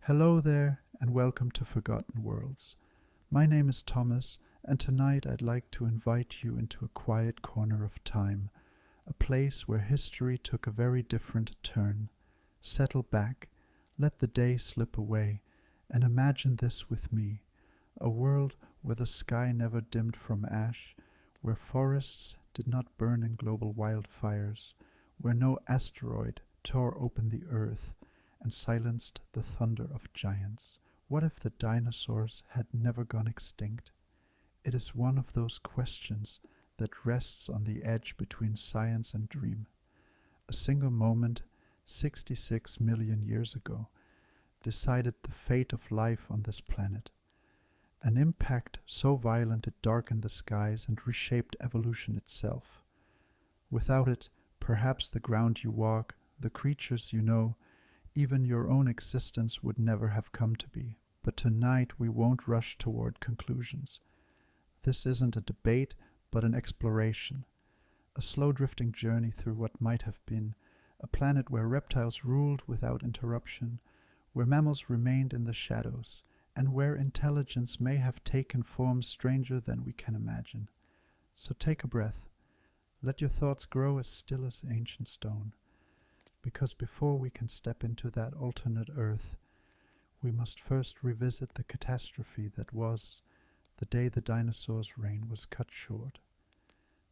Hello there, and welcome to Forgotten Worlds. My name is Thomas, and tonight I'd like to invite you into a quiet corner of time, a place where history took a very different turn. Settle back, let the day slip away, and imagine this with me: a world where the sky never dimmed from ash, where forests did not burn in global wildfires, where no asteroid tore open the earth and silenced the thunder of giants. What if the dinosaurs had never gone extinct? It is one of those questions that rests on the edge between science and dream. A single moment, 66 million years ago, decided the fate of life on this planet. An impact so violent it darkened the skies and reshaped evolution itself. Without it, perhaps the ground you walk, the creatures you know, even your own existence would never have come to be. But tonight we won't rush toward conclusions. This isn't a debate, but an exploration. A slow drifting journey through what might have been, a planet where reptiles ruled without interruption, where mammals remained in the shadows, and where intelligence may have taken forms stranger than we can imagine. So take a breath. Let your thoughts grow as still as ancient stone. Because before we can step into that alternate Earth, we must first revisit the catastrophe that was the day the dinosaurs' reign was cut short.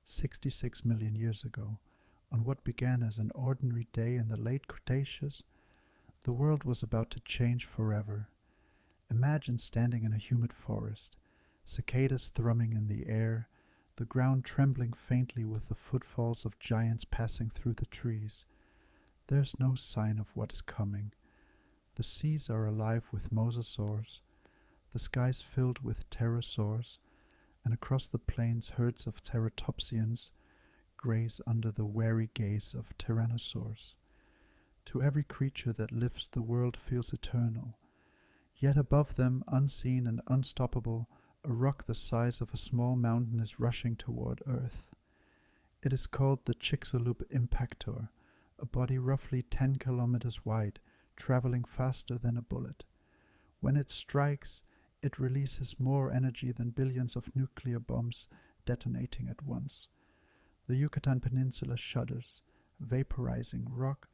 66 million years ago, on what began as an ordinary day in the late Cretaceous, the world was about to change forever. Imagine standing in a humid forest, cicadas thrumming in the air, the ground trembling faintly with the footfalls of giants passing through the trees. There's no sign of what is coming. The seas are alive with mosasaurs, the skies filled with pterosaurs, and across the plains herds of ceratopsians graze under the wary gaze of tyrannosaurs. To every creature that lives, the world feels eternal. Yet above them, unseen and unstoppable, a rock the size of a small mountain is rushing toward Earth. It is called the Chicxulub Impactor, a body roughly 10 kilometers wide, traveling faster than a bullet. When it strikes, it releases more energy than billions of nuclear bombs detonating at once. The Yucatan Peninsula shudders, vaporizing rock,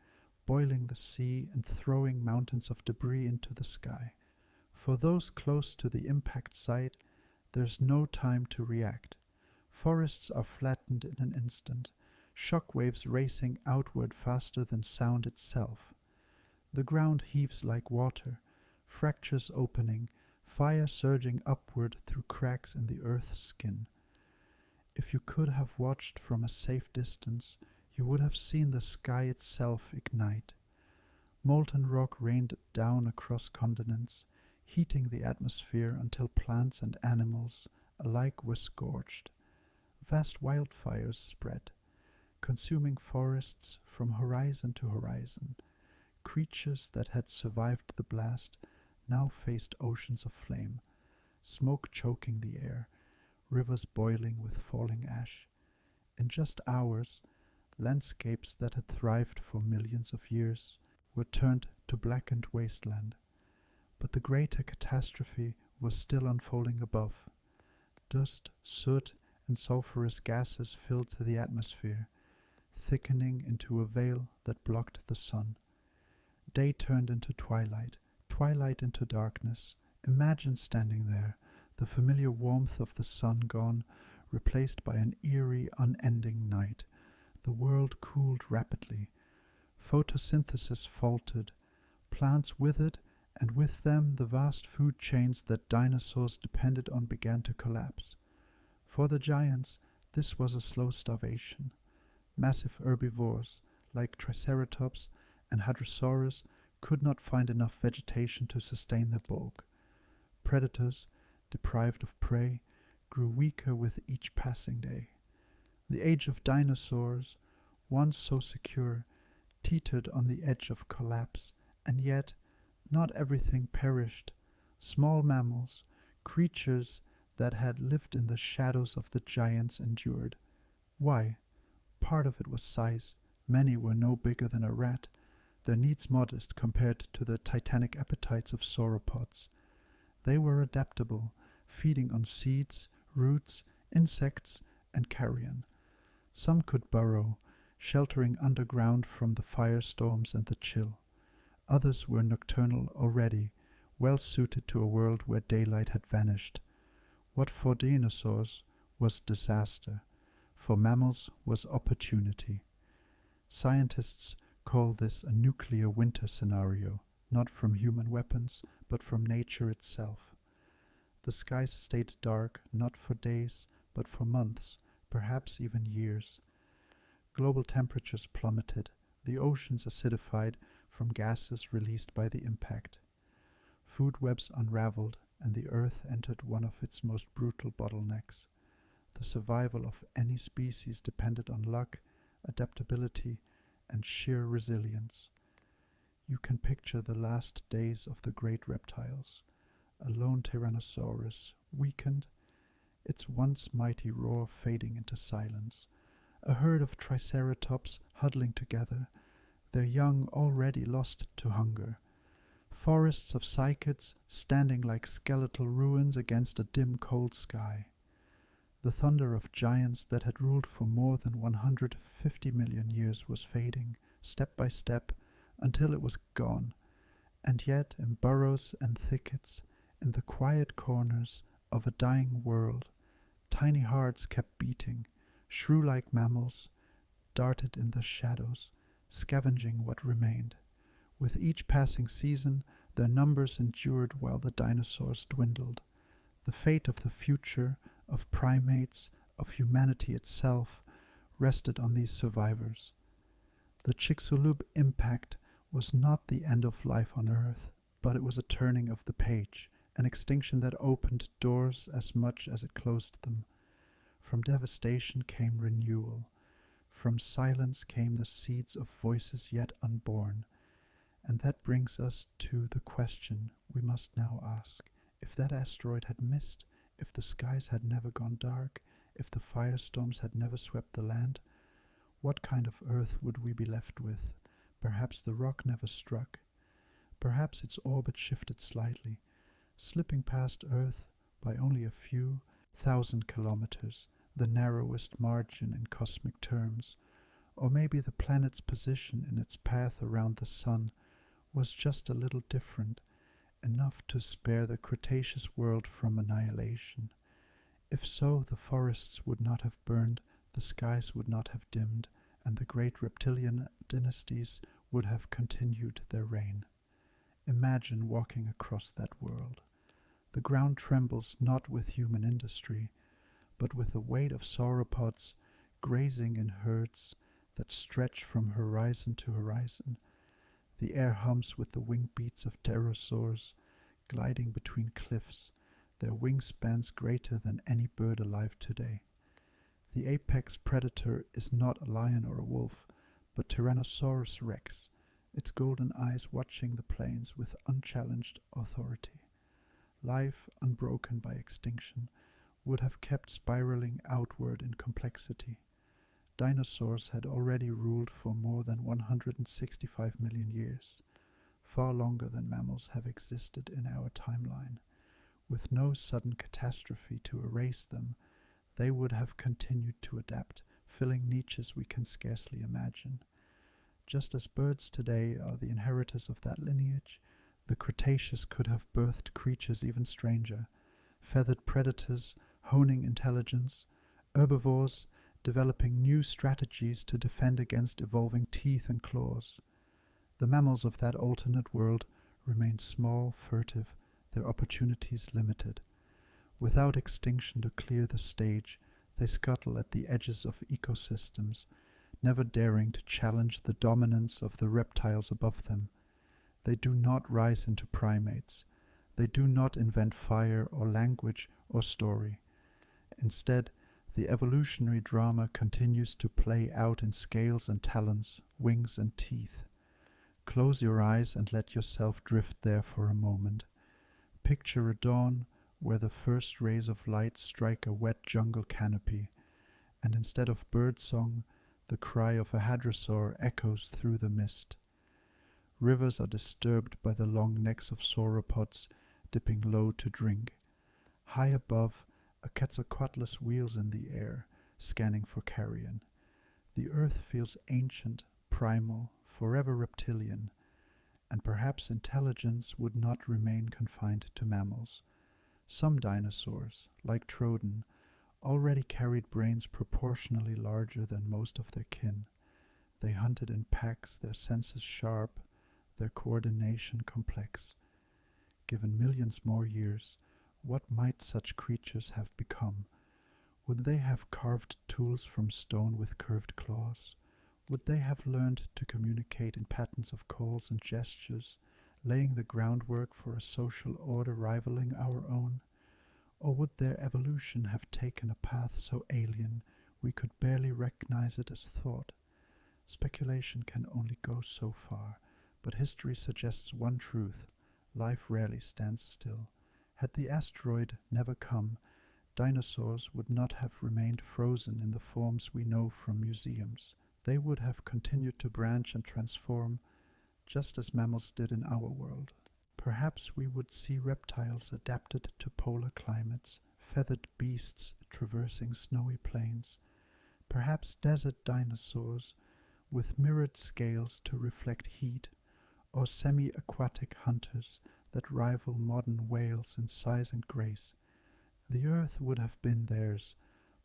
boiling the sea, and throwing mountains of debris into the sky. For those close to the impact site, there's no time to react. Forests are flattened in an instant, shock waves racing outward faster than sound itself. The ground heaves like water, fractures opening, fire surging upward through cracks in the earth's skin. If you could have watched from a safe distance, you would have seen the sky itself ignite. Molten rock rained down across continents, heating the atmosphere until plants and animals alike were scorched. Vast wildfires spread, consuming forests from horizon to horizon. Creatures that had survived the blast now faced oceans of flame, smoke choking the air, rivers boiling with falling ash. In just hours, landscapes that had thrived for millions of years were turned to blackened wasteland. But the greater catastrophe was still unfolding above. Dust, soot, and sulfurous gases filled the atmosphere, thickening into a veil that blocked the sun. Day turned into twilight, twilight into darkness. Imagine standing there, the familiar warmth of the sun gone, replaced by an eerie, unending night. The world cooled rapidly. Photosynthesis faltered. Plants withered, and with them the vast food chains that dinosaurs depended on began to collapse. For the giants, this was a slow starvation. Massive herbivores, like Triceratops and Hadrosaurus, could not find enough vegetation to sustain their bulk. Predators, deprived of prey, grew weaker with each passing day. The age of dinosaurs, once so secure, teetered on the edge of collapse, and yet not everything perished. Small mammals, creatures that had lived in the shadows of the giants, endured. Why? Part of it was size. Many were no bigger than a rat. their needs modest compared to the titanic appetites of sauropods. They were adaptable, feeding on seeds, roots, insects, and carrion. Some could burrow, sheltering underground from the firestorms and the chill. Others were nocturnal already, well suited to a world where daylight had vanished. What for dinosaurs was disaster, for mammals was opportunity. Scientists call this a nuclear winter scenario, not from human weapons, but from nature itself. The skies stayed dark not for days, but for months, perhaps even years. Global temperatures plummeted, the oceans acidified from gases released by the impact. Food webs unraveled, and the Earth entered one of its most brutal bottlenecks. The survival of any species depended on luck, adaptability, and sheer resilience. You can picture the last days of the great reptiles. A lone Tyrannosaurus, weakened, its once mighty roar fading into silence. A herd of Triceratops huddling together, their young already lost to hunger. Forests of cycads standing like skeletal ruins against a dim cold sky. The thunder of giants that had ruled for more than 150 million years was fading, step by step, until it was gone. And yet, in burrows and thickets, in the quiet corners of a dying world, tiny hearts kept beating, shrew-like mammals darted in the shadows, scavenging what remained. With each passing season, their numbers endured while the dinosaurs dwindled. The fate of the future, of primates, of humanity itself, rested on these survivors. The Chicxulub impact was not the end of life on Earth, but it was a turning of the page, an extinction that opened doors as much as it closed them. From devastation came renewal. From silence came the seeds of voices yet unborn. And that brings us to the question we must now ask. If that asteroid had missed, if the skies had never gone dark, if the firestorms had never swept the land, what kind of Earth would we be left with? Perhaps the rock never struck. Perhaps its orbit shifted slightly, slipping past Earth by only a few thousand kilometers, the narrowest margin in cosmic terms. Or maybe the planet's position in its path around the sun was just a little different, enough to spare the Cretaceous world from annihilation. If so, the forests would not have burned, the skies would not have dimmed, and the great reptilian dynasties would have continued their reign. Imagine walking across that world. The ground trembles not with human industry, but with the weight of sauropods grazing in herds that stretch from horizon to horizon. The air hums with the wing beats of pterosaurs gliding between cliffs, their wingspans greater than any bird alive today. The apex predator is not a lion or a wolf, but Tyrannosaurus rex, its golden eyes watching the plains with unchallenged authority. Life, unbroken by extinction, would have kept spiraling outward in complexity. Dinosaurs had already ruled for more than 165 million years, far longer than mammals have existed in our timeline. With no sudden catastrophe to erase them, they would have continued to adapt, filling niches we can scarcely imagine. Just as birds today are the inheritors of that lineage, the Cretaceous could have birthed creatures even stranger, feathered predators honing intelligence, herbivores developing new strategies to defend against evolving teeth and claws. The mammals of that alternate world remain small, furtive, their opportunities limited. Without extinction to clear the stage, they scuttle at the edges of ecosystems, never daring to challenge the dominance of the reptiles above them. They do not rise into primates. They do not invent fire or language or story. Instead, the evolutionary drama continues to play out in scales and talons, wings and teeth. Close your eyes and let yourself drift there for a moment. Picture a dawn where the first rays of light strike a wet jungle canopy, and instead of birdsong, the cry of a hadrosaur echoes through the mist. Rivers are disturbed by the long necks of sauropods dipping low to drink. High above, a Quetzalcoatlus wheels in the air, scanning for carrion. The earth feels ancient, primal, forever reptilian, and perhaps intelligence would not remain confined to mammals. Some dinosaurs, like Troodon, already carried brains proportionally larger than most of their kin. They hunted in packs, their senses sharp, their coordination complex. Given millions more years, what might such creatures have become? Would they have carved tools from stone with curved claws? Would they have learned to communicate in patterns of calls and gestures, laying the groundwork for a social order rivaling our own? Or would their evolution have taken a path so alien we could barely recognize it as thought? Speculation can only go so far, but history suggests one truth: life rarely stands still. Had the asteroid never come, dinosaurs would not have remained frozen in the forms we know from museums. They would have continued to branch and transform, just as mammals did in our world. Perhaps we would see reptiles adapted to polar climates, feathered beasts traversing snowy plains, perhaps desert dinosaurs with mirrored scales to reflect heat, or semi-aquatic hunters that rival modern whales in size and grace. The earth would have been theirs,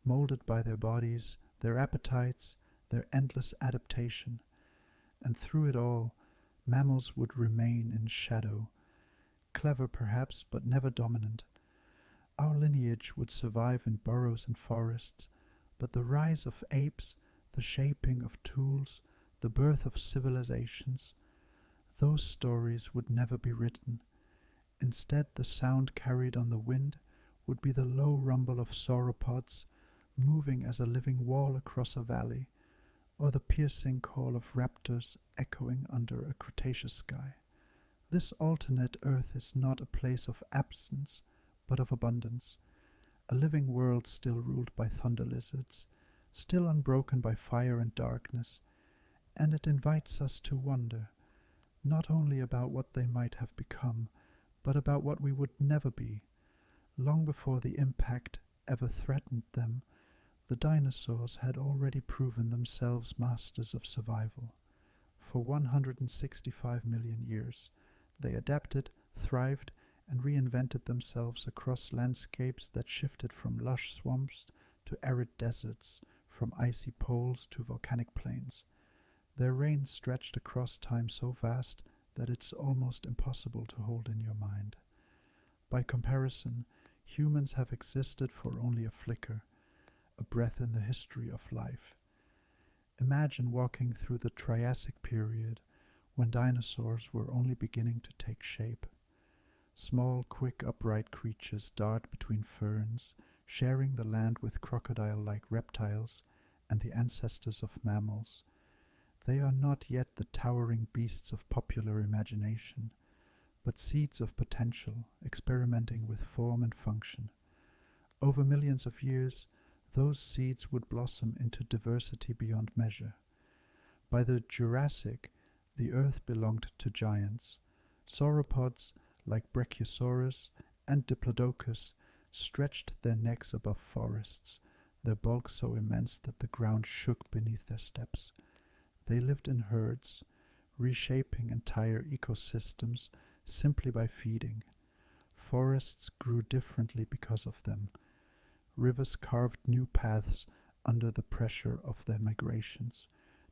molded by their bodies, their appetites, their endless adaptation, and through it all, mammals would remain in shadow, clever perhaps, but never dominant. Our lineage would survive in burrows and forests, but the rise of apes, the shaping of tools, the birth of civilizations, those stories would never be written. Instead, the sound carried on the wind would be the low rumble of sauropods, moving as a living wall across a valley, or the piercing call of raptors echoing under a Cretaceous sky. This alternate Earth is not a place of absence, but of abundance, a living world still ruled by thunder lizards, still unbroken by fire and darkness, and it invites us to wonder, not only about what they might have become, but about what we would never be. Long before the impact ever threatened them, the dinosaurs had already proven themselves masters of survival. For 165 million years, they adapted, thrived, and reinvented themselves across landscapes that shifted from lush swamps to arid deserts, from icy poles to volcanic plains. Their reign stretched across time so vast that it's almost impossible to hold in your mind. By comparison, humans have existed for only a flicker, a breath in the history of life. Imagine walking through the Triassic period, when dinosaurs were only beginning to take shape. Small, quick, upright creatures dart between ferns, sharing the land with crocodile-like reptiles and the ancestors of mammals. They are not yet the towering beasts of popular imagination, but seeds of potential, experimenting with form and function. Over millions of years, those seeds would blossom into diversity beyond measure. By the Jurassic, the Earth belonged to giants. Sauropods, like Brachiosaurus and Diplodocus, stretched their necks above forests, their bulk so immense that the ground shook beneath their steps. They lived in herds, reshaping entire ecosystems simply by feeding. Forests grew differently because of them. Rivers carved new paths under the pressure of their migrations.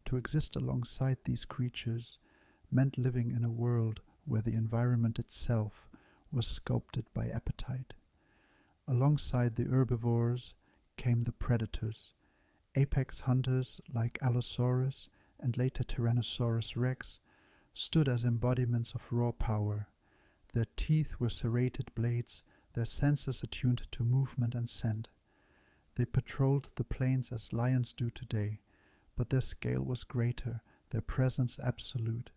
To exist alongside these creatures meant living in a world where the environment itself was sculpted by appetite. Alongside the herbivores came the predators. Apex hunters like Allosaurus and later Tyrannosaurus rex stood as embodiments of raw power. Their teeth were serrated blades, their senses attuned to movement and scent. They patrolled the plains as lions do today, but their scale was greater, their presence absolute.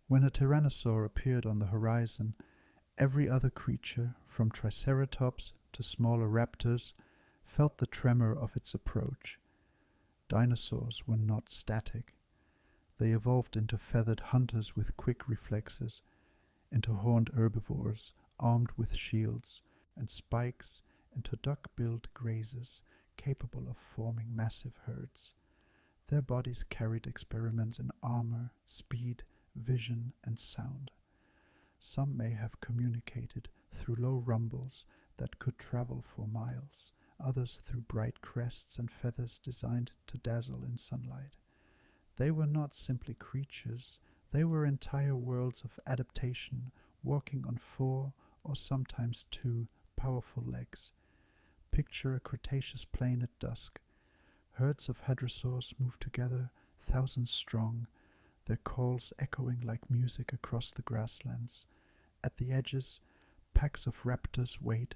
When a tyrannosaur appeared on the horizon, every other creature, from Triceratops to smaller raptors, felt the tremor of its approach. Dinosaurs were not static. They evolved into feathered hunters with quick reflexes, into horned herbivores armed with shields and spikes, into duck-billed grazers capable of forming massive herds. Their bodies carried experiments in armor, speed, vision, and sound. Some may have communicated through low rumbles that could travel for miles, others through bright crests and feathers designed to dazzle in sunlight. They were not simply creatures, they were entire worlds of adaptation, walking on 4 or sometimes 2 powerful legs. Picture a Cretaceous plain at dusk. Herds of hadrosaurs move together, thousands strong, their calls echoing like music across the grasslands. At the edges, packs of raptors wait,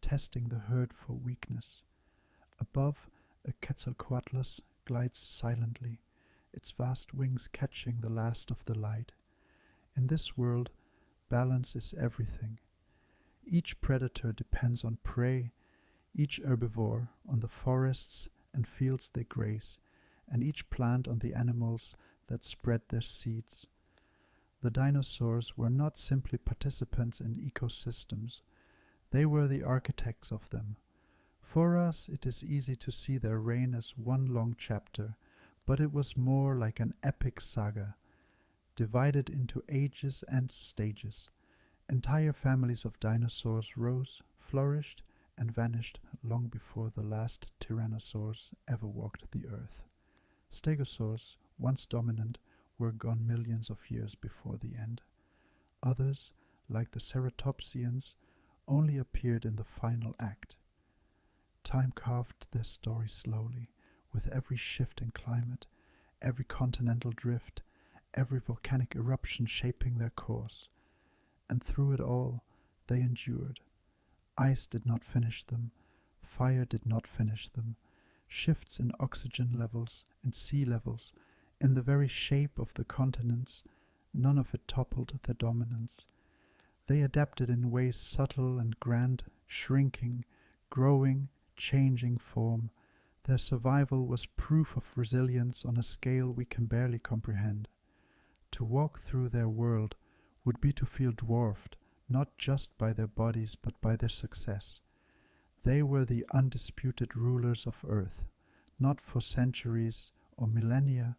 testing the herd for weakness. Above, a Quetzalcoatlus glides silently, its vast wings catching the last of the light. In this world, balance is everything. Each predator depends on prey, each herbivore on the forests and fields they graze, and each plant on the animals that spread their seeds. The dinosaurs were not simply participants in ecosystems, they were the architects of them. For us, it is easy to see their reign as one long chapter, but it was more like an epic saga, divided into ages and stages. Entire families of dinosaurs rose, flourished, and vanished long before the last tyrannosaurs ever walked the earth. Stegosaurs, once dominant, were gone millions of years before the end. Others, like the ceratopsians, only appeared in the final act. Time carved their story slowly, with every shift in climate, every continental drift, every volcanic eruption shaping their course. And through it all, they endured. Ice did not finish them, fire did not finish them. Shifts in oxygen levels and sea levels, in the very shape of the continents, none of it toppled their dominance. They adapted in ways subtle and grand, shrinking, growing, changing form. Their survival was proof of resilience on a scale we can barely comprehend. To walk through their world would be to feel dwarfed, not just by their bodies but by their success. They were the undisputed rulers of Earth, not for centuries or millennia,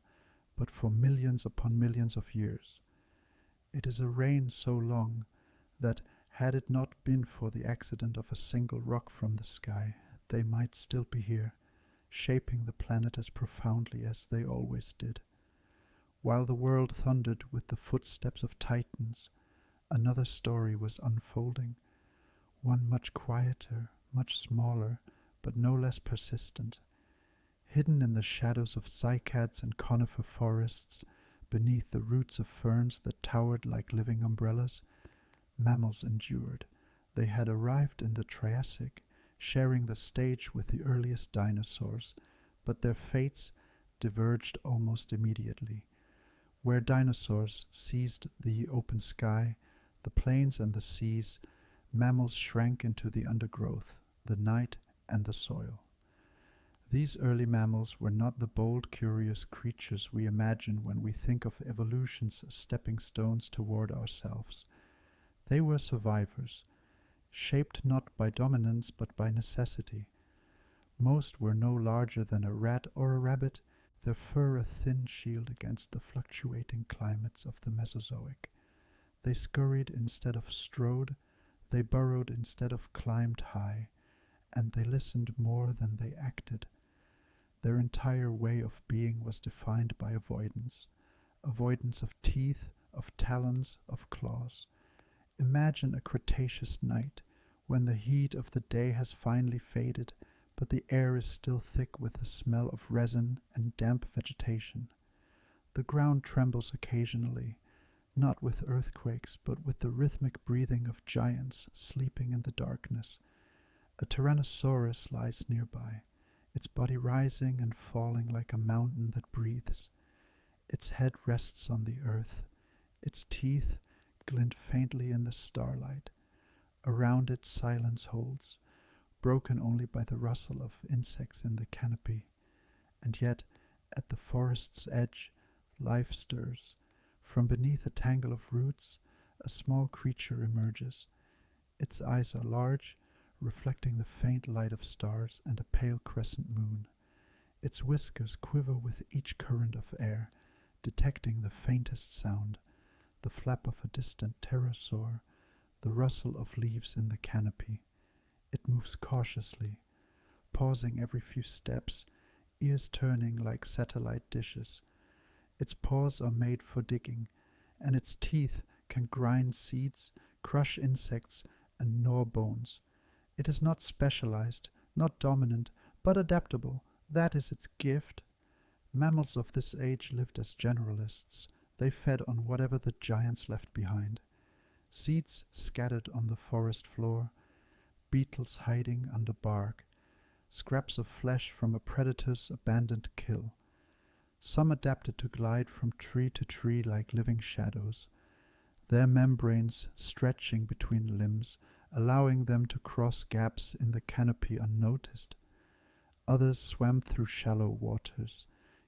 but for millions upon millions of years. It is a reign so long that, had it not been for the accident of a single rock from the sky, they might still be here, shaping the planet as profoundly as they always did. While the world thundered with the footsteps of titans, another story was unfolding, one much quieter, much smaller, but no less persistent. Hidden in the shadows of cycads and conifer forests, beneath the roots of ferns that towered like living umbrellas, mammals endured. They had arrived in the Triassic, sharing the stage with the earliest dinosaurs, but their fates diverged almost immediately. Where dinosaurs seized the open sky, the plains and the seas, mammals shrank into the undergrowth, the night, and the soil. These early mammals were not the bold, curious creatures we imagine when we think of evolution's stepping stones toward ourselves. They were survivors, shaped not by dominance but by necessity. Most were no larger than a rat or a rabbit, their fur a thin shield against the fluctuating climates of the Mesozoic. They scurried instead of strode, they burrowed instead of climbed high, and they listened more than they acted. Their entire way of being was defined by avoidance. Avoidance of teeth, of talons, of claws. Imagine a Cretaceous night, when the heat of the day has finally faded, but the air is still thick with the smell of resin and damp vegetation. The ground trembles occasionally, not with earthquakes, but with the rhythmic breathing of giants sleeping in the darkness. A Tyrannosaurus lies nearby, its body rising and falling like a mountain that breathes. Its head rests on the earth. Its teeth glint faintly in the starlight. Around it silence holds, broken only by the rustle of insects in the canopy. And yet, at the forest's edge, life stirs. From beneath a tangle of roots, a small creature emerges. Its eyes are large, reflecting the faint light of stars and a pale crescent moon. Its whiskers quiver with each current of air, detecting the faintest sound, the flap of a distant pterosaur, the rustle of leaves in the canopy. It moves cautiously, pausing every few steps, ears turning like satellite dishes. Its paws are made for digging, and its teeth can grind seeds, crush insects, and gnaw bones. It is not specialized, not dominant, but adaptable. That is its gift. Mammals of this age lived as generalists. They fed on whatever the giants left behind. Seeds scattered on the forest floor, beetles hiding under bark, scraps of flesh from a predator's abandoned kill. Some adapted to glide from tree to tree like living shadows, their membranes stretching between limbs, allowing them to cross gaps in the canopy unnoticed. Others swam through shallow waters,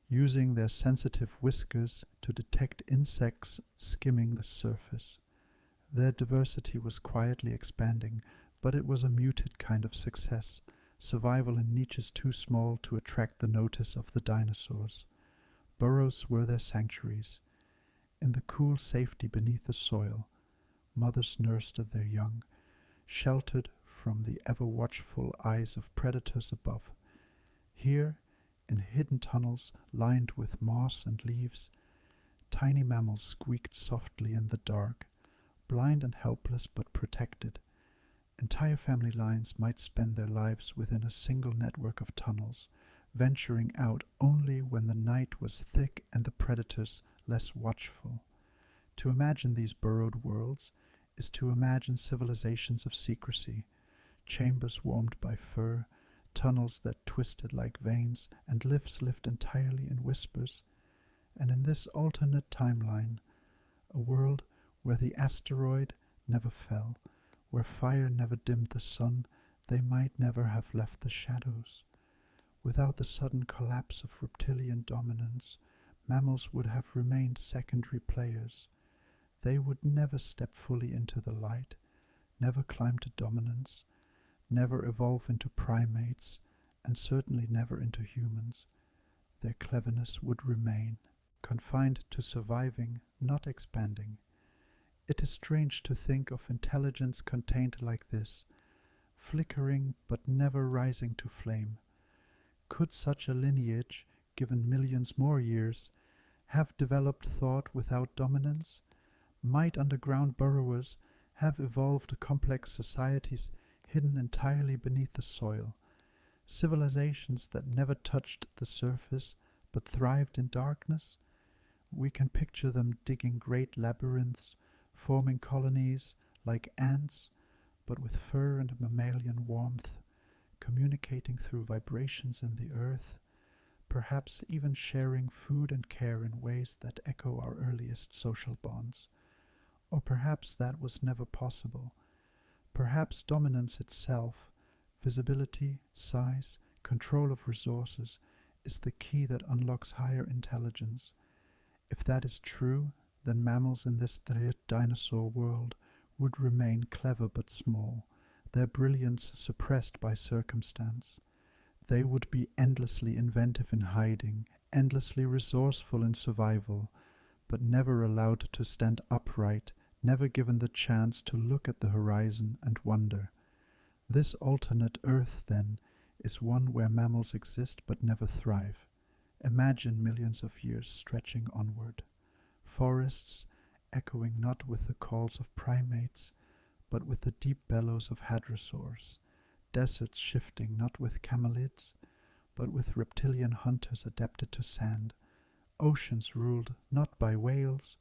using their sensitive whiskers to detect insects skimming the surface. Their diversity was quietly expanding, but it was a muted kind of success, survival in niches too small to attract the notice of the dinosaurs. Burrows were their sanctuaries. In the cool safety beneath the soil, mothers nursed their young, sheltered from the ever-watchful eyes of predators above. Here, in hidden tunnels lined with moss and leaves, tiny mammals squeaked softly in the dark, blind and helpless but protected. Entire family lines might spend their lives within a single network of tunnels, venturing out only when the night was thick and the predators less watchful. To imagine these burrowed worlds is to imagine civilizations of secrecy, chambers warmed by fur, tunnels that twisted like veins, and lives lived entirely in whispers. And in this alternate timeline, a world where the asteroid never fell, where fire never dimmed the sun, they might never have left the shadows. Without the sudden collapse of reptilian dominance, mammals would have remained secondary players. They would never step fully into the light, never climb to dominance, never evolve into primates, and certainly never into humans. Their cleverness would remain, confined to surviving, not expanding. It is strange to think of intelligence contained like this, flickering but never rising to flame. Could such a lineage, given millions more years, have developed thought without dominance? Might underground burrowers have evolved complex societies hidden entirely beneath the soil, civilizations that never touched the surface but thrived in darkness? We can picture them digging great labyrinths, forming colonies like ants, but with fur and mammalian warmth, communicating through vibrations in the earth, perhaps even sharing food and care in ways that echo our earliest social bonds. Or perhaps that was never possible. Perhaps dominance itself, visibility, size, control of resources, is the key that unlocks higher intelligence. If that is true, then mammals in this dinosaur world would remain clever but small, their brilliance suppressed by circumstance. They would be endlessly inventive in hiding, endlessly resourceful in survival, but never allowed to stand upright, never given the chance to look at the horizon and wonder. This alternate Earth, then, is one where mammals exist but never thrive. Imagine millions of years stretching onward. Forests echoing not with the calls of primates, but with the deep bellows of hadrosaurs. Deserts shifting not with camelids, but with reptilian hunters adapted to sand. Oceans ruled not by whales,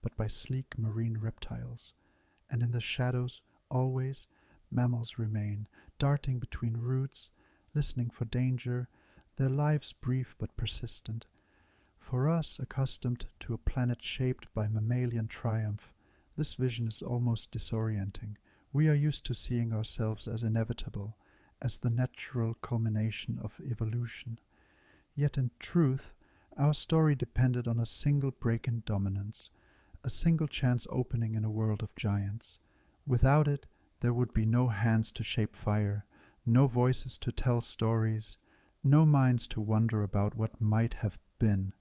but by sleek marine reptiles. And in the shadows, always, mammals remain, darting between roots, listening for danger, their lives brief but persistent. For us, accustomed to a planet shaped by mammalian triumph, this vision is almost disorienting. We are used to seeing ourselves as inevitable, as the natural culmination of evolution. Yet in truth, Our story depended on a single break in dominance, a single chance opening in a world of giants. Without it, there would be no hands to shape fire, no voices to tell stories, no minds to wonder about what might have been.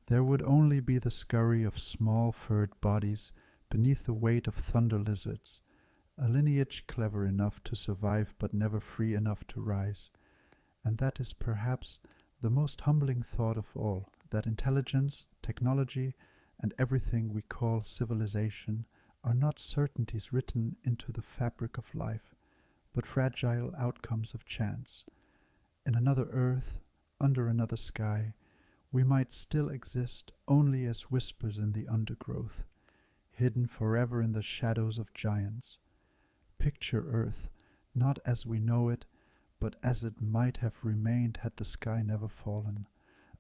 There would only be the scurry of small furred bodies beneath the weight of thunder lizards, a lineage clever enough to survive but never free enough to rise. And that is perhaps the most humbling thought of all, that intelligence, technology, and everything we call civilization are not certainties written into the fabric of life, but fragile outcomes of chance. In another earth, under another sky, we might still exist only as whispers in the undergrowth, hidden forever in the shadows of giants. Picture Earth, not as we know it, but as it might have remained had the sky never fallen,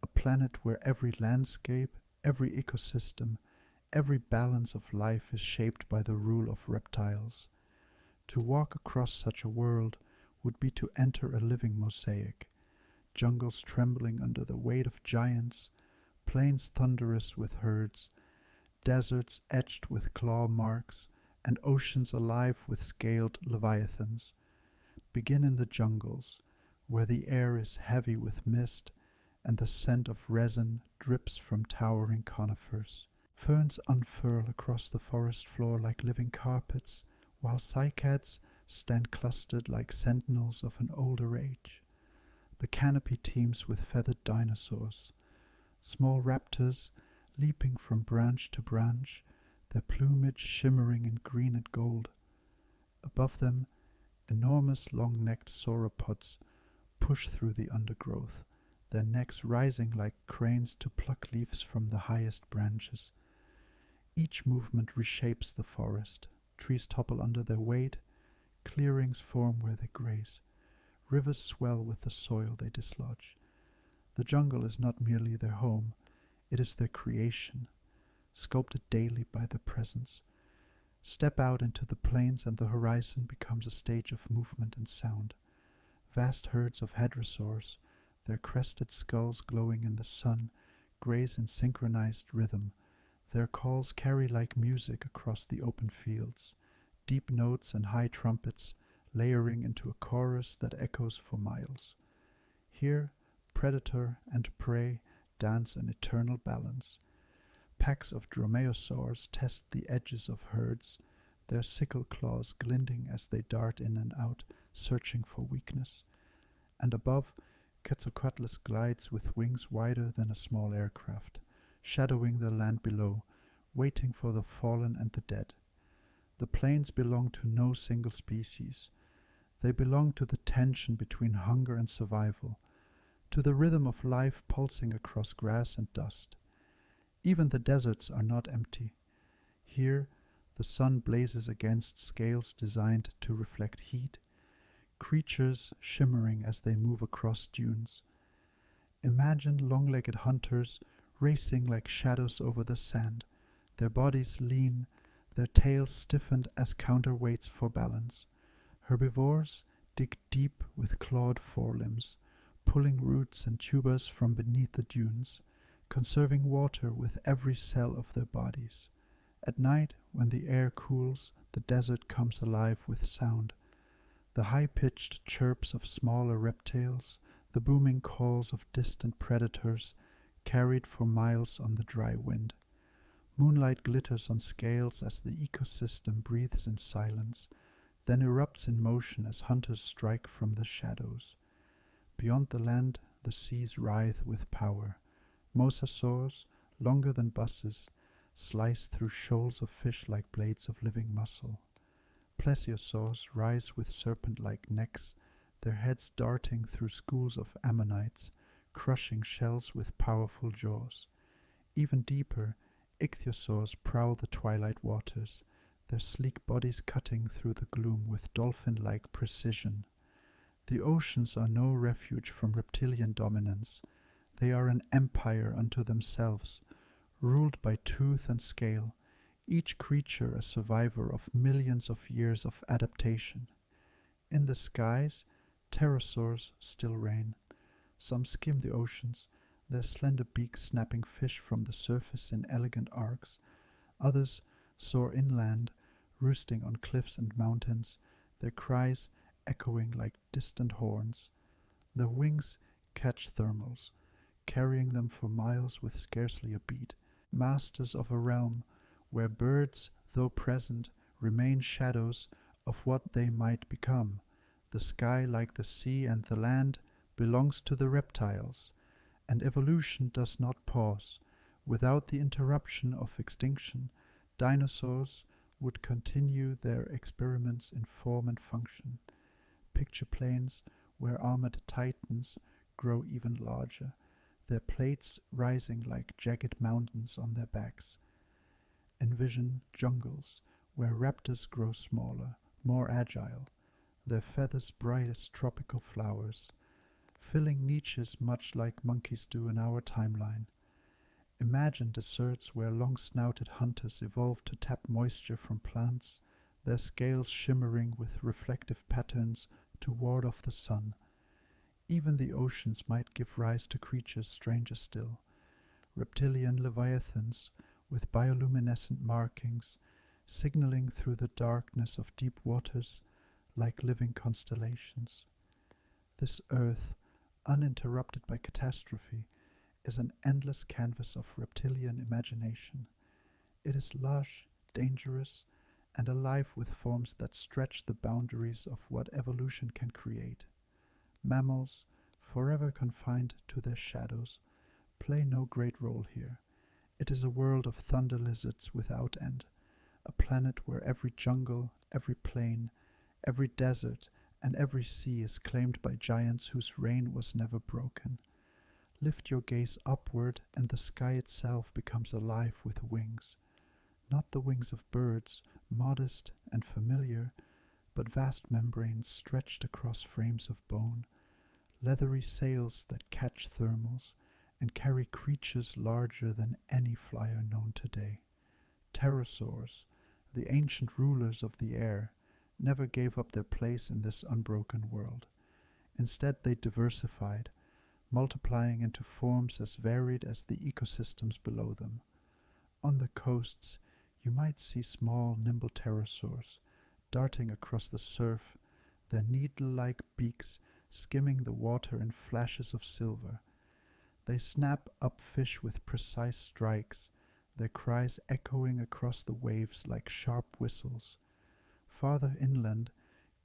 a planet where every landscape, every ecosystem, every balance of life is shaped by the rule of reptiles. To walk across such a world would be to enter a living mosaic, jungles trembling under the weight of giants, plains thunderous with herds, deserts etched with claw marks, and oceans alive with scaled leviathans. Begin in the jungles, where the air is heavy with mist, and the scent of resin drips from towering conifers. Ferns unfurl across the forest floor like living carpets, while cycads stand clustered like sentinels of an older age. The canopy teems with feathered dinosaurs, small raptors leaping from branch to branch, their plumage shimmering in green and gold. Above them, enormous long-necked sauropods push through the undergrowth, their necks rising like cranes to pluck leaves from the highest branches. Each movement reshapes the forest. Trees topple under their weight, clearings form where they graze, rivers swell with the soil they dislodge. The jungle is not merely their home, it is their creation, sculpted daily by their presence. Step out into the plains and the horizon becomes a stage of movement and sound. Vast herds of hadrosaurs, their crested skulls glowing in the sun, graze in synchronized rhythm. Their calls carry like music across the open fields, deep notes and high trumpets layering into a chorus that echoes for miles. Here, predator and prey dance in eternal balance. Packs of dromaeosaurs test the edges of herds, their sickle claws glinting as they dart in and out, searching for weakness. And above, Quetzalcoatlus glides with wings wider than a small aircraft, shadowing the land below, waiting for the fallen and the dead. The plains belong to no single species. They belong to the tension between hunger and survival, to the rhythm of life pulsing across grass and dust. Even the deserts are not empty. Here, the sun blazes against scales designed to reflect heat, creatures shimmering as they move across dunes. Imagine long-legged hunters racing like shadows over the sand, their bodies lean, their tails stiffened as counterweights for balance. Herbivores dig deep with clawed forelimbs, pulling roots and tubers from beneath the dunes, conserving water with every cell of their bodies. At night, when the air cools, the desert comes alive with sound. The high-pitched chirps of smaller reptiles, the booming calls of distant predators, carried for miles on the dry wind. Moonlight glitters on scales as the ecosystem breathes in silence, then erupts in motion as hunters strike from the shadows. Beyond the land, the seas writhe with power. Mosasaurs, longer than buses, slice through shoals of fish like blades of living muscle. Plesiosaurs rise with serpent-like necks, their heads darting through schools of ammonites, crushing shells with powerful jaws. Even deeper, ichthyosaurs prowl the twilight waters, their sleek bodies cutting through the gloom with dolphin-like precision. The oceans are no refuge from reptilian dominance. They are an empire unto themselves, ruled by tooth and scale, each creature a survivor of millions of years of adaptation. In the skies, pterosaurs still reign. Some skim the oceans, their slender beaks snapping fish from the surface in elegant arcs. Others soar inland, roosting on cliffs and mountains, their cries echoing like distant horns. Their wings catch thermals, carrying them for miles with scarcely a beat, masters of a realm where birds, though present, remain shadows of what they might become. The sky, like the sea and the land, belongs to the reptiles, and evolution does not pause. Without the interruption of extinction, dinosaurs would continue their experiments in form and function. Picture planes where armored titans grow even larger, their plates rising like jagged mountains on their backs. Envision jungles where raptors grow smaller, more agile, their feathers bright as tropical flowers, filling niches much like monkeys do in our timeline. Imagine deserts where long-snouted hunters evolved to tap moisture from plants, their scales shimmering with reflective patterns to ward off the sun. Even the oceans might give rise to creatures stranger still, reptilian leviathans with bioluminescent markings, signaling through the darkness of deep waters like living constellations. This earth, uninterrupted by catastrophe, is an endless canvas of reptilian imagination. It is lush, dangerous, and alive with forms that stretch the boundaries of what evolution can create. Mammals, forever confined to their shadows, play no great role here. It is a world of thunder lizards without end, a planet where every jungle, every plain, every desert, and every sea is claimed by giants whose reign was never broken. Lift your gaze upward, and the sky itself becomes alive with wings. Not the wings of birds, modest and familiar, but vast membranes stretched across frames of bone, leathery sails that catch thermals and carry creatures larger than any flyer known today. Pterosaurs, the ancient rulers of the air, never gave up their place in this unbroken world. Instead, they diversified, multiplying into forms as varied as the ecosystems below them. On the coasts, you might see small, nimble pterosaurs darting across the surf, their needle-like beaks skimming the water in flashes of silver. They snap up fish with precise strikes, their cries echoing across the waves like sharp whistles. Farther inland,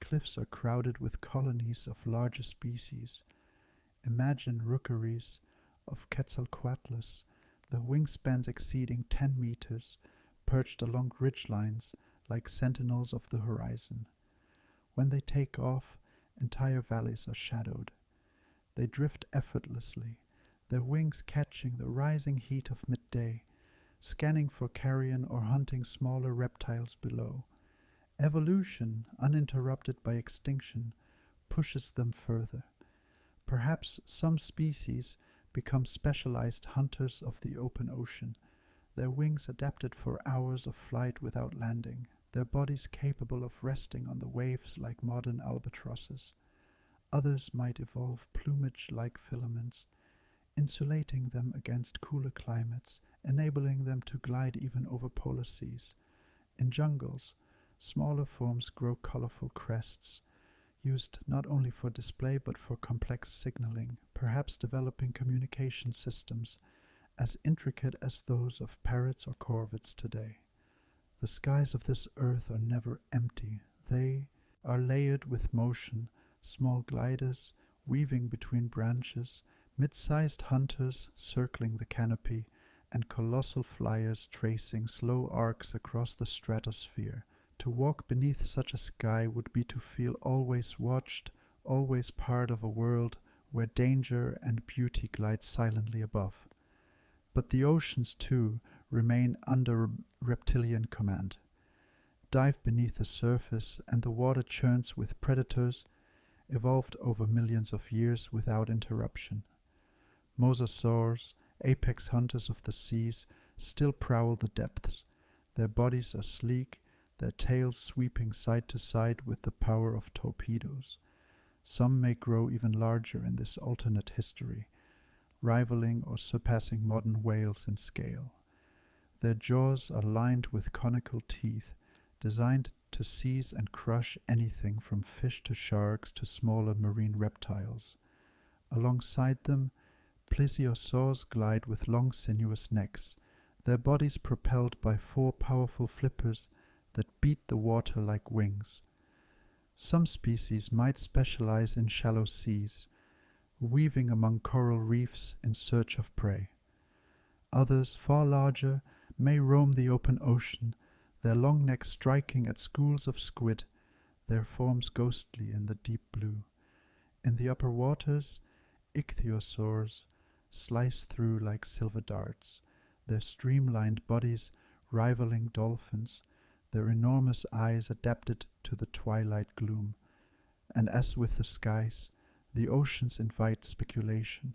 cliffs are crowded with colonies of larger species. Imagine rookeries of Quetzalcoatlus, their wingspans exceeding 10 meters, perched along ridgelines like sentinels of the horizon. When they take off, entire valleys are shadowed. They drift effortlessly, their wings catching the rising heat of midday, scanning for carrion or hunting smaller reptiles below. Evolution, uninterrupted by extinction, pushes them further. Perhaps some species become specialized hunters of the open ocean, their wings adapted for hours of flight without landing, their bodies capable of resting on the waves like modern albatrosses. Others might evolve plumage-like filaments, insulating them against cooler climates, enabling them to glide even over polar seas. In jungles, smaller forms grow colorful crests, used not only for display but for complex signaling, perhaps developing communication systems as intricate as those of parrots or corvids today. The skies of this earth are never empty. They are layered with motion, small gliders weaving between branches, mid-sized hunters circling the canopy, and colossal flyers tracing slow arcs across the stratosphere. To walk beneath such a sky would be to feel always watched, always part of a world where danger and beauty glide silently above. But the oceans, too, remain under reptilian command. Dive beneath the surface, and the water churns with predators evolved over millions of years without interruption. Mosasaurs, apex hunters of the seas, still prowl the depths. Their bodies are sleek, their tails sweeping side to side with the power of torpedoes. Some may grow even larger in this alternate history, rivaling or surpassing modern whales in scale. Their jaws are lined with conical teeth, designed to seize and crush anything from fish to sharks to smaller marine reptiles. Alongside them, plesiosaurs glide with long sinuous necks, their bodies propelled by 4 powerful flippers that beat the water like wings. Some species might specialize in shallow seas, weaving among coral reefs in search of prey. Others, far larger, may roam the open ocean, their long necks striking at schools of squid, their forms ghostly in the deep blue. In the upper waters, ichthyosaurs slice through like silver darts, their streamlined bodies rivaling dolphins, their enormous eyes adapted to the twilight gloom. And as with the skies, the oceans invite speculation.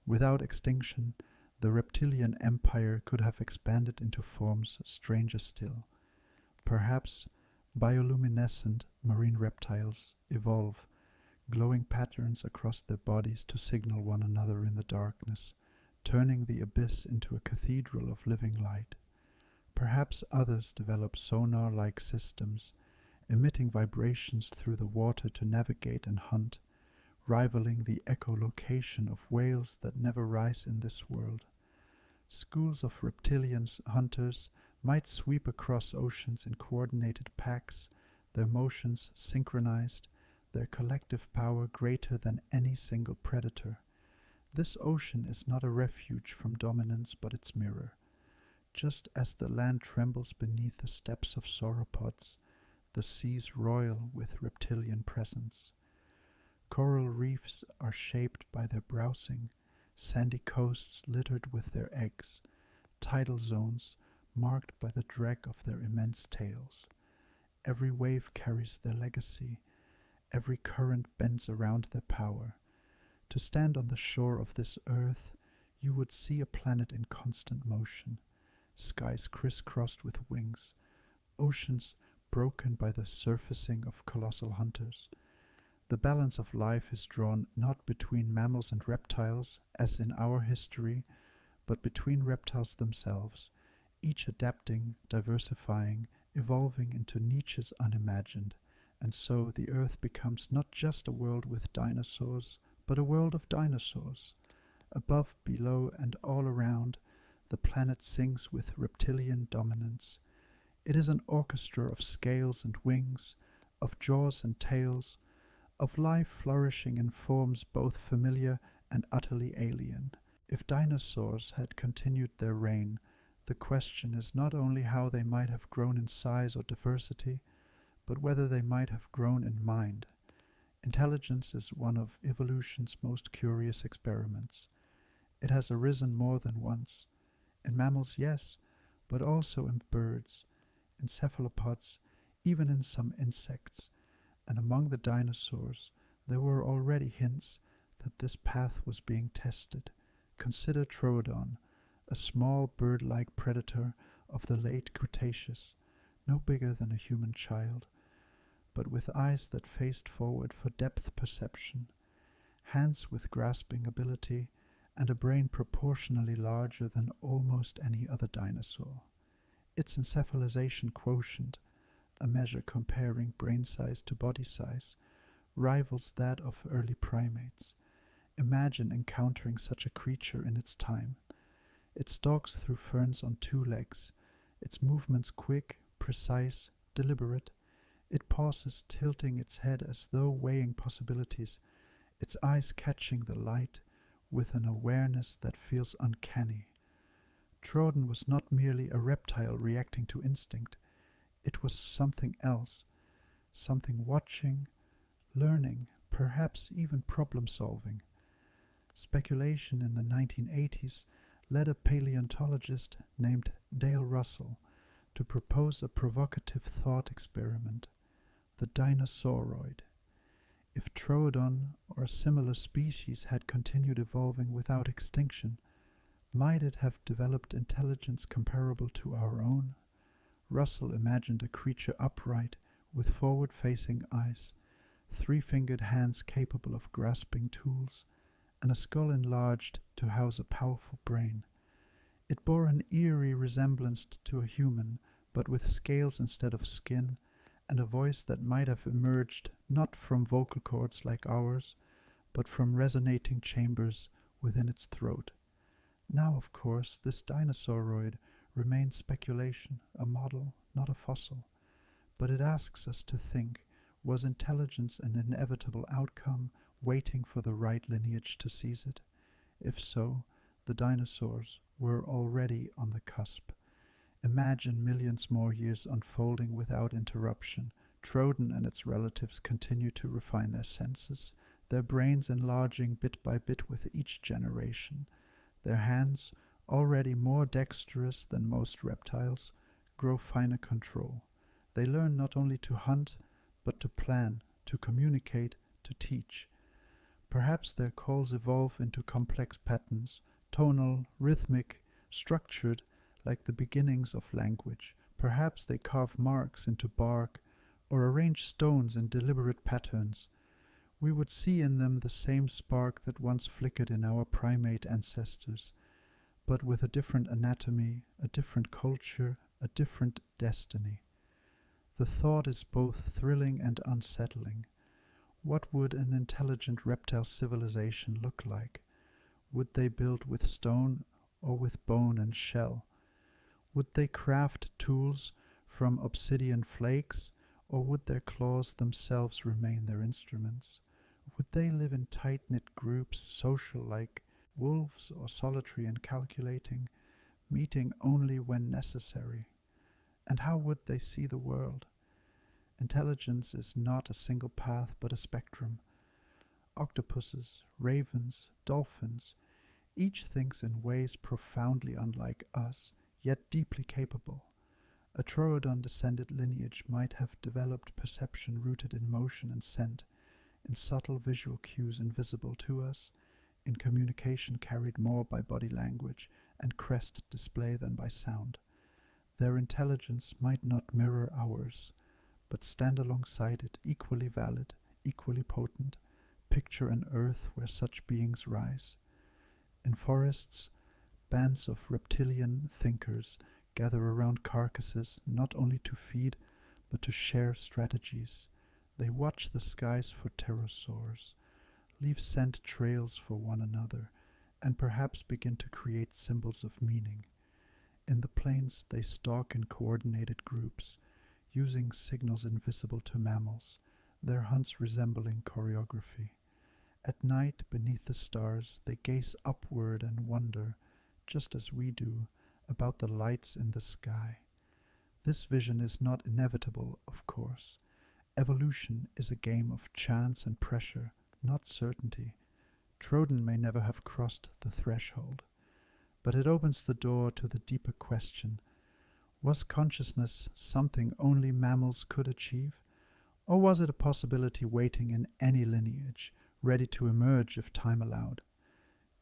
Without extinction, the reptilian empire could have expanded into forms stranger still. Perhaps bioluminescent marine reptiles evolve, glowing patterns across their bodies to signal one another in the darkness, turning the abyss into a cathedral of living light. Perhaps others develop sonar-like systems, emitting vibrations through the water to navigate and hunt, rivaling the echolocation of whales that never rise in this world. Schools of reptilian hunters might sweep across oceans in coordinated packs, their motions synchronized, their collective power greater than any single predator. This ocean is not a refuge from dominance but its mirror. Just as the land trembles beneath the steps of sauropods, the seas roil with reptilian presence. Coral reefs are shaped by their browsing, sandy coasts littered with their eggs, tidal zones marked by the drag of their immense tails. Every wave carries their legacy, every current bends around their power. To stand on the shore of this earth, you would see a planet in constant motion, skies crisscrossed with wings, oceans broken by the surfacing of colossal hunters. The balance of life is drawn not between mammals and reptiles, as in our history, but between reptiles themselves, each adapting, diversifying, evolving into niches unimagined, and so the earth becomes not just a world with dinosaurs, but a world of dinosaurs. Above, below, and all around, the planet sings with reptilian dominance. It is an orchestra of scales and wings, of jaws and tails, of life flourishing in forms both familiar and utterly alien. If dinosaurs had continued their reign, the question is not only how they might have grown in size or diversity, but whether they might have grown in mind. Intelligence is one of evolution's most curious experiments. It has arisen more than once. In mammals, yes, but also in birds, in cephalopods, even in some insects. And among the dinosaurs, there were already hints that this path was being tested. Consider Troodon, a small bird-like predator of the late Cretaceous, no bigger than a human child, but with eyes that faced forward for depth perception, hands with grasping ability, and a brain proportionally larger than almost any other dinosaur. Its encephalization quotient, a measure comparing brain size to body size, rivals that of early primates. Imagine encountering such a creature in its time. It stalks through ferns on 2 legs, its movements quick, precise, deliberate. It pauses, tilting its head as though weighing possibilities, its eyes catching the light with an awareness that feels uncanny. Troodon was not merely a reptile reacting to instinct. It was something else, something watching, learning, perhaps even problem-solving. Speculation in the 1980s led a paleontologist named Dale Russell to propose a provocative thought experiment, the Dinosauroid. If Troodon or a similar species had continued evolving without extinction, might it have developed intelligence comparable to our own? Russell imagined a creature upright, with forward-facing eyes, 3-fingered hands capable of grasping tools, and a skull enlarged to house a powerful brain. It bore an eerie resemblance to a human, but with scales instead of skin, and a voice that might have emerged not from vocal cords like ours, but from resonating chambers within its throat. Now, of course, this dinosauroid remains speculation, a model, not a fossil, but it asks us to think, was intelligence an inevitable outcome, waiting for the right lineage to seize it? If so, the dinosaurs were already on the cusp. Imagine millions more years unfolding without interruption. Troden and its relatives continue to refine their senses, their brains enlarging bit by bit with each generation. Their hands, already more dexterous than most reptiles, grow finer control. They learn not only to hunt, but to plan, to communicate, to teach. Perhaps their calls evolve into complex patterns, tonal, rhythmic, structured, like the beginnings of language. Perhaps they carve marks into bark or arrange stones in deliberate patterns. We would see in them the same spark that once flickered in our primate ancestors, but with a different anatomy, a different culture, a different destiny. The thought is both thrilling and unsettling. What would an intelligent reptile civilization look like? Would they build with stone or with bone and shell? Would they craft tools from obsidian flakes, or would their claws themselves remain their instruments? Would they live in tight-knit groups, social like wolves, or solitary and calculating, meeting only when necessary? And how would they see the world? Intelligence is not a single path, but a spectrum. Octopuses, ravens, dolphins, each thinks in ways profoundly unlike us, yet deeply capable. A Troodon-descended lineage might have developed perception rooted in motion and scent, in subtle visual cues invisible to us, in communication carried more by body language and crest display than by sound. Their intelligence might not mirror ours, but stand alongside it, equally valid, equally potent. Picture an earth where such beings rise. In forests, bands of reptilian thinkers gather around carcasses not only to feed, but to share strategies. They watch the skies for pterosaurs, leave scent trails for one another, and perhaps begin to create symbols of meaning. In the plains, they stalk in coordinated groups, using signals invisible to mammals, their hunts resembling choreography. At night, beneath the stars, they gaze upward and wonder, just as we do, about the lights in the sky. This vision is not inevitable, of course. Evolution is a game of chance and pressure, not certainty. Troden may never have crossed the threshold, but it opens the door to the deeper question: was consciousness something only mammals could achieve? Or was it a possibility waiting in any lineage, ready to emerge if time allowed?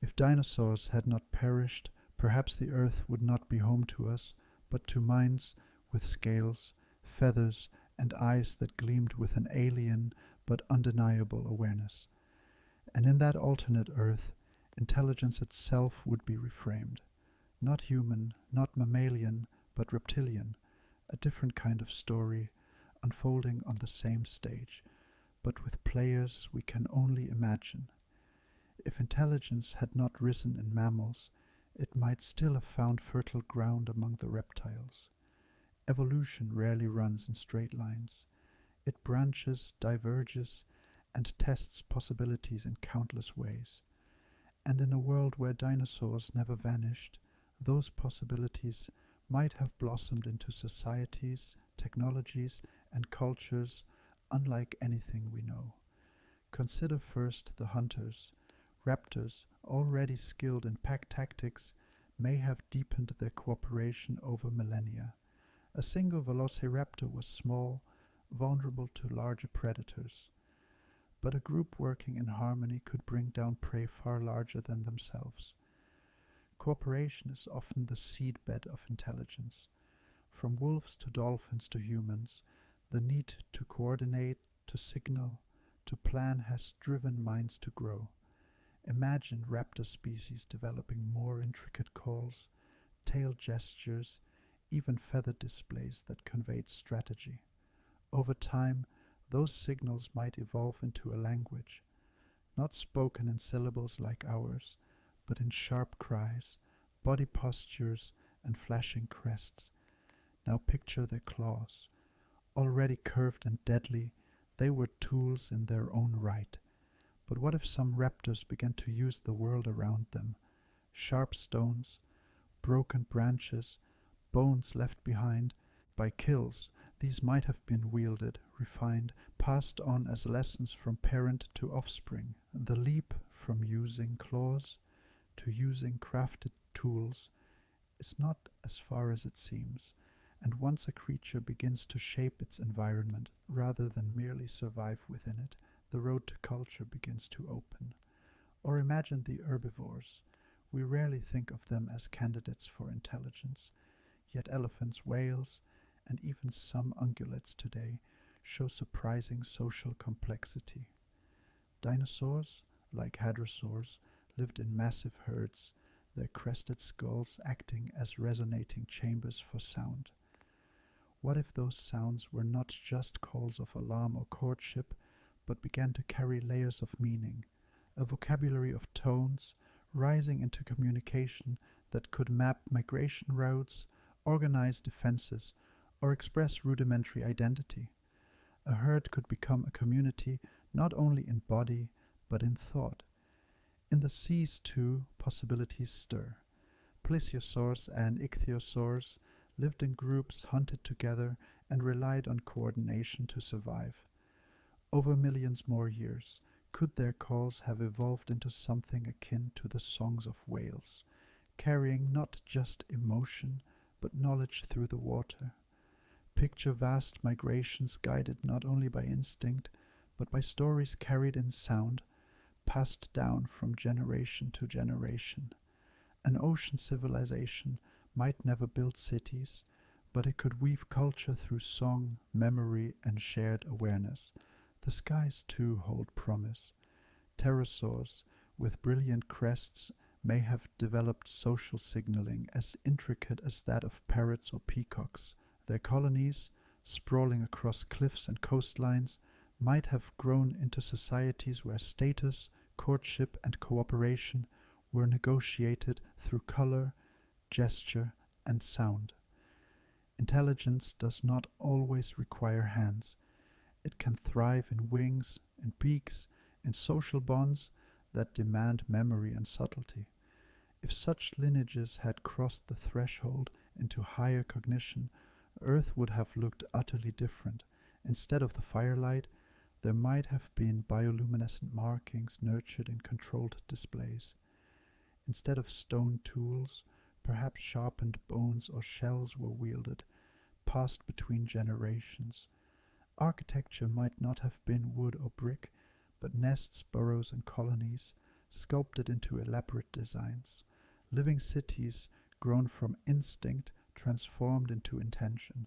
If dinosaurs had not perished, perhaps the earth would not be home to us, but to minds with scales, feathers, and eyes that gleamed with an alien but undeniable awareness. And in that alternate earth, intelligence itself would be reframed. Not human, not mammalian, but reptilian, a different kind of story, unfolding on the same stage, but with players we can only imagine. If intelligence had not risen in mammals, it might still have found fertile ground among the reptiles. Evolution rarely runs in straight lines. It branches, diverges, and tests possibilities in countless ways. And in a world where dinosaurs never vanished, those possibilities might have blossomed into societies, technologies, and cultures unlike anything we know. Consider first the hunters. Raptors, already skilled in pack tactics, may have deepened their cooperation over millennia. A single velociraptor was small, vulnerable to larger predators, but a group working in harmony could bring down prey far larger than themselves. Cooperation is often the seedbed of intelligence. From wolves to dolphins to humans, the need to coordinate, to signal, to plan has driven minds to grow. Imagine raptor species developing more intricate calls, tail gestures, even feather displays that conveyed strategy. Over time, those signals might evolve into a language, not spoken in syllables like ours, but in sharp cries, body postures, and flashing crests. Now picture their claws. Already curved and deadly, they were tools in their own right. But what if some raptors began to use the world around them? Sharp stones, broken branches, bones left behind by kills, these might have been wielded, refined, passed on as lessons from parent to offspring. The leap from using claws to using crafted tools is not as far as it seems, and once a creature begins to shape its environment rather than merely survive within it, the road to culture begins to open. Or imagine the herbivores. We rarely think of them as candidates for intelligence, yet elephants, whales, and even some ungulates today show surprising social complexity. Dinosaurs, like hadrosaurs, lived in massive herds, their crested skulls acting as resonating chambers for sound. What if those sounds were not just calls of alarm or courtship, but began to carry layers of meaning, a vocabulary of tones, rising into communication that could map migration routes, organize defenses, or express rudimentary identity? A herd could become a community not only in body, but in thought. In the seas, too, possibilities stir. Plesiosaurs and ichthyosaurs lived in groups, hunted together, and relied on coordination to survive. Over millions more years, could their calls have evolved into something akin to the songs of whales, carrying not just emotion, but knowledge through the water? Picture vast migrations guided not only by instinct, but by stories carried in sound, passed down from generation to generation. An ocean civilization might never build cities, but it could weave culture through song, memory, and shared awareness. The skies, too, hold promise. Pterosaurs, with brilliant crests, may have developed social signaling as intricate as that of parrots or peacocks. Their colonies, sprawling across cliffs and coastlines, might have grown into societies where status, courtship, and cooperation were negotiated through color, gesture, and sound. Intelligence does not always require hands. It can thrive in wings, in beaks, in social bonds that demand memory and subtlety. If such lineages had crossed the threshold into higher cognition, Earth would have looked utterly different. Instead of the firelight, there might have been bioluminescent markings nurtured in controlled displays. Instead of stone tools, perhaps sharpened bones or shells were wielded, passed between generations. Architecture might not have been wood or brick, but nests, burrows, and colonies, sculpted into elaborate designs. Living cities grown from instinct, transformed into intention.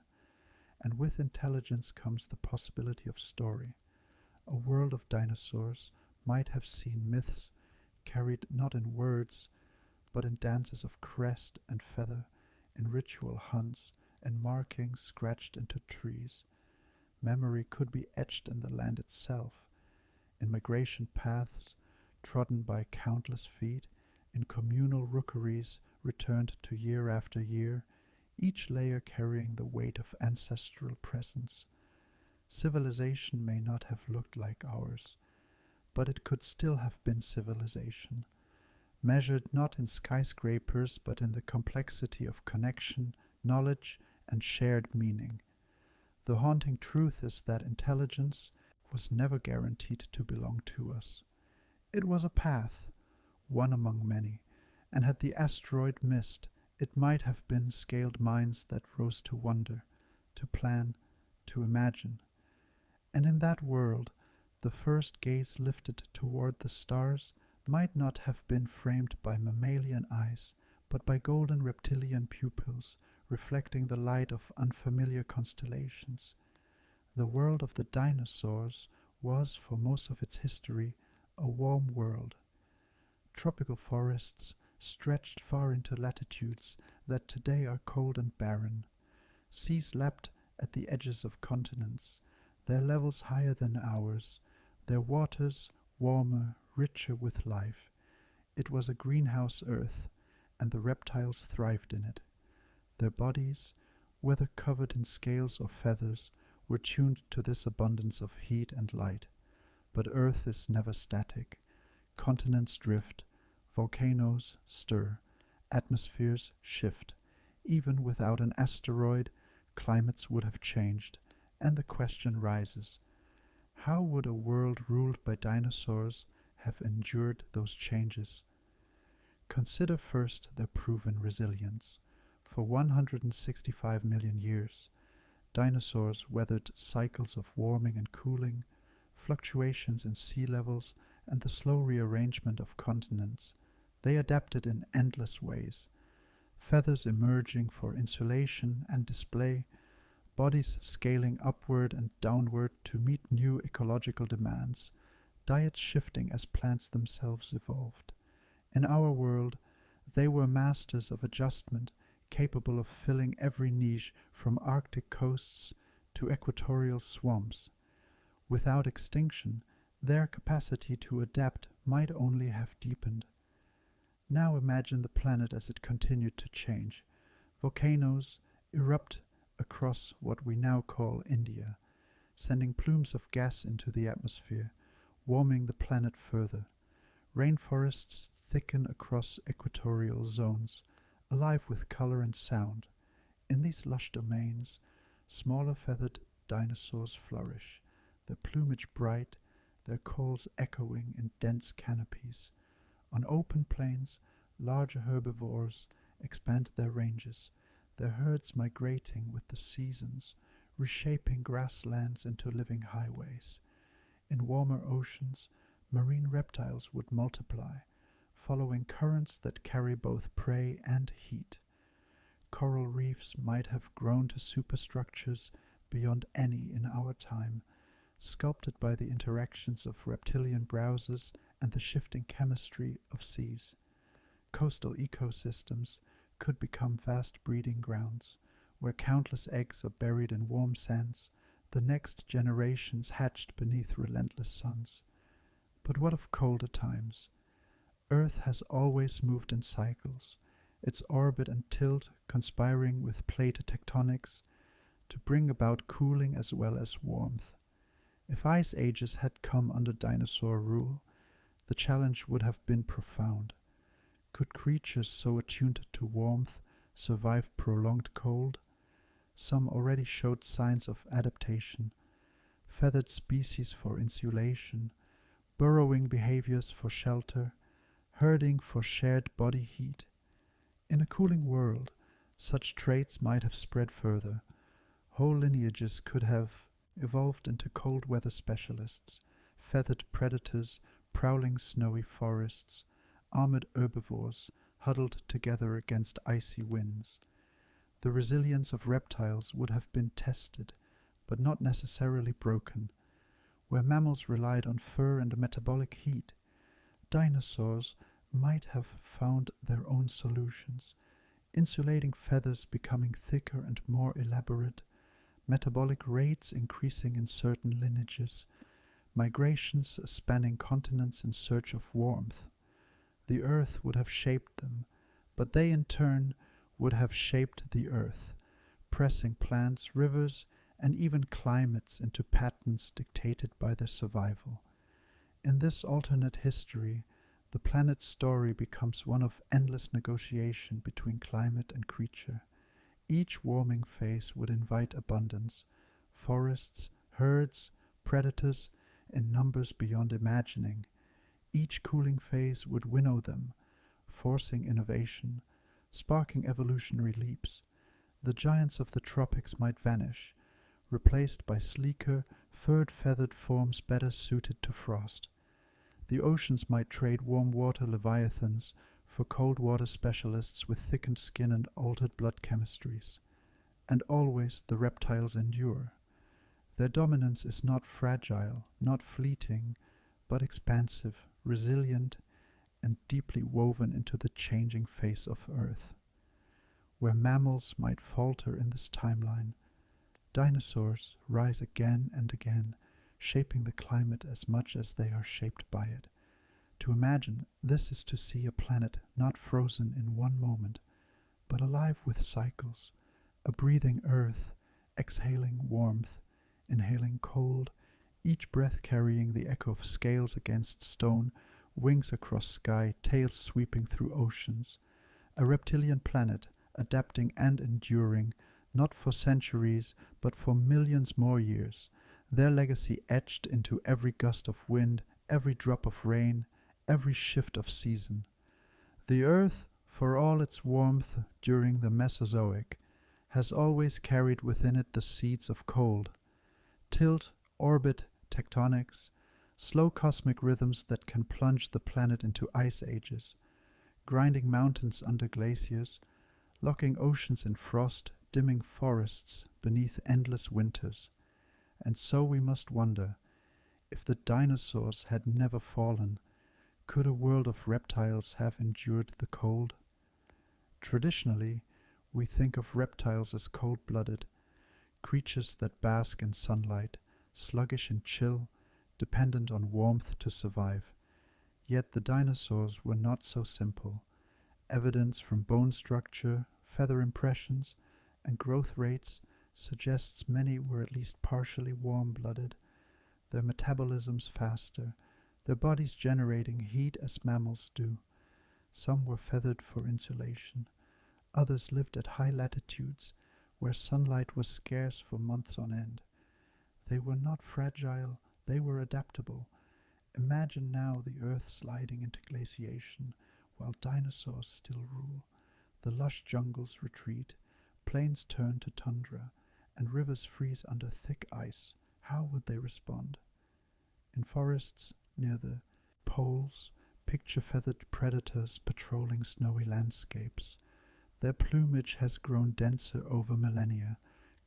And with intelligence comes the possibility of story. A world of dinosaurs might have seen myths carried not in words, but in dances of crest and feather, in ritual hunts, and markings scratched into trees. Memory could be etched in the land itself, in migration paths trodden by countless feet, in communal rookeries returned to year after year, each layer carrying the weight of ancestral presence. Civilization may not have looked like ours, but it could still have been civilization, measured not in skyscrapers but in the complexity of connection, knowledge, and shared meaning. The haunting truth is that intelligence was never guaranteed to belong to us. It was a path, one among many, and had the asteroid missed, it might have been scaled minds that rose to wonder, to plan, to imagine. And in that world, the first gaze lifted toward the stars might not have been framed by mammalian eyes, but by golden reptilian pupils, reflecting the light of unfamiliar constellations. The world of the dinosaurs was, for most of its history, a warm world. Tropical forests stretched far into latitudes that today are cold and barren. Seas lapped at the edges of continents, their levels higher than ours, their waters warmer, richer with life. It was a greenhouse earth, and the reptiles thrived in it. Their bodies, whether covered in scales or feathers, were tuned to this abundance of heat and light. But Earth is never static. Continents drift, volcanoes stir, atmospheres shift. Even without an asteroid, climates would have changed, and the question rises, how would a world ruled by dinosaurs have endured those changes? Consider first their proven resilience. For 165 million years, dinosaurs weathered cycles of warming and cooling, fluctuations in sea levels, and the slow rearrangement of continents. They adapted in endless ways. Feathers emerging for insulation and display, bodies scaling upward and downward to meet new ecological demands, diets shifting as plants themselves evolved. In our world, they were masters of adjustment, capable of filling every niche from Arctic coasts to equatorial swamps. Without extinction, their capacity to adapt might only have deepened. Now imagine the planet as it continued to change. Volcanoes erupt across what we now call India, sending plumes of gas into the atmosphere, warming the planet further. Rainforests thicken across equatorial zones, alive with color and sound. In these lush domains, smaller feathered dinosaurs flourish, their plumage bright, their calls echoing in dense canopies. On open plains, larger herbivores expand their ranges, their herds migrating with the seasons, reshaping grasslands into living highways. In warmer oceans, marine reptiles would multiply, following currents that carry both prey and heat. Coral reefs might have grown to superstructures beyond any in our time, sculpted by the interactions of reptilian browsers and the shifting chemistry of seas. Coastal ecosystems could become vast breeding grounds, where countless eggs are buried in warm sands, the next generations hatched beneath relentless suns. But what of colder times? Earth has always moved in cycles, its orbit and tilt conspiring with plate tectonics to bring about cooling as well as warmth. If ice ages had come under dinosaur rule, the challenge would have been profound. Could creatures so attuned to warmth survive prolonged cold? Some already showed signs of adaptation, feathered species for insulation, burrowing behaviors for shelter, herding for shared body heat. In a cooling world, such traits might have spread further. Whole lineages could have evolved into cold weather specialists, feathered predators prowling snowy forests, armored herbivores huddled together against icy winds. The resilience of reptiles would have been tested, but not necessarily broken. Where mammals relied on fur and metabolic heat, dinosaurs might have found their own solutions, insulating feathers becoming thicker and more elaborate, metabolic rates increasing in certain lineages, migrations spanning continents in search of warmth. The earth would have shaped them, but they in turn would have shaped the earth, pressing plants, rivers, and even climates into patterns dictated by their survival. In this alternate history, the planet's story becomes one of endless negotiation between climate and creature. Each warming phase would invite abundance, forests, herds, predators, in numbers beyond imagining. Each cooling phase would winnow them, forcing innovation, sparking evolutionary leaps. The giants of the tropics might vanish, replaced by sleeker, furred-feathered forms better suited to frost. The oceans might trade warm-water leviathans for cold-water specialists with thickened skin and altered blood chemistries. And always the reptiles endure. Their dominance is not fragile, not fleeting, but expansive, resilient, and deeply woven into the changing face of Earth. Where mammals might falter in this timeline, dinosaurs rise again and again, shaping the climate as much as they are shaped by it. To imagine this is to see a planet not frozen in one moment, but alive with cycles, a breathing Earth, exhaling warmth, inhaling cold, each breath carrying the echo of scales against stone, wings across sky, tails sweeping through oceans. A reptilian planet, adapting and enduring, not for centuries, but for millions more years, their legacy etched into every gust of wind, every drop of rain, every shift of season. The Earth, for all its warmth during the Mesozoic, has always carried within it the seeds of cold. Tilt, orbit, tectonics, slow cosmic rhythms that can plunge the planet into ice ages, grinding mountains under glaciers, locking oceans in frost, dimming forests beneath endless winters. And so we must wonder, if the dinosaurs had never fallen, could a world of reptiles have endured the cold? Traditionally, we think of reptiles as cold-blooded, creatures that bask in sunlight, sluggish and chill, dependent on warmth to survive. Yet the dinosaurs were not so simple. Evidence from bone structure, feather impressions, and growth rates suggests many were at least partially warm-blooded, their metabolisms faster, their bodies generating heat as mammals do. Some were feathered for insulation. Others lived at high latitudes, where sunlight was scarce for months on end. They were not fragile, they were adaptable. Imagine now the Earth sliding into glaciation, while dinosaurs still rule. The lush jungles retreat, plains turn to tundra, and rivers freeze under thick ice. How would they respond? In forests near the poles, picture feathered predators patrolling snowy landscapes. Their plumage has grown denser over millennia,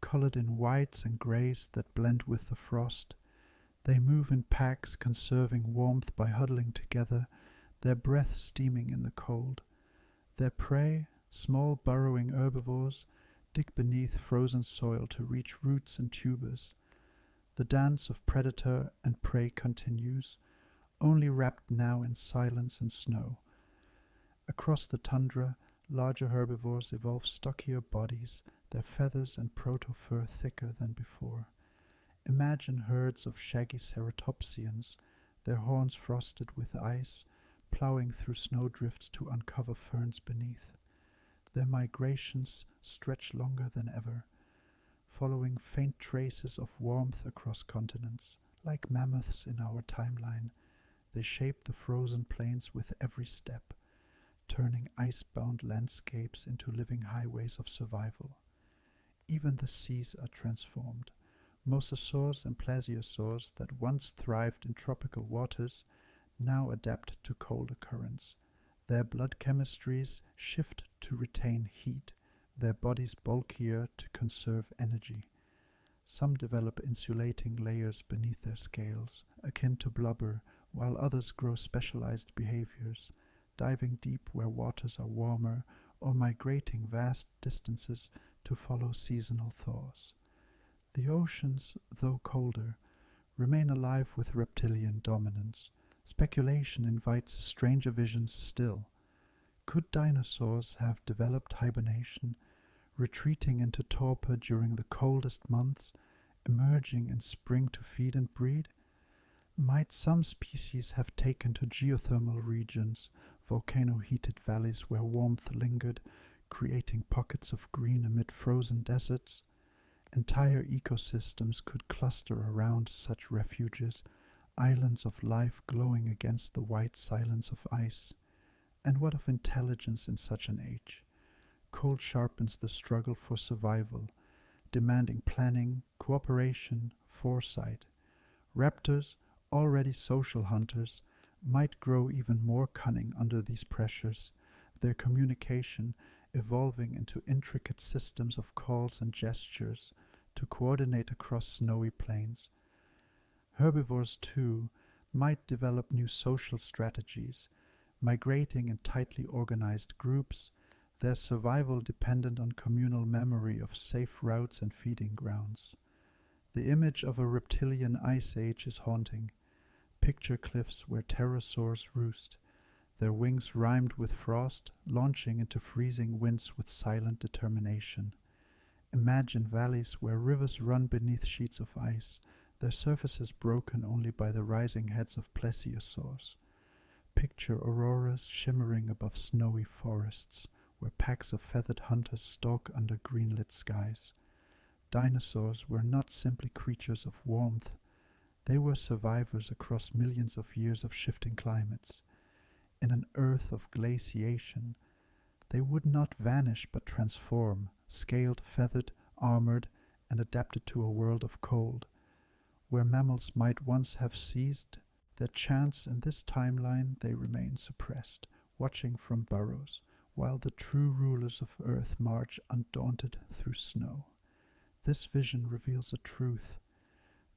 colored in whites and grays that blend with the frost. They move in packs, conserving warmth by huddling together, their breath steaming in the cold. Their prey, small burrowing herbivores, dig beneath frozen soil to reach roots and tubers. The dance of predator and prey continues, only wrapped now in silence and snow. Across the tundra, larger herbivores evolve stockier bodies, their feathers and proto-fur thicker than before. Imagine herds of shaggy ceratopsians, their horns frosted with ice, plowing through snowdrifts to uncover ferns beneath. Their migrations stretch longer than ever, following faint traces of warmth across continents. Like mammoths in our timeline, they shape the frozen plains with every step, turning ice-bound landscapes into living highways of survival. Even the seas are transformed. Mosasaurs and plesiosaurs that once thrived in tropical waters now adapt to colder currents. Their blood chemistries shift to retain heat, their bodies bulkier to conserve energy. Some develop insulating layers beneath their scales, akin to blubber, while others grow specialized behaviors, diving deep where waters are warmer or migrating vast distances to follow seasonal thaws. The oceans, though colder, remain alive with reptilian dominance. Speculation invites stranger visions still. Could dinosaurs have developed hibernation, retreating into torpor during the coldest months, emerging in spring to feed and breed? Might some species have taken to geothermal regions, volcano-heated valleys where warmth lingered, creating pockets of green amid frozen deserts? Entire ecosystems could cluster around such refuges, islands of life glowing against the white silence of ice. And what of intelligence in such an age? Cold sharpens the struggle for survival, demanding planning, cooperation, foresight. Raptors, already social hunters, might grow even more cunning under these pressures, their communication evolving into intricate systems of calls and gestures to coordinate across snowy plains. Herbivores, too, might develop new social strategies, Migrating in tightly organized groups, their survival depended on communal memory of safe routes and feeding grounds. The image of a reptilian ice age is haunting. Picture cliffs where pterosaurs roost, their wings rimed with frost, launching into freezing winds with silent determination. Imagine valleys where rivers run beneath sheets of ice, their surfaces broken only by the rising heads of plesiosaurs. Picture auroras shimmering above snowy forests, where packs of feathered hunters stalk under green-lit skies. Dinosaurs were not simply creatures of warmth. They were survivors across millions of years of shifting climates. In an earth of glaciation, they would not vanish but transform, scaled, feathered, armored, and adapted to a world of cold. Where mammals might once have ceased their chance in this timeline, they remain suppressed, watching from burrows, while the true rulers of Earth march undaunted through snow. This vision reveals a truth.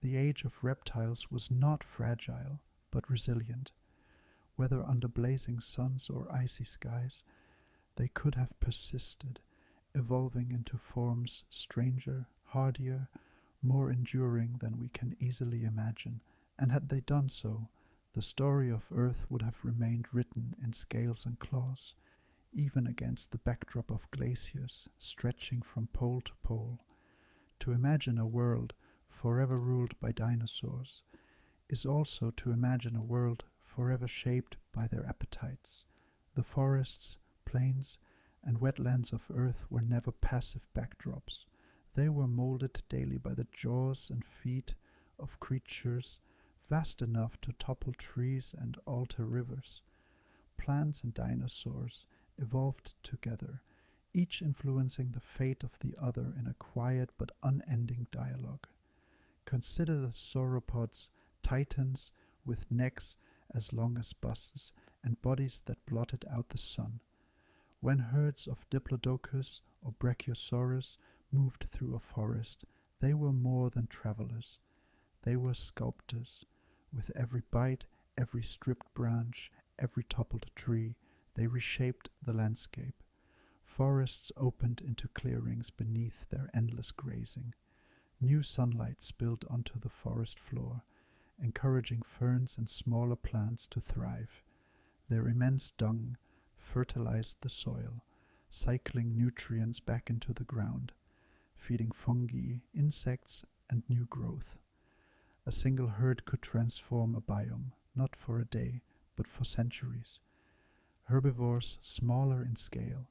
The age of reptiles was not fragile, but resilient. Whether under blazing suns or icy skies, they could have persisted, evolving into forms stranger, hardier, more enduring than we can easily imagine, and had they done so, the story of Earth would have remained written in scales and claws, even against the backdrop of glaciers stretching from pole to pole. To imagine a world forever ruled by dinosaurs is also to imagine a world forever shaped by their appetites. The forests, plains, and wetlands of Earth were never passive backdrops. They were molded daily by the jaws and feet of creatures vast enough to topple trees and alter rivers. Plants and dinosaurs evolved together, each influencing the fate of the other in a quiet but unending dialogue. Consider the sauropods, titans with necks as long as buses and bodies that blotted out the sun. When herds of Diplodocus or Brachiosaurus moved through a forest, they were more than travelers. They were sculptors. With every bite, every stripped branch, every toppled tree, they reshaped the landscape. Forests opened into clearings beneath their endless grazing. New sunlight spilled onto the forest floor, encouraging ferns and smaller plants to thrive. Their immense dung fertilized the soil, cycling nutrients back into the ground, feeding fungi, insects, and new growth. A single herd could transform a biome, not for a day, but for centuries. Herbivores, smaller in scale,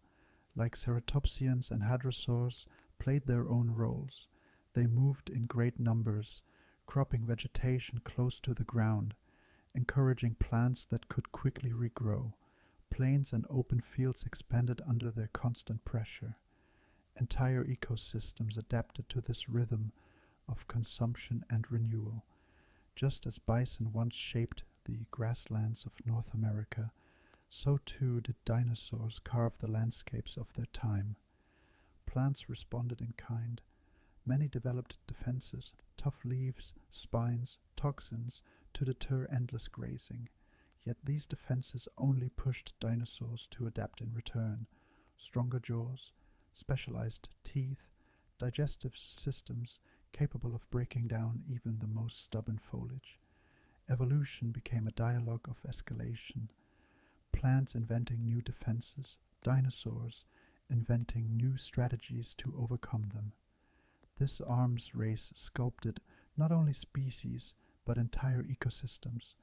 like ceratopsians and hadrosaurs, played their own roles. They moved in great numbers, cropping vegetation close to the ground, encouraging plants that could quickly regrow. Plains and open fields expanded under their constant pressure. Entire ecosystems adapted to this rhythm of consumption and renewal. Just as bison once shaped the grasslands of North America, so too did dinosaurs carve the landscapes of their time. Plants responded in kind. Many developed defenses, tough leaves, spines, toxins, to deter endless grazing. Yet these defenses only pushed dinosaurs to adapt in return. Stronger jaws, specialized teeth, digestive systems capable of breaking down even the most stubborn foliage. Evolution became a dialogue of escalation. Plants inventing new defenses, dinosaurs inventing new strategies to overcome them. This arms race sculpted not only species, but entire ecosystems.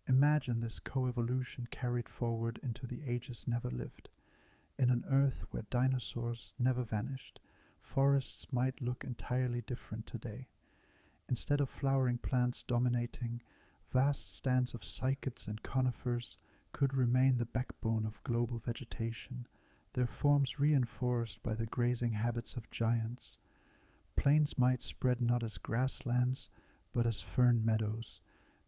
Imagine this coevolution carried forward into the ages never lived. In an Earth where dinosaurs never vanished, forests might look entirely different today. Instead of flowering plants dominating, vast stands of cycads and conifers could remain the backbone of global vegetation, their forms reinforced by the grazing habits of giants. Plains might spread not as grasslands, but as fern meadows,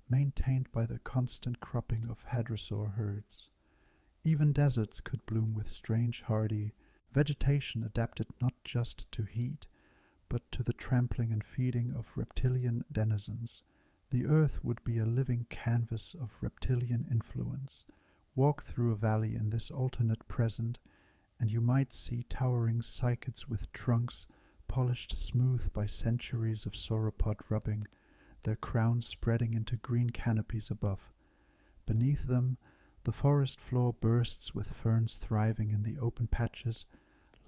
maintained by the constant cropping of hadrosaur herds. Even deserts could bloom with strange, hardy vegetation adapted not just to heat, but to the trampling and feeding of reptilian denizens. The earth would be a living canvas of reptilian influence, Walk through a valley in this alternate present, and you might see towering cycads with trunks polished smooth by centuries of sauropod rubbing, their crowns spreading into green canopies above. Beneath them, the forest floor bursts with ferns thriving in the open patches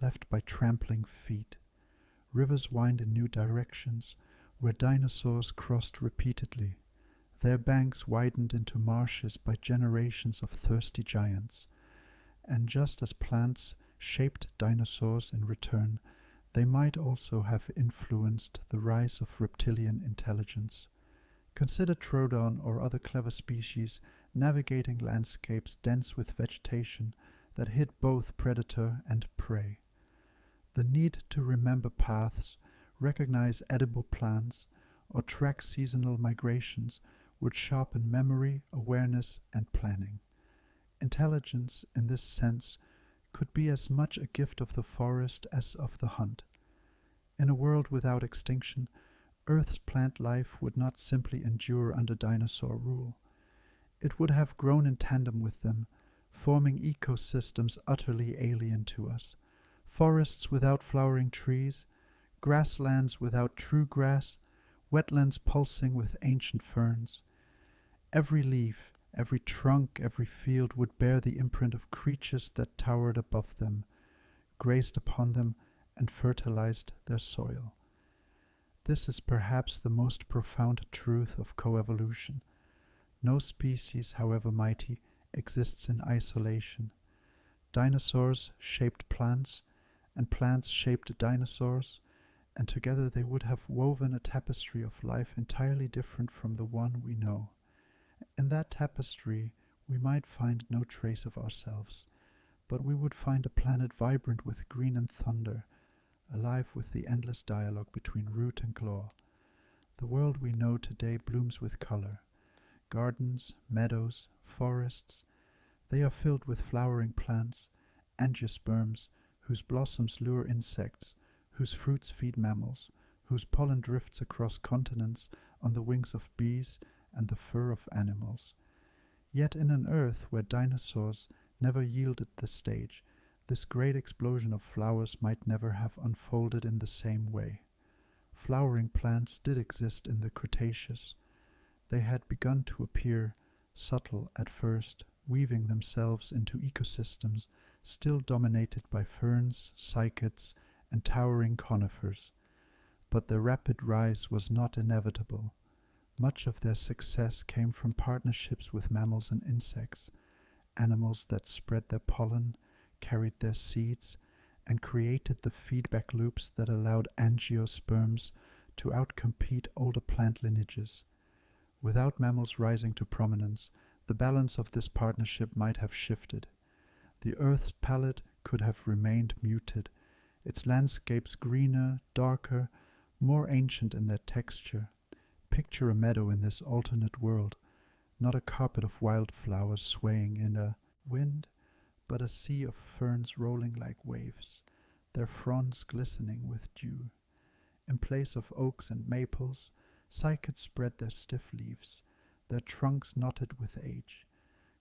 left by trampling feet. Rivers wind in new directions, where dinosaurs crossed repeatedly. Their banks widened into marshes by generations of thirsty giants. And just as plants shaped dinosaurs in return, they might also have influenced the rise of reptilian intelligence. Consider Troodon or other clever species navigating landscapes dense with vegetation that hid both predator and prey. The need to remember paths, recognize edible plants, or track seasonal migrations would sharpen memory, awareness, and planning. Intelligence, in this sense, could be as much a gift of the forest as of the hunt. In a world without extinction, Earth's plant life would not simply endure under dinosaur rule. It would have grown in tandem with them, forming ecosystems utterly alien to us. Forests without flowering trees, grasslands without true grass, wetlands pulsing with ancient ferns. Every leaf, every trunk, every field would bear the imprint of creatures that towered above them, grazed upon them, and fertilized their soil. This is perhaps the most profound truth of coevolution. No species, however mighty, exists in isolation. Dinosaurs shaped plants, and plants shaped dinosaurs, and together they would have woven a tapestry of life entirely different from the one we know. In that tapestry we might find no trace of ourselves, but we would find a planet vibrant with green and thunder, alive with the endless dialogue between root and claw. The world we know today blooms with color. Gardens, meadows, forests, they are filled with flowering plants, angiosperms, whose blossoms lure insects, whose fruits feed mammals, whose pollen drifts across continents on the wings of bees and the fur of animals. Yet in an earth where dinosaurs never yielded the stage, this great explosion of flowers might never have unfolded in the same way. Flowering plants did exist in the Cretaceous. They had begun to appear, subtle at first, weaving themselves into ecosystems still dominated by ferns, cycads, and towering conifers. But their rapid rise was not inevitable. Much of their success came from partnerships with mammals and insects, animals that spread their pollen, carried their seeds, and created the feedback loops that allowed angiosperms to outcompete older plant lineages. Without mammals rising to prominence, the balance of this partnership might have shifted. The Earth's palette could have remained muted, its landscapes greener, darker, more ancient in their texture. Picture a meadow in this alternate world, not a carpet of wildflowers swaying in a wind, but a sea of ferns rolling like waves, their fronds glistening with dew. In place of oaks and maples, cycads spread their stiff leaves, their trunks knotted with age.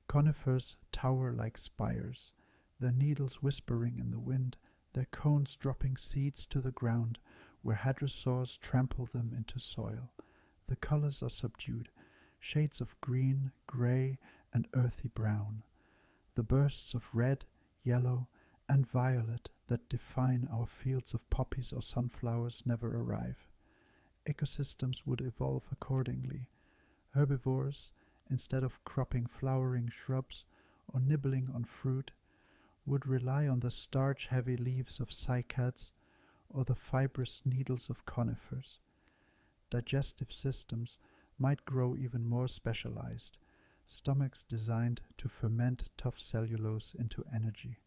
Conifers tower like spires, their needles whispering in the wind, their cones dropping seeds to the ground, where hadrosaurs trample them into soil. The colors are subdued, shades of green, gray, and earthy brown. The bursts of red, yellow, and violet that define our fields of poppies or sunflowers never arrive. Ecosystems would evolve accordingly. Herbivores, instead of cropping flowering shrubs or nibbling on fruit, would rely on the starch-heavy leaves of cycads or the fibrous needles of conifers. Digestive systems might grow even more specialized, stomachs designed to ferment tough cellulose into energy.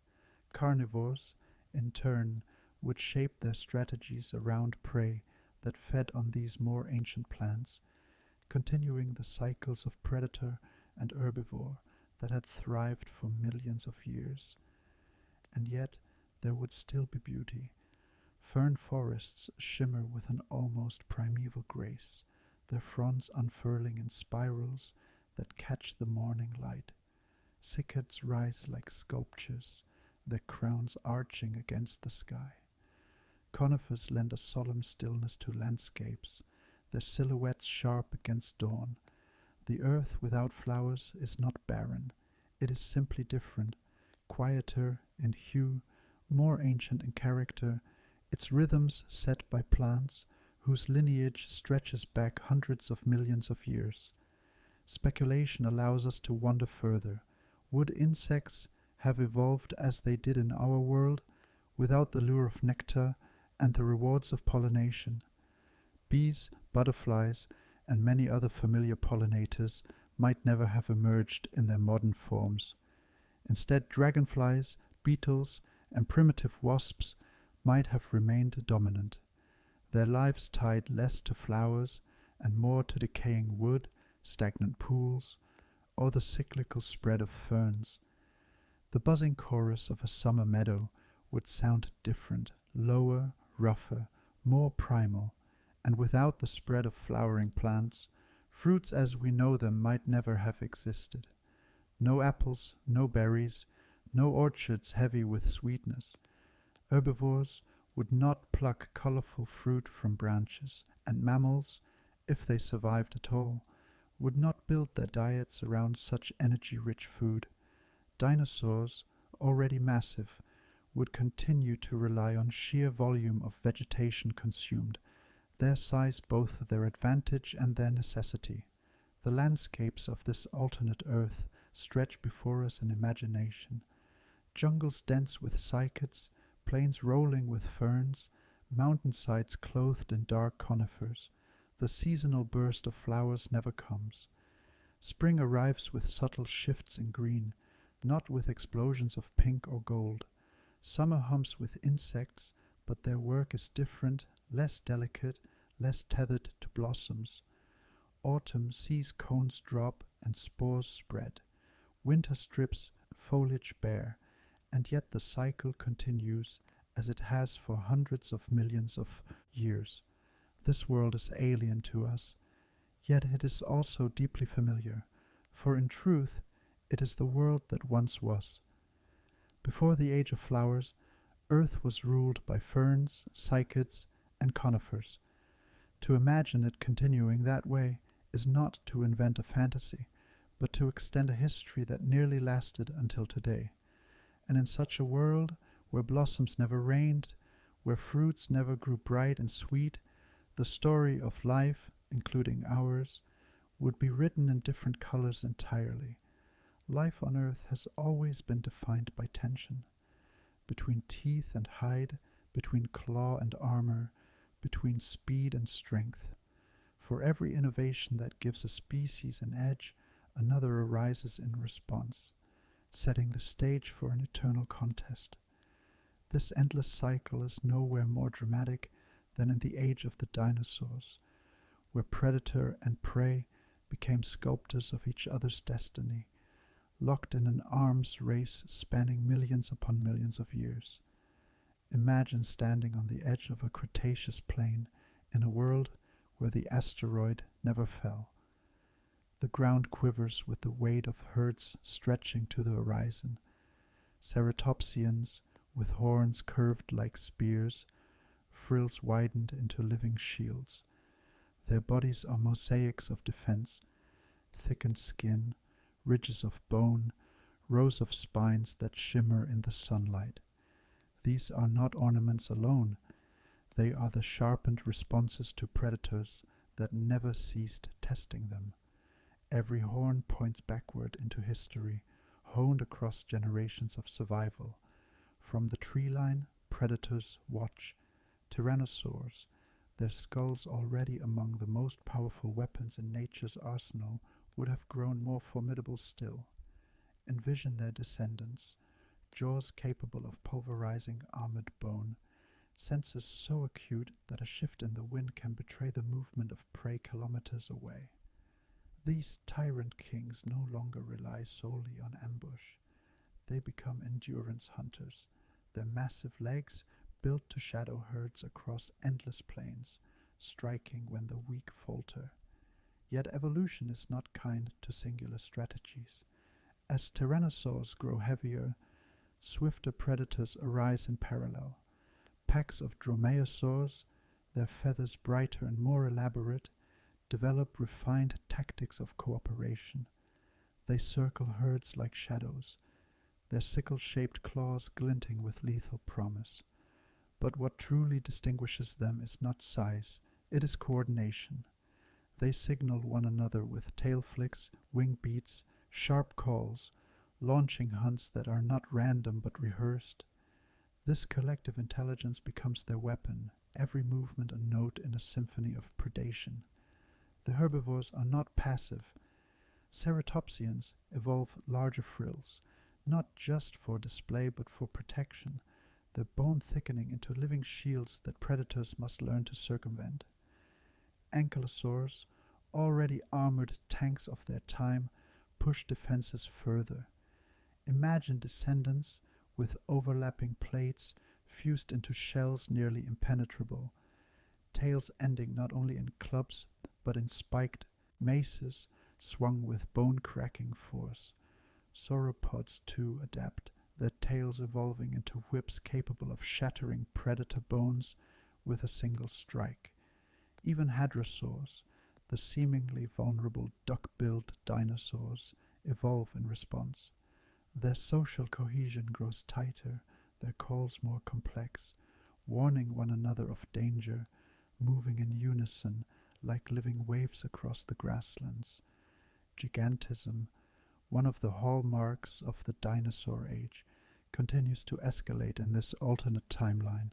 Carnivores, in turn, would shape their strategies around prey that fed on these more ancient plants, continuing the cycles of predator and herbivore that had thrived for millions of years. And yet there would still be beauty. Fern forests shimmer with an almost primeval grace, their fronds unfurling in spirals that catch the morning light. Cycads rise like sculptures, their crowns arching against the sky. Conifers lend a solemn stillness to landscapes, their silhouettes sharp against dawn. The earth without flowers is not barren, it is simply different, quieter in hue, more ancient in character, its rhythms set by plants whose lineage stretches back hundreds of millions of years. Speculation allows us to wander further. Would insects have evolved as they did in our world, without the lure of nectar and the rewards of pollination? Bees, butterflies, and many other familiar pollinators might never have emerged in their modern forms. Instead, dragonflies, beetles, and primitive wasps might have remained dominant, their lives tied less to flowers and more to decaying wood, stagnant pools, or the cyclical spread of ferns. The buzzing chorus of a summer meadow would sound different, lower, rougher, more primal, and without the spread of flowering plants, fruits as we know them might never have existed. No apples, no berries, no orchards heavy with sweetness. Herbivores would not pluck colorful fruit from branches, and mammals, if they survived at all, would not build their diets around such energy-rich food. Dinosaurs, already massive, would continue to rely on sheer volume of vegetation consumed, their size both their advantage and their necessity. The landscapes of this alternate earth stretch before us in imagination. Jungles dense with cycads, plains rolling with ferns, mountainsides clothed in dark conifers. The seasonal burst of flowers never comes. Spring arrives with subtle shifts in green, not with explosions of pink or gold. Summer hums with insects, but their work is different, less delicate, less tethered to blossoms. Autumn sees cones drop and spores spread. Winter strips foliage bare, and yet the cycle continues as it has for hundreds of millions of years. This world is alien to us, yet it is also deeply familiar, for in truth it is the world that once was. Before the age of flowers, Earth was ruled by ferns, cycads, and conifers. To imagine it continuing that way is not to invent a fantasy, but to extend a history that nearly lasted until today. And in such a world, where blossoms never rained, where fruits never grew bright and sweet, the story of life, including ours, would be written in different colors entirely. Life on Earth has always been defined by tension, between teeth and hide, between claw and armor, between speed and strength. For every innovation that gives a species an edge, another arises in response, setting the stage for an eternal contest. This endless cycle is nowhere more dramatic than in the age of the dinosaurs, where predator and prey became sculptors of each other's destiny, locked in an arms race spanning millions upon millions of years. Imagine standing on the edge of a Cretaceous plain in a world where the asteroid never fell. The ground quivers with the weight of herds stretching to the horizon. Ceratopsians, with horns curved like spears, frills widened into living shields. Their bodies are mosaics of defense, thickened skin, ridges of bone, rows of spines that shimmer in the sunlight. These are not ornaments alone, they are the sharpened responses to predators that never ceased testing them. Every horn points backward into history, honed across generations of survival. From the tree line, predators watch. Tyrannosaurs, their skulls already among the most powerful weapons in nature's arsenal, would have grown more formidable still. Envision their descendants, jaws capable of pulverizing armored bone, senses so acute that a shift in the wind can betray the movement of prey kilometers away. These tyrant kings no longer rely solely on ambush. They become endurance hunters, their massive legs built to shadow herds across endless plains, striking when the weak falter. Yet evolution is not kind to singular strategies. As tyrannosaurs grow heavier, swifter predators arise in parallel. Packs of dromaeosaurs, their feathers brighter and more elaborate, develop refined tactics of cooperation. They circle herds like shadows, their sickle-shaped claws glinting with lethal promise. But what truly distinguishes them is not size, it is coordination. They signal one another with tail flicks, wing beats, sharp calls, launching hunts that are not random but rehearsed. This collective intelligence becomes their weapon, every movement a note in a symphony of predation. The herbivores are not passive. Ceratopsians evolve larger frills, not just for display but for protection, their bone thickening into living shields that predators must learn to circumvent. Ankylosaurs, already armored tanks of their time, push defenses further. Imagine descendants with overlapping plates fused into shells nearly impenetrable, tails ending not only in clubs but in spiked maces swung with bone-cracking force. Sauropods too adapt, their tails evolving into whips capable of shattering predator bones with a single strike. Even hadrosaurs, the seemingly vulnerable duck-billed dinosaurs, evolve in response. Their social cohesion grows tighter, their calls more complex, warning one another of danger, moving in unison like living waves across the grasslands. Gigantism, one of the hallmarks of the dinosaur age, continues to escalate in this alternate timeline.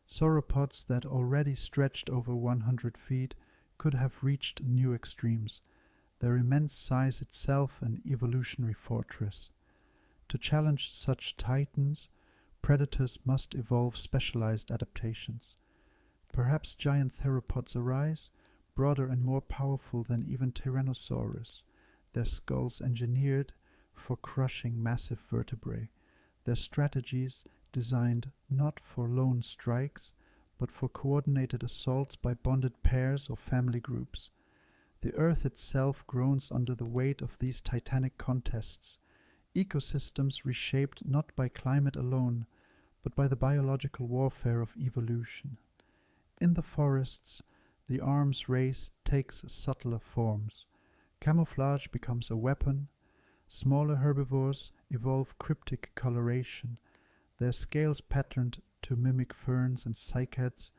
Sauropods that already stretched over 100 feet could have reached new extremes, their immense size itself an evolutionary fortress. To challenge such titans, predators must evolve specialized adaptations. Perhaps giant theropods arise, broader and more powerful than even Tyrannosaurus, their skulls engineered for crushing massive vertebrae, their strategies designed not for lone strikes, but for coordinated assaults by bonded pairs or family groups. The Earth itself groans under the weight of these titanic contests, ecosystems reshaped not by climate alone, but by the biological warfare of evolution. In the forests, the arms race takes subtler forms. Camouflage becomes a weapon. Smaller herbivores evolve cryptic coloration, their scales patterned to mimic ferns and cycads,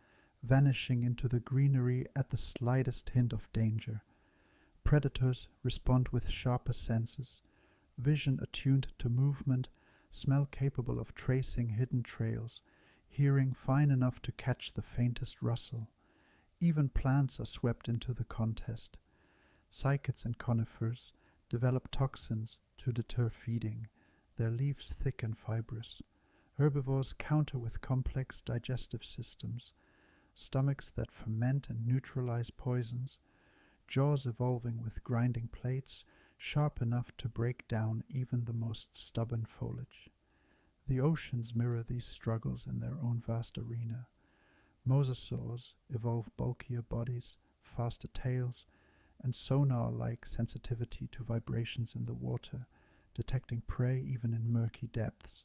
vanishing into the greenery at the slightest hint of danger. Predators respond with sharper senses, vision attuned to movement, smell capable of tracing hidden trails, hearing fine enough to catch the faintest rustle. Even plants are swept into the contest. Cycads and conifers develop toxins to deter feeding, their leaves thick and fibrous. Herbivores counter with complex digestive systems, stomachs that ferment and neutralize poisons, jaws evolving with grinding plates, sharp enough to break down even the most stubborn foliage. The oceans mirror these struggles in their own vast arena. Mosasaurs evolve bulkier bodies, faster tails, and sonar-like sensitivity to vibrations in the water, detecting prey even in murky depths.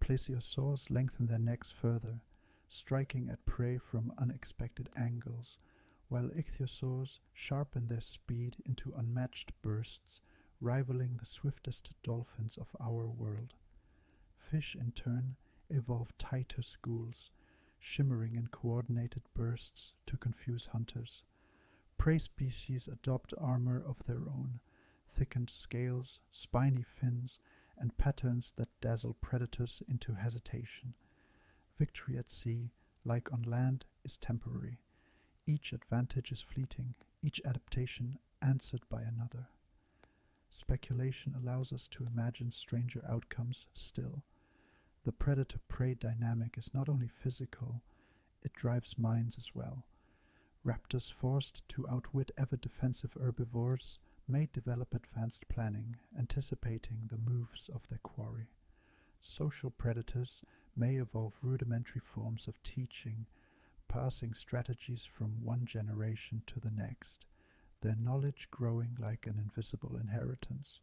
Plesiosaurs lengthen their necks further, striking at prey from unexpected angles, while ichthyosaurs sharpen their speed into unmatched bursts, rivaling the swiftest dolphins of our world. Fish, in turn, evolve tighter schools, shimmering in coordinated bursts to confuse hunters. Prey species adopt armor of their own, thickened scales, spiny fins, and patterns that dazzle predators into hesitation. Victory at sea, like on land, is temporary. Each advantage is fleeting, each adaptation answered by another. Speculation allows us to imagine stranger outcomes still. The predator-prey dynamic is not only physical, it drives minds as well. Raptors forced to outwit ever-defensive herbivores may develop advanced planning, anticipating the moves of their quarry. Social predators may evolve rudimentary forms of teaching, passing strategies from one generation to the next, their knowledge growing like an invisible inheritance.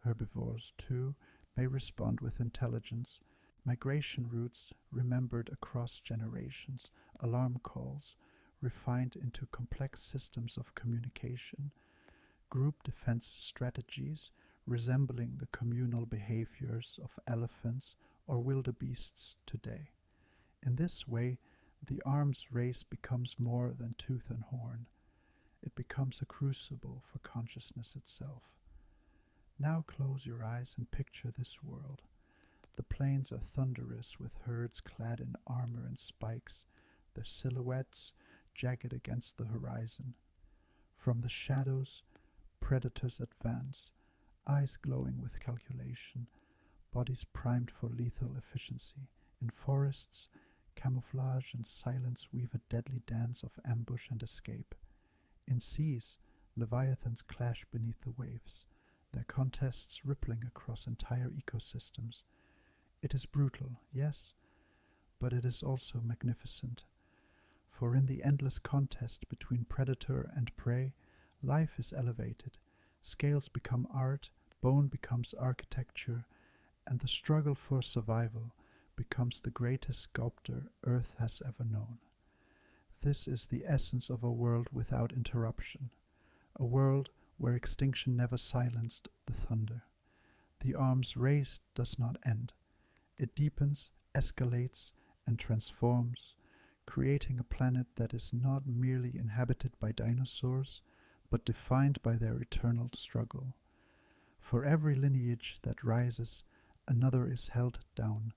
Herbivores, too, may respond with intelligence. Migration routes remembered across generations, alarm calls refined into complex systems of communication, group defense strategies resembling the communal behaviors of elephants or wildebeests today. In this way, the arms race becomes more than tooth and horn. It becomes a crucible for consciousness itself. Now close your eyes and picture this world. The plains are thunderous with herds clad in armor and spikes, their silhouettes jagged against the horizon. From the shadows, predators advance, eyes glowing with calculation, bodies primed for lethal efficiency. In forests, camouflage and silence weave a deadly dance of ambush and escape. In seas, leviathans clash beneath the waves, their contests rippling across entire ecosystems. It is brutal, yes, but it is also magnificent. For in the endless contest between predator and prey, life is elevated, scales become art, bone becomes architecture, and the struggle for survival becomes the greatest sculptor Earth has ever known. This is the essence of a world without interruption, a world where extinction never silenced the thunder. The arms race does not end. It deepens, escalates, and transforms, creating a planet that is not merely inhabited by dinosaurs, but defined by their eternal struggle. For every lineage that rises, another is held down.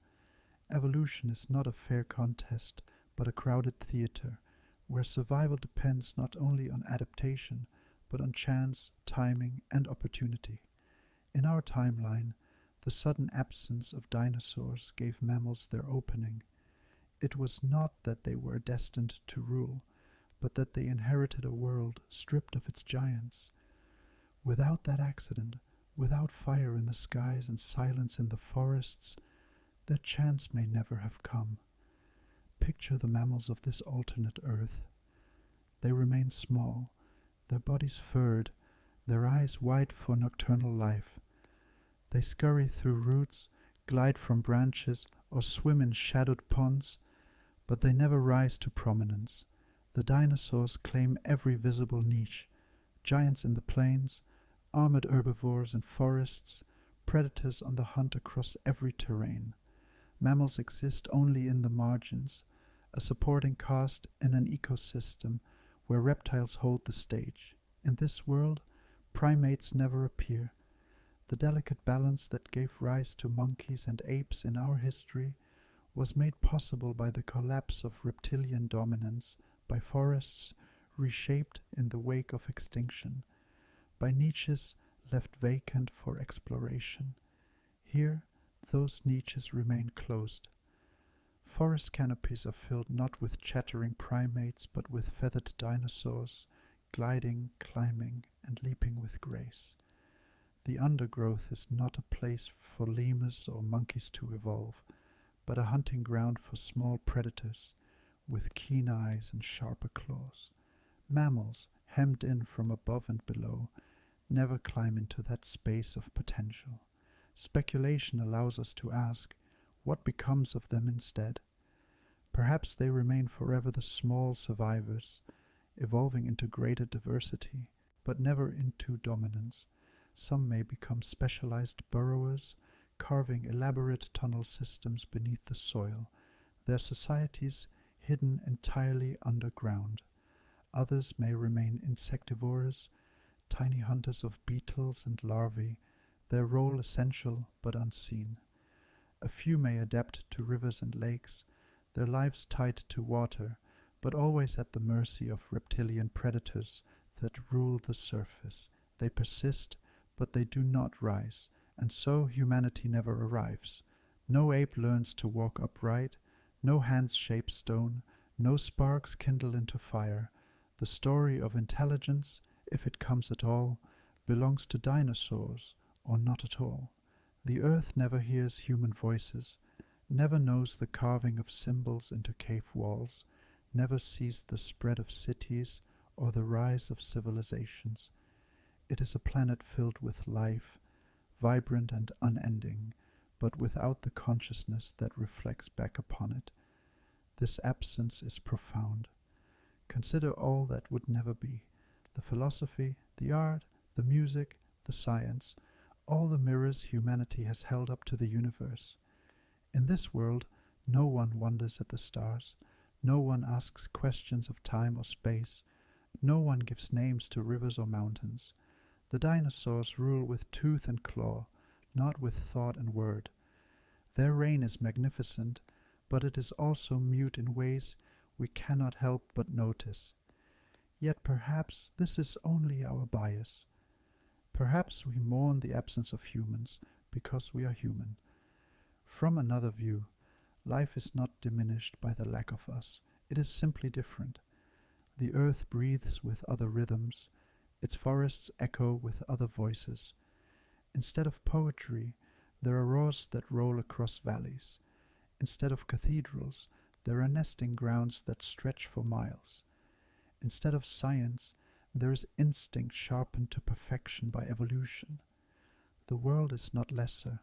Evolution is not a fair contest, but a crowded theater, where survival depends not only on adaptation, but on chance, timing, and opportunity. In our timeline, the sudden absence of dinosaurs gave mammals their opening. It was not that they were destined to rule, but that they inherited a world stripped of its giants. Without that accident, without fire in the skies and silence in the forests, their chance may never have come. Picture the mammals of this alternate Earth. They remain small, their bodies furred, their eyes wide for nocturnal life. They scurry through roots, glide from branches, or swim in shadowed ponds, but they never rise to prominence. The dinosaurs claim every visible niche, giants in the plains, armored herbivores in forests, predators on the hunt across every terrain. Mammals exist only in the margins, a supporting cast in an ecosystem where reptiles hold the stage. In this world, primates never appear. The delicate balance that gave rise to monkeys and apes in our history was made possible by the collapse of reptilian dominance, by forests reshaped in the wake of extinction, by niches left vacant for exploration. Here, those niches remain closed. Forest canopies are filled not with chattering primates, but with feathered dinosaurs, gliding, climbing, and leaping with grace. The undergrowth is not a place for lemurs or monkeys to evolve, but a hunting ground for small predators with keen eyes and sharper claws. Mammals, hemmed in from above and below, never climb into that space of potential. Speculation allows us to ask, what becomes of them instead? Perhaps they remain forever the small survivors, evolving into greater diversity, but never into dominance. Some may become specialized burrowers, carving elaborate tunnel systems beneath the soil, their societies hidden entirely underground. Others may remain insectivores, tiny hunters of beetles and larvae, their role essential but unseen. A few may adapt to rivers and lakes, their lives tied to water, but always at the mercy of reptilian predators that rule the surface. They persist, but they do not rise, and so humanity never arrives. No ape learns to walk upright, no hands shape stone, no sparks kindle into fire. The story of intelligence, if it comes at all, belongs to dinosaurs, or not at all. The earth never hears human voices, never knows the carving of symbols into cave walls, never sees the spread of cities or the rise of civilizations. It is a planet filled with life, vibrant and unending, but without the consciousness that reflects back upon it. This absence is profound. Consider all that would never be: the philosophy, the art, the music, the science, all the mirrors humanity has held up to the universe. In this world, no one wonders at the stars, no one asks questions of time or space, no one gives names to rivers or mountains. The dinosaurs rule with tooth and claw, not with thought and word. Their reign is magnificent, but it is also mute in ways we cannot help but notice. Yet perhaps this is only our bias. Perhaps we mourn the absence of humans because we are human. From another view, life is not diminished by the lack of us. It is simply different. The earth breathes with other rhythms. Its forests echo with other voices. Instead of poetry, there are roars that roll across valleys. Instead of cathedrals, there are nesting grounds that stretch for miles. Instead of science, there is instinct sharpened to perfection by evolution. The world is not lesser,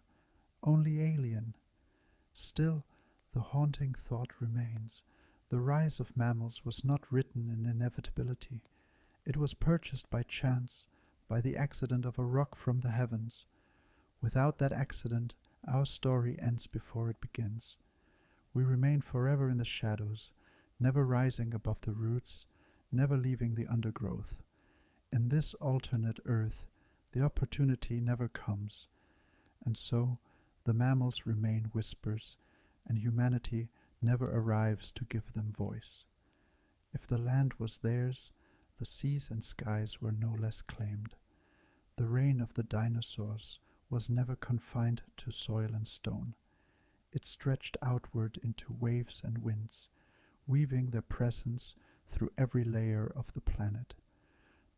only alien. Still, the haunting thought remains. The rise of mammals was not written in inevitability. It was purchased by chance, by the accident of a rock from the heavens. Without that accident, our story ends before it begins. We remain forever in the shadows, never rising above the roots, never leaving the undergrowth. In this alternate earth, the opportunity never comes, and so the mammals remain whispers, and humanity never arrives to give them voice. If the land was theirs, the seas and skies were no less claimed. The reign of the dinosaurs was never confined to soil and stone. It stretched outward into waves and winds, weaving their presence through every layer of the planet.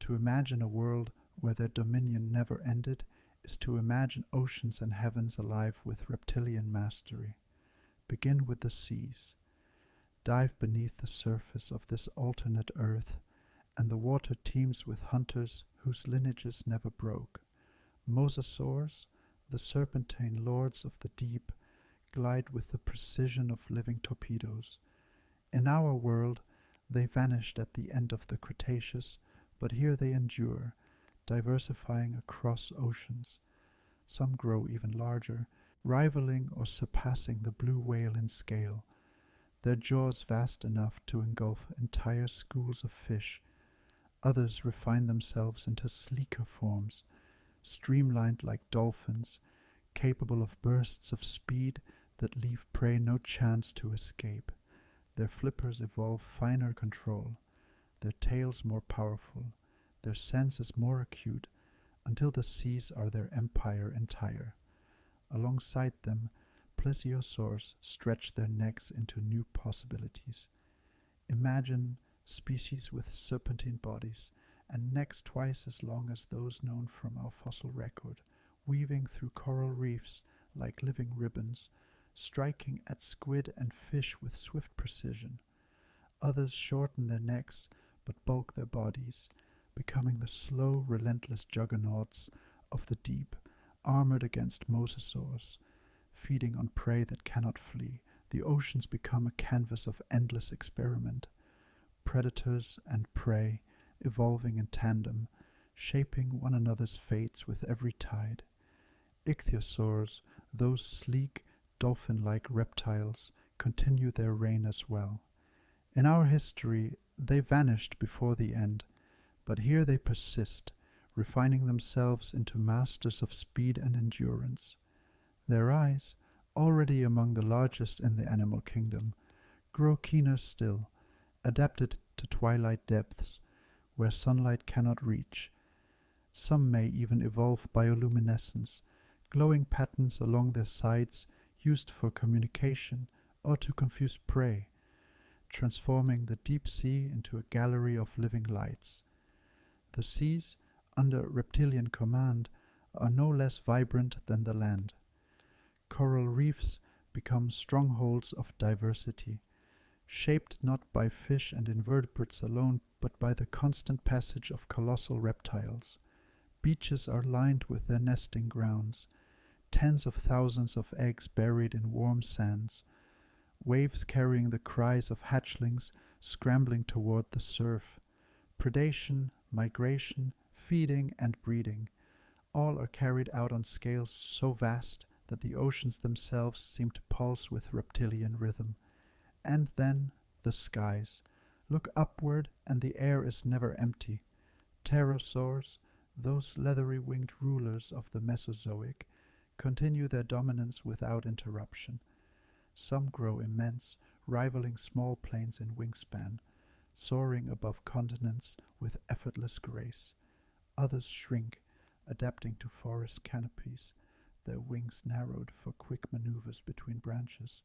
To imagine a world where their dominion never ended is to imagine oceans and heavens alive with reptilian mastery. Begin with the seas. Dive beneath the surface of this alternate earth, and the water teems with hunters whose lineages never broke. Mosasaurs, the serpentine lords of the deep, glide with the precision of living torpedoes. In our world, they vanished at the end of the Cretaceous, but here they endure, diversifying across oceans. Some grow even larger, rivaling or surpassing the blue whale in scale, their jaws vast enough to engulf entire schools of fish. Others refine themselves into sleeker forms, streamlined like dolphins, capable of bursts of speed that leave prey no chance to escape. Their flippers evolve finer control, their tails more powerful, their senses more acute, until the seas are their empire entire. Alongside them, plesiosaurs stretch their necks into new possibilities. Imagine species with serpentine bodies and necks twice as long as those known from our fossil record, weaving through coral reefs like living ribbons, striking at squid and fish with swift precision. Others shorten their necks but bulk their bodies, becoming the slow, relentless juggernauts of the deep, armored against mosasaurs, feeding on prey that cannot flee. The oceans become a canvas of endless experiment, predators and prey evolving in tandem, shaping one another's fates with every tide. Ichthyosaurs, those sleek, dolphin-like reptiles, continue their reign as well. In our history, they vanished before the end, but here they persist, refining themselves into masters of speed and endurance. Their eyes, already among the largest in the animal kingdom, grow keener still, adapted to twilight depths, where sunlight cannot reach. Some may even evolve bioluminescence, glowing patterns along their sides used for communication or to confuse prey, transforming the deep sea into a gallery of living lights. The seas, under reptilian command, are no less vibrant than the land. Coral reefs become strongholds of diversity, shaped not by fish and invertebrates alone, but by the constant passage of colossal reptiles. Beaches are lined with their nesting grounds, tens of thousands of eggs buried in warm sands, waves carrying the cries of hatchlings scrambling toward the surf. Predation, migration, feeding, and breeding, all are carried out on scales so vast that the oceans themselves seem to pulse with reptilian rhythm. And then the skies. Look upward, and the air is never empty. Pterosaurs, those leathery-winged rulers of the Mesozoic, continue their dominance without interruption. Some grow immense, rivaling small planes in wingspan, soaring above continents with effortless grace. Others shrink, adapting to forest canopies, their wings narrowed for quick maneuvers between branches.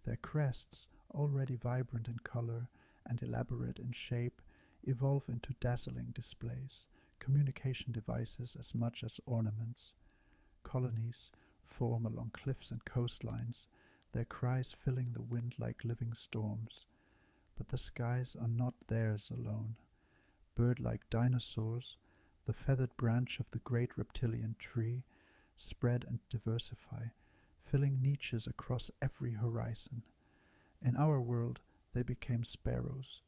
Their crests, already vibrant in color and elaborate in shape, evolve into dazzling displays, communication devices as much as ornaments. Colonies form along cliffs and coastlines, their cries filling the wind like living storms. But the skies are not theirs alone. Bird-like dinosaurs, the feathered branch of the great reptilian tree, spread and diversify, filling niches across every horizon. In our world, they became sparrows,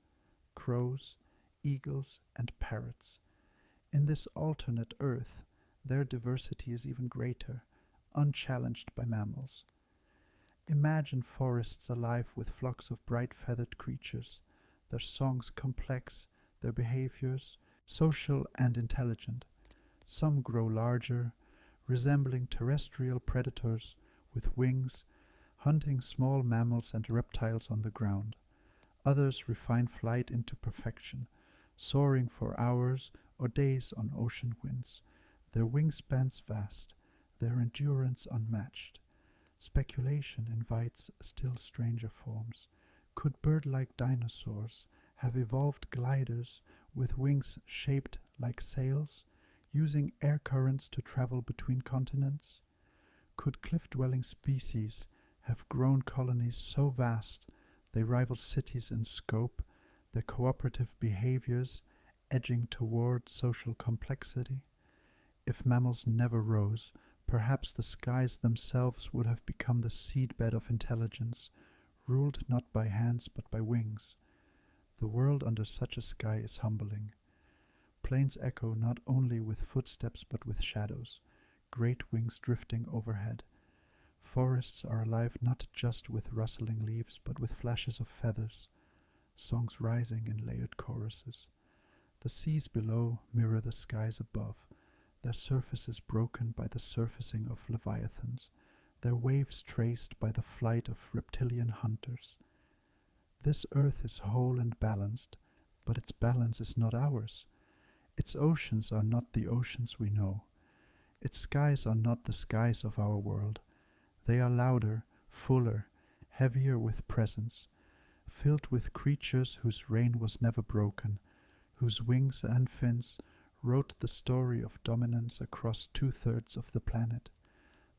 crows, eagles, and parrots. In this alternate earth, their diversity is even greater, unchallenged by mammals. Imagine forests alive with flocks of bright feathered creatures, their songs complex, their behaviors social and intelligent. Some grow larger, resembling terrestrial predators with wings, hunting small mammals and reptiles on the ground. Others refine flight into perfection, soaring for hours or days on ocean winds, their wingspans vast, their endurance unmatched. Speculation invites still stranger forms. Could bird-like dinosaurs have evolved gliders with wings shaped like sails, using air currents to travel between continents? Could cliff-dwelling species have grown colonies so vast they rival cities in scope, their cooperative behaviors edging toward social complexity? If mammals never rose, perhaps the skies themselves would have become the seedbed of intelligence, ruled not by hands but by wings. The world under such a sky is humbling. Plains echo not only with footsteps but with shadows, great wings drifting overhead. Forests are alive not just with rustling leaves but with flashes of feathers, songs rising in layered choruses. The seas below mirror the skies above, their surfaces broken by the surfacing of leviathans, their waves traced by the flight of reptilian hunters. This earth is whole and balanced, but its balance is not ours. Its oceans are not the oceans we know. Its skies are not the skies of our world. They are louder, fuller, heavier with presence, filled with creatures whose reign was never broken, whose wings and fins wrote the story of dominance across 2/3 of the planet.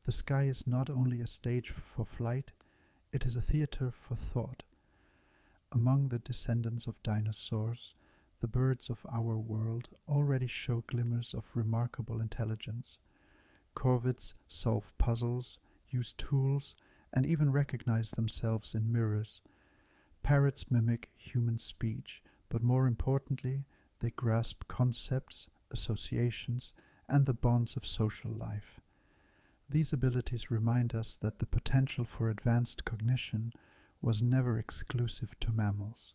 The sky is not only a stage for flight, it is a theater for thought. Among the descendants of dinosaurs, the birds of our world already show glimmers of remarkable intelligence. Corvids solve puzzles, use tools, and even recognize themselves in mirrors. Parrots mimic human speech, but more importantly, they grasp concepts, associations, and the bonds of social life. These abilities remind us that the potential for advanced cognition was never exclusive to mammals.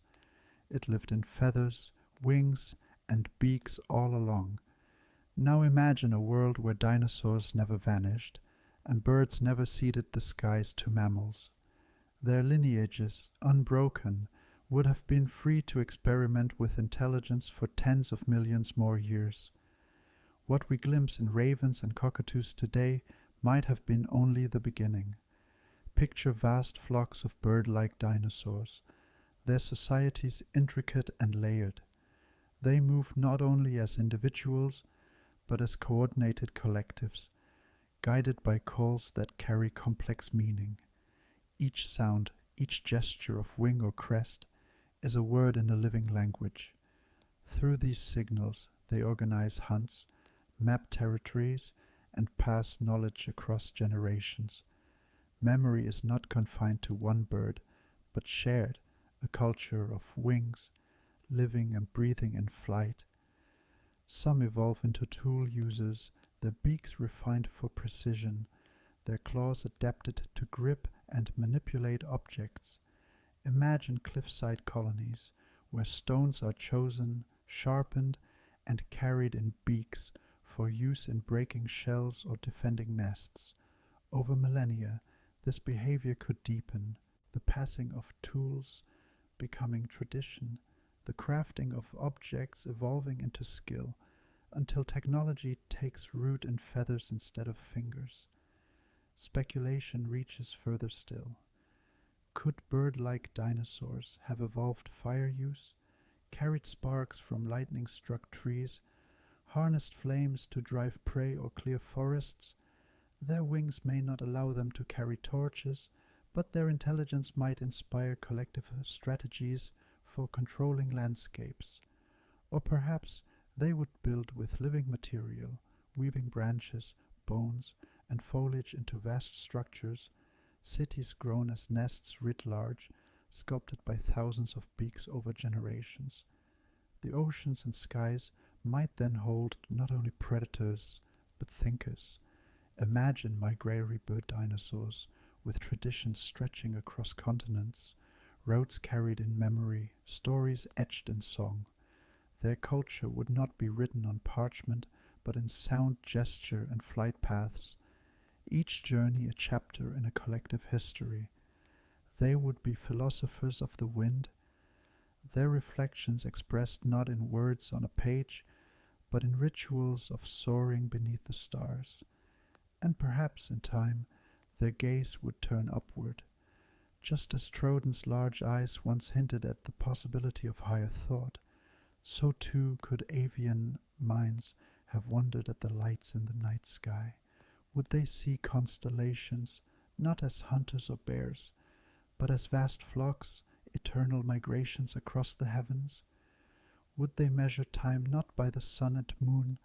It lived in feathers, wings, and beaks all along. Now imagine a world where dinosaurs never vanished, and birds never ceded the skies to mammals. Their lineages, unbroken, would have been free to experiment with intelligence for tens of millions more years. What we glimpse in ravens and cockatoos today might have been only the beginning. Picture vast flocks of bird-like dinosaurs, their societies intricate and layered. They move not only as individuals, but as coordinated collectives, guided by calls that carry complex meaning. Each sound, each gesture of wing or crest, is a word in a living language. Through these signals, they organize hunts, map territories, and pass knowledge across generations. Memory is not confined to one bird, but shared, a culture of wings, living and breathing in flight. Some evolve into tool users, their beaks refined for precision, their claws adapted to grip and manipulate objects. Imagine cliffside colonies, where stones are chosen, sharpened, and carried in beaks for use in breaking shells or defending nests. Over millennia, this behavior could deepen, the passing of tools becoming tradition, the crafting of objects evolving into skill, until technology takes root in feathers instead of fingers. Speculation reaches further still. Could bird-like dinosaurs have evolved fire use, carried sparks from lightning-struck trees, harnessed flames to drive prey or clear forests? Their wings may not allow them to carry torches, but their intelligence might inspire collective strategies for controlling landscapes. Or perhaps they would build with living material, weaving branches, bones, and foliage into vast structures, cities grown as nests writ large, sculpted by thousands of beaks over generations. The oceans and skies might then hold not only predators, but thinkers. Imagine migratory bird dinosaurs with traditions stretching across continents, roads carried in memory, stories etched in song. Their culture would not be written on parchment, but in sound, gesture, and flight paths, each journey a chapter in a collective history. They would be philosophers of the wind, their reflections expressed not in words on a page, but in rituals of soaring beneath the stars. And perhaps in time, their gaze would turn upward, just as Troden's large eyes once hinted at the possibility of higher thought. So too could avian minds have wondered at the lights in the night sky. Would they see constellations, not as hunters or bears, but as vast flocks, eternal migrations across the heavens? Would they measure time not by the sun and moon,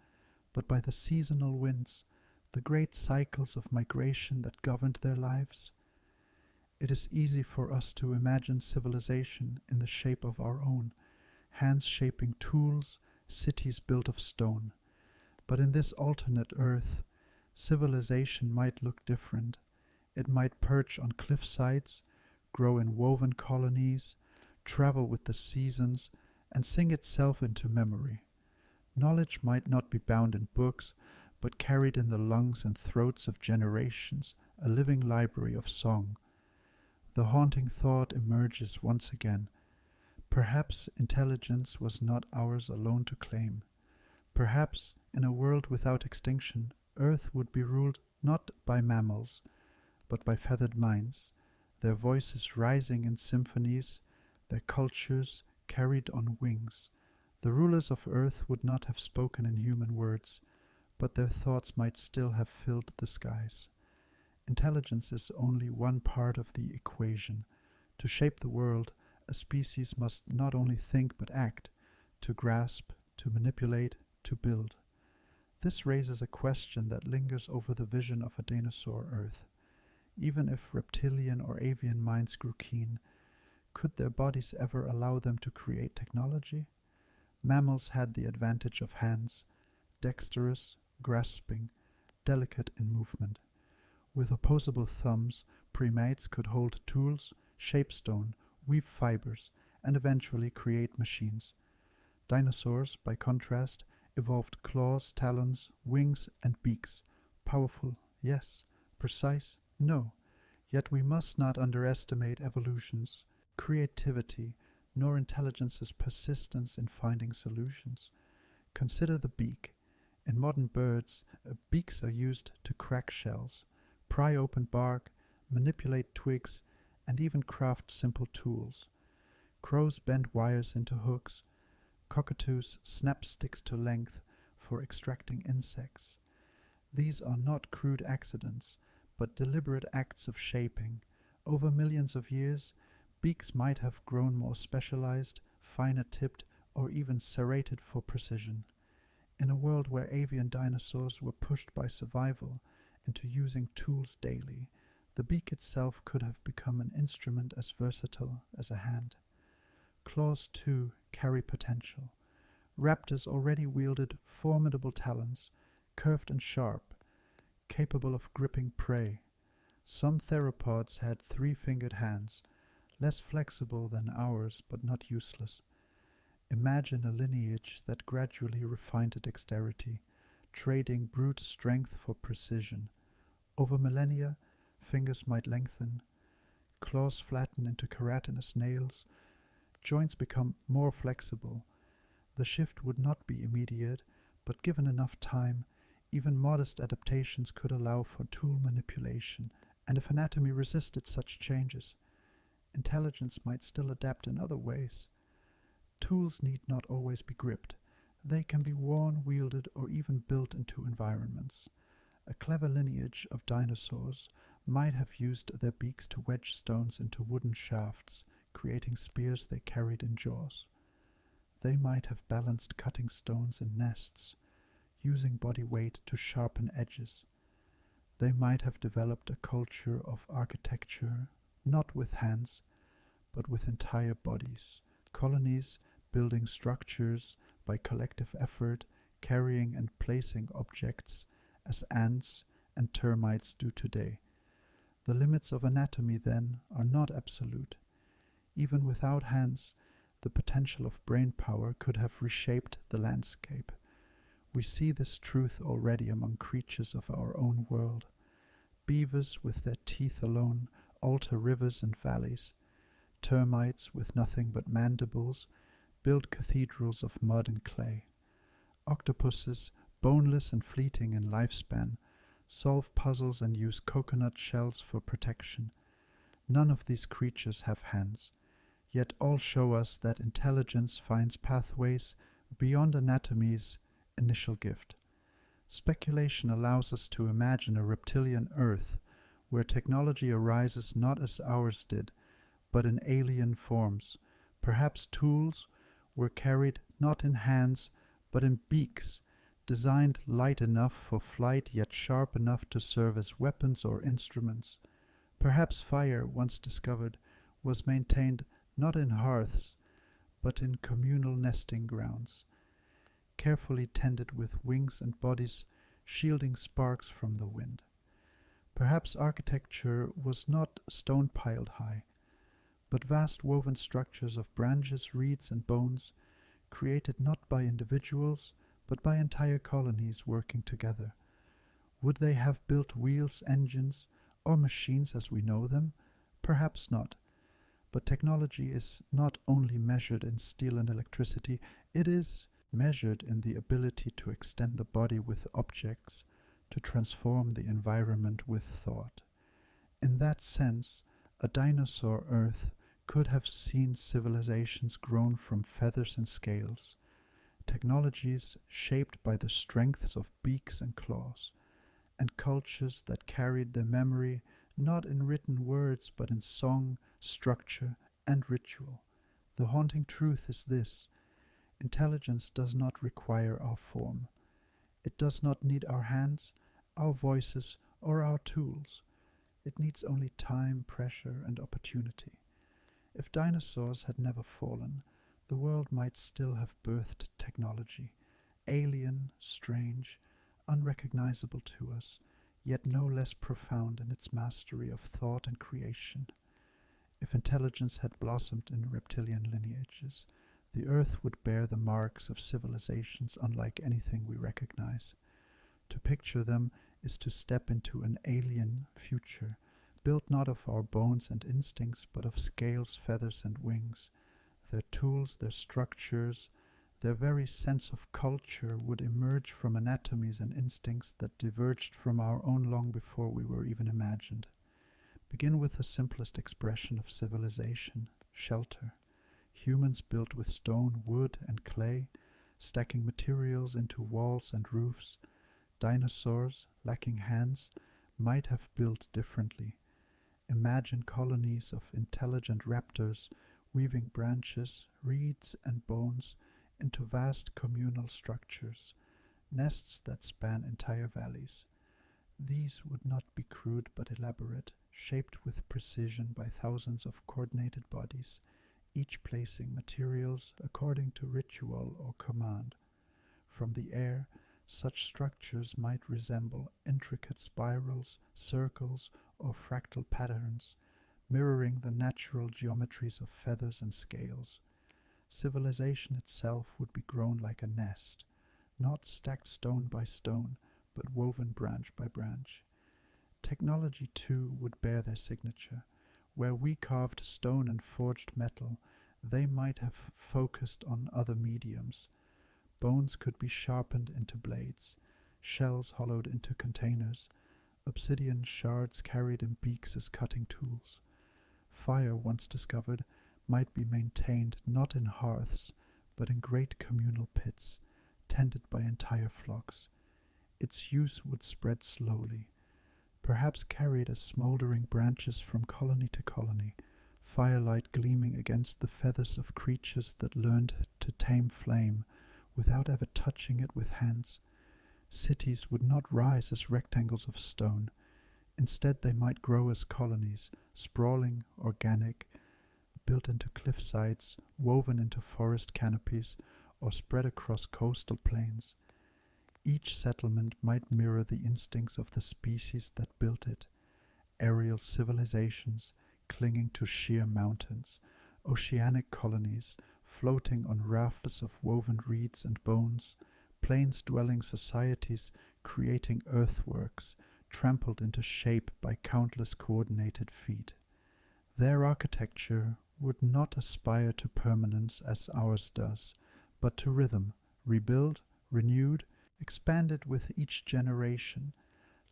but by the seasonal winds, the great cycles of migration that governed their lives? It is easy for us to imagine civilization in the shape of our own, hands shaping tools, cities built of stone. But in this alternate earth, civilization might look different. It might perch on cliff sides, grow in woven colonies, travel with the seasons, and sing itself into memory. Knowledge might not be bound in books, but carried in the lungs and throats of generations, a living library of song. The haunting thought emerges once again. Perhaps intelligence was not ours alone to claim. Perhaps, in a world without extinction, Earth would be ruled not by mammals, but by feathered minds, their voices rising in symphonies, their cultures carried on wings. The rulers of Earth would not have spoken in human words, but their thoughts might still have filled the skies. Intelligence is only one part of the equation. To shape the world, a species must not only think but act, to grasp, to manipulate, to build. This raises a question that lingers over the vision of a dinosaur Earth. Even if reptilian or avian minds grew keen, could their bodies ever allow them to create technology? Mammals had the advantage of hands, dexterous, grasping, delicate in movement. With opposable thumbs, primates could hold tools, shape stone, weave fibers, and eventually create machines. Dinosaurs, by contrast, evolved claws, talons, wings, and beaks. Powerful, yes. Precise, no. Yet we must not underestimate evolution's creativity, nor intelligence's persistence in finding solutions. Consider the beak. In modern birds, beaks are used to crack shells, pry open bark, manipulate twigs, and even craft simple tools. Crows bend wires into hooks. Cockatoos snap sticks to length for extracting insects. These are not crude accidents, but deliberate acts of shaping. Over millions of years, beaks might have grown more specialized, finer tipped, or even serrated for precision. In a world where avian dinosaurs were pushed by survival into using tools daily, the beak itself could have become an instrument as versatile as a hand. Claws, too, carry potential. Raptors already wielded formidable talons, curved and sharp, capable of gripping prey. Some theropods had three-fingered hands, less flexible than ours but not useless. Imagine a lineage that gradually refined dexterity, trading brute strength for precision. Over millennia, fingers might lengthen, claws flatten into keratinous nails, joints become more flexible. The shift would not be immediate, but given enough time, even modest adaptations could allow for tool manipulation, and if anatomy resisted such changes, intelligence might still adapt in other ways. Tools need not always be gripped. They can be worn, wielded, or even built into environments. A clever lineage of dinosaurs might have used their beaks to wedge stones into wooden shafts, creating spears they carried in jaws. They might have balanced cutting stones in nests, using body weight to sharpen edges. They might have developed a culture of architecture, not with hands, but with entire bodies, colonies building structures by collective effort, carrying and placing objects as ants and termites do today. The limits of anatomy, then, are not absolute. Even without hands, the potential of brain power could have reshaped the landscape. We see this truth already among creatures of our own world. Beavers with their teeth alone alter rivers and valleys. Termites with nothing but mandibles build cathedrals of mud and clay. Octopuses, boneless and fleeting in lifespan, solve puzzles and use coconut shells for protection. None of these creatures have hands, yet all show us that intelligence finds pathways beyond anatomy's initial gift. Speculation allows us to imagine a reptilian Earth where technology arises not as ours did, but in alien forms. Perhaps tools were carried not in hands, but in beaks, designed light enough for flight yet sharp enough to serve as weapons or instruments. Perhaps fire, once discovered, was maintained not in hearths, but in communal nesting grounds, carefully tended with wings and bodies shielding sparks from the wind. Perhaps architecture was not stone piled high, but vast woven structures of branches, reeds, and bones, created not by individuals, but by entire colonies working together. Would they have built wheels, engines, or machines as we know them? Perhaps not. But technology is not only measured in steel and electricity, it is measured in the ability to extend the body with objects, to transform the environment with thought. In that sense, a dinosaur Earth could have seen civilizations grown from feathers and scales, technologies shaped by the strengths of beaks and claws, and cultures that carried their memory not in written words but in song, structure, and ritual. The haunting truth is this: intelligence does not require our form. It does not need our hands, our voices, or our tools. It needs only time, pressure, and opportunity. If dinosaurs had never fallen, the world might still have birthed technology, alien, strange, unrecognizable to us, yet no less profound in its mastery of thought and creation. If intelligence had blossomed in reptilian lineages, the Earth would bear the marks of civilizations unlike anything we recognize. To picture them is to step into an alien future, built not of our bones and instincts, but of scales, feathers, and wings. Their tools, their structures, their very sense of culture would emerge from anatomies and instincts that diverged from our own long before we were even imagined. Begin with the simplest expression of civilization, shelter. Humans built with stone, wood, and clay, stacking materials into walls and roofs. Dinosaurs, lacking hands, might have built differently. Imagine colonies of intelligent raptors weaving branches, reeds, and bones into vast communal structures. nests that span entire valleys. These would not be crude but elaborate, shaped with precision by thousands of coordinated bodies, each placing materials according to ritual or command. From the air, such structures might resemble intricate spirals, circles, or fractal patterns, mirroring the natural geometries of feathers and scales. Civilization itself would be grown like a nest, not stacked stone by stone, but woven branch by branch. Technology, too, would bear their signature. Where we carved stone and forged metal, they might have focused on other mediums. Bones could be sharpened into blades, shells hollowed into containers, obsidian shards carried in beaks as cutting tools. Fire, once discovered, might be maintained not in hearths, but in great communal pits, tended by entire flocks. Its use would spread slowly, perhaps carried as smouldering branches from colony to colony, firelight gleaming against the feathers of creatures that learned to tame flame without ever touching it with hands. Cities would not rise as rectangles of stone. Instead, they might grow as colonies, sprawling, organic, built into cliff sides, woven into forest canopies, or spread across coastal plains. Each settlement might mirror the instincts of the species that built it: aerial civilizations clinging to sheer mountains, oceanic colonies floating on rafts of woven reeds and bones, plains-dwelling societies creating earthworks trampled into shape by countless coordinated feet. Their architecture would not aspire to permanence as ours does, but to rhythm, rebuilt, renewed, expanded with each generation,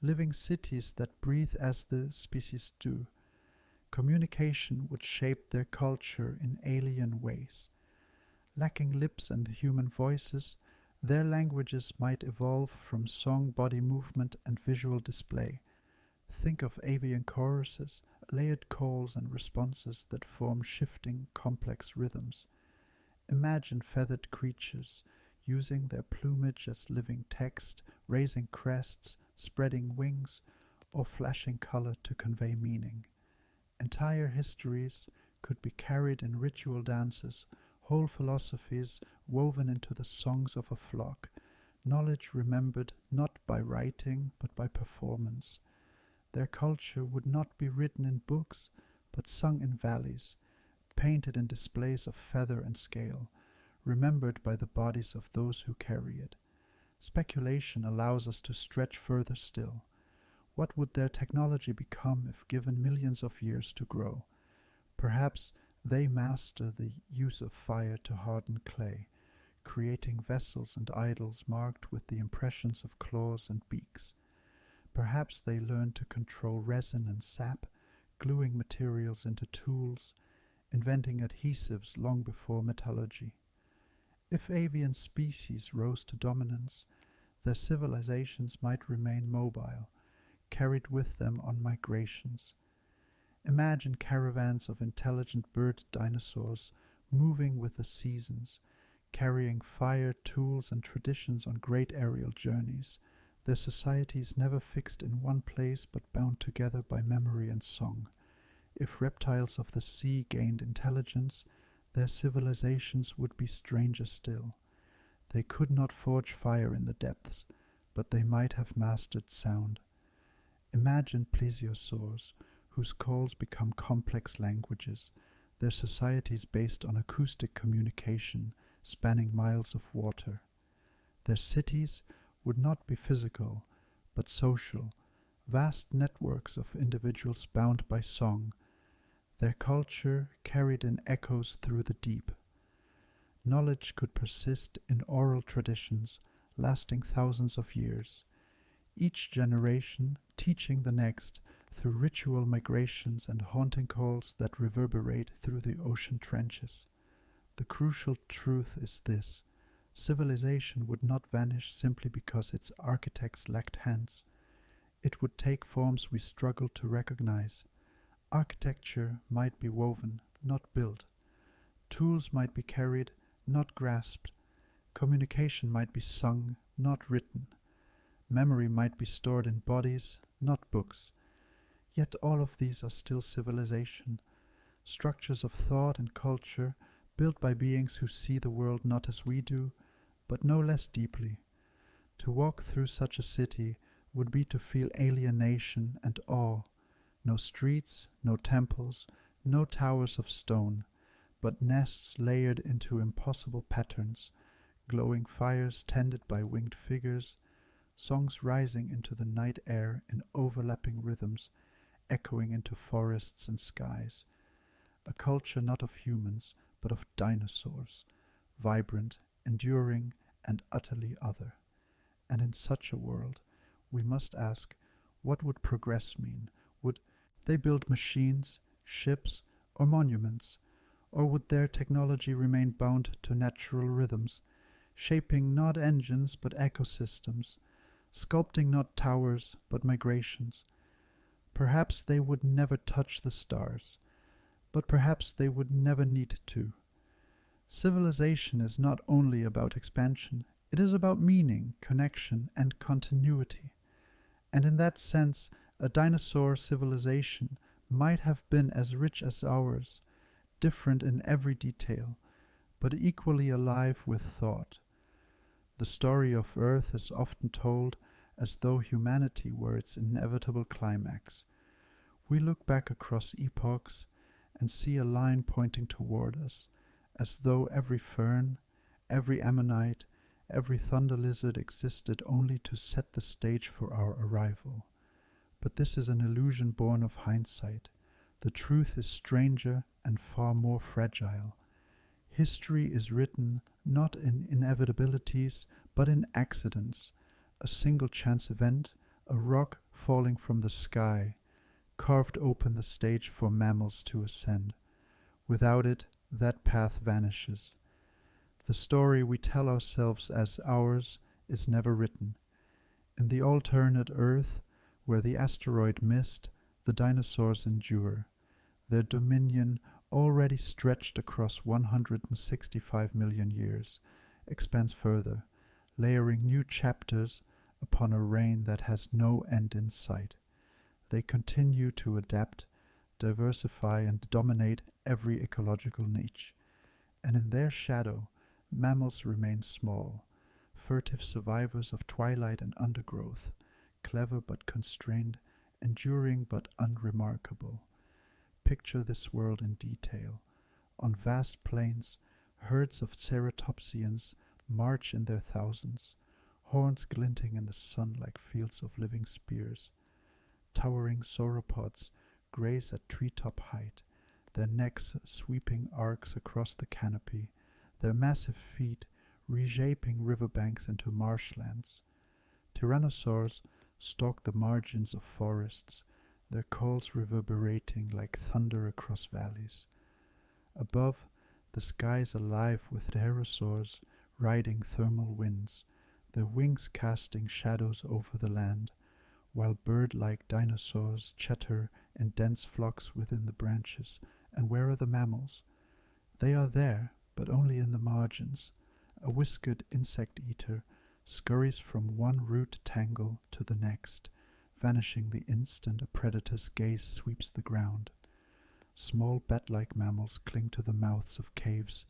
living cities that breathe as the species do. Communication would shape their culture in alien ways. Lacking lips and human voices, their languages might evolve from song, body movement, and visual display. Think of avian choruses, layered calls and responses that form shifting, complex rhythms. Imagine feathered creatures using their plumage as living text, raising crests, spreading wings, or flashing color to convey meaning. Entire histories could be carried in ritual dances, whole philosophies woven into the songs of a flock, knowledge remembered not by writing but by performance. Their culture would not be written in books, but sung in valleys, painted in displays of feather and scale, remembered by the bodies of those who carry it. Speculation allows us to stretch further still. What would their technology become if given millions of years to grow? Perhaps they master the use of fire to harden clay, creating vessels and idols marked with the impressions of claws and beaks. Perhaps they learn to control resin and sap, gluing materials into tools, inventing adhesives long before metallurgy. If avian species rose to dominance, their civilizations might remain mobile, carried with them on migrations. Imagine caravans of intelligent bird dinosaurs moving with the seasons, carrying fire, tools, and traditions on great aerial journeys, their societies never fixed in one place but bound together by memory and song. If reptiles of the sea gained intelligence, their civilizations would be stranger still. They could not forge fire in the depths, but they might have mastered sound. Imagine plesiosaurs, whose calls become complex languages, their societies based on acoustic communication spanning miles of water. Their cities would not be physical, but social, vast networks of individuals bound by song, their culture carried in echoes through the deep. Knowledge could persist in oral traditions, lasting thousands of years, each generation teaching the next through ritual migrations and haunting calls that reverberate through the ocean trenches. The crucial truth is this: civilization would not vanish simply because its architects lacked hands. It would take forms we struggle to recognize. Architecture might be woven, not built. Tools might be carried, not grasped. Communication might be sung, not written. Memory might be stored in bodies, not books. Yet all of these are still civilization, structures of thought and culture built by beings who see the world not as we do, but no less deeply. To walk through such a city would be to feel alienation and awe. No streets, no temples, no towers of stone, but nests layered into impossible patterns, glowing fires tended by winged figures, songs rising into the night air in overlapping rhythms, echoing into forests and skies. A culture not of humans, but of dinosaurs, vibrant, enduring, and utterly other. And in such a world, we must ask, what would progress mean? Would they build machines, ships, or monuments? Or would their technology remain bound to natural rhythms, shaping not engines but ecosystems, sculpting not towers but migrations? Perhaps they would never touch the stars, but perhaps they would never need to. Civilization is not only about expansion, it is about meaning, connection, and continuity. And in that sense, a dinosaur civilization might have been as rich as ours, different in every detail, but equally alive with thought. The story of Earth is often told as though humanity were its inevitable climax. We look back across epochs and see a line pointing toward us, as though every fern, every ammonite, every thunder lizard existed only to set the stage for our arrival. But this is an illusion born of hindsight. The truth is stranger and far more fragile. History is written not in inevitabilities, but in accidents. A single chance event, a rock falling from the sky, carved open the stage for mammals to ascend. Without it, that path vanishes. The story we tell ourselves as ours is never written. In the alternate Earth, where the asteroid missed, the dinosaurs endure. Their dominion, already stretched across 165 million years, expands further, layering new chapters upon a reign that has no end in sight. They continue to adapt, diversify, and dominate every ecological niche. And in their shadow, mammals remain small, furtive survivors of twilight and undergrowth, clever but constrained, enduring but unremarkable. Picture this world in detail. On vast plains, herds of ceratopsians march in their thousands, horns glinting in the sun like fields of living spears. Towering sauropods graze at treetop height, their necks sweeping arcs across the canopy, their massive feet reshaping riverbanks into marshlands. Tyrannosaurs stalk the margins of forests, their calls reverberating like thunder across valleys. Above, the sky is alive with pterosaurs riding thermal winds, their wings casting shadows over the land, while bird-like dinosaurs chatter in dense flocks within the branches. And where are the mammals? They are there, but only in the margins. A whiskered insect eater scurries from one root tangle to the next, vanishing the instant a predator's gaze sweeps the ground. Small bat-like mammals cling to the mouths of caves,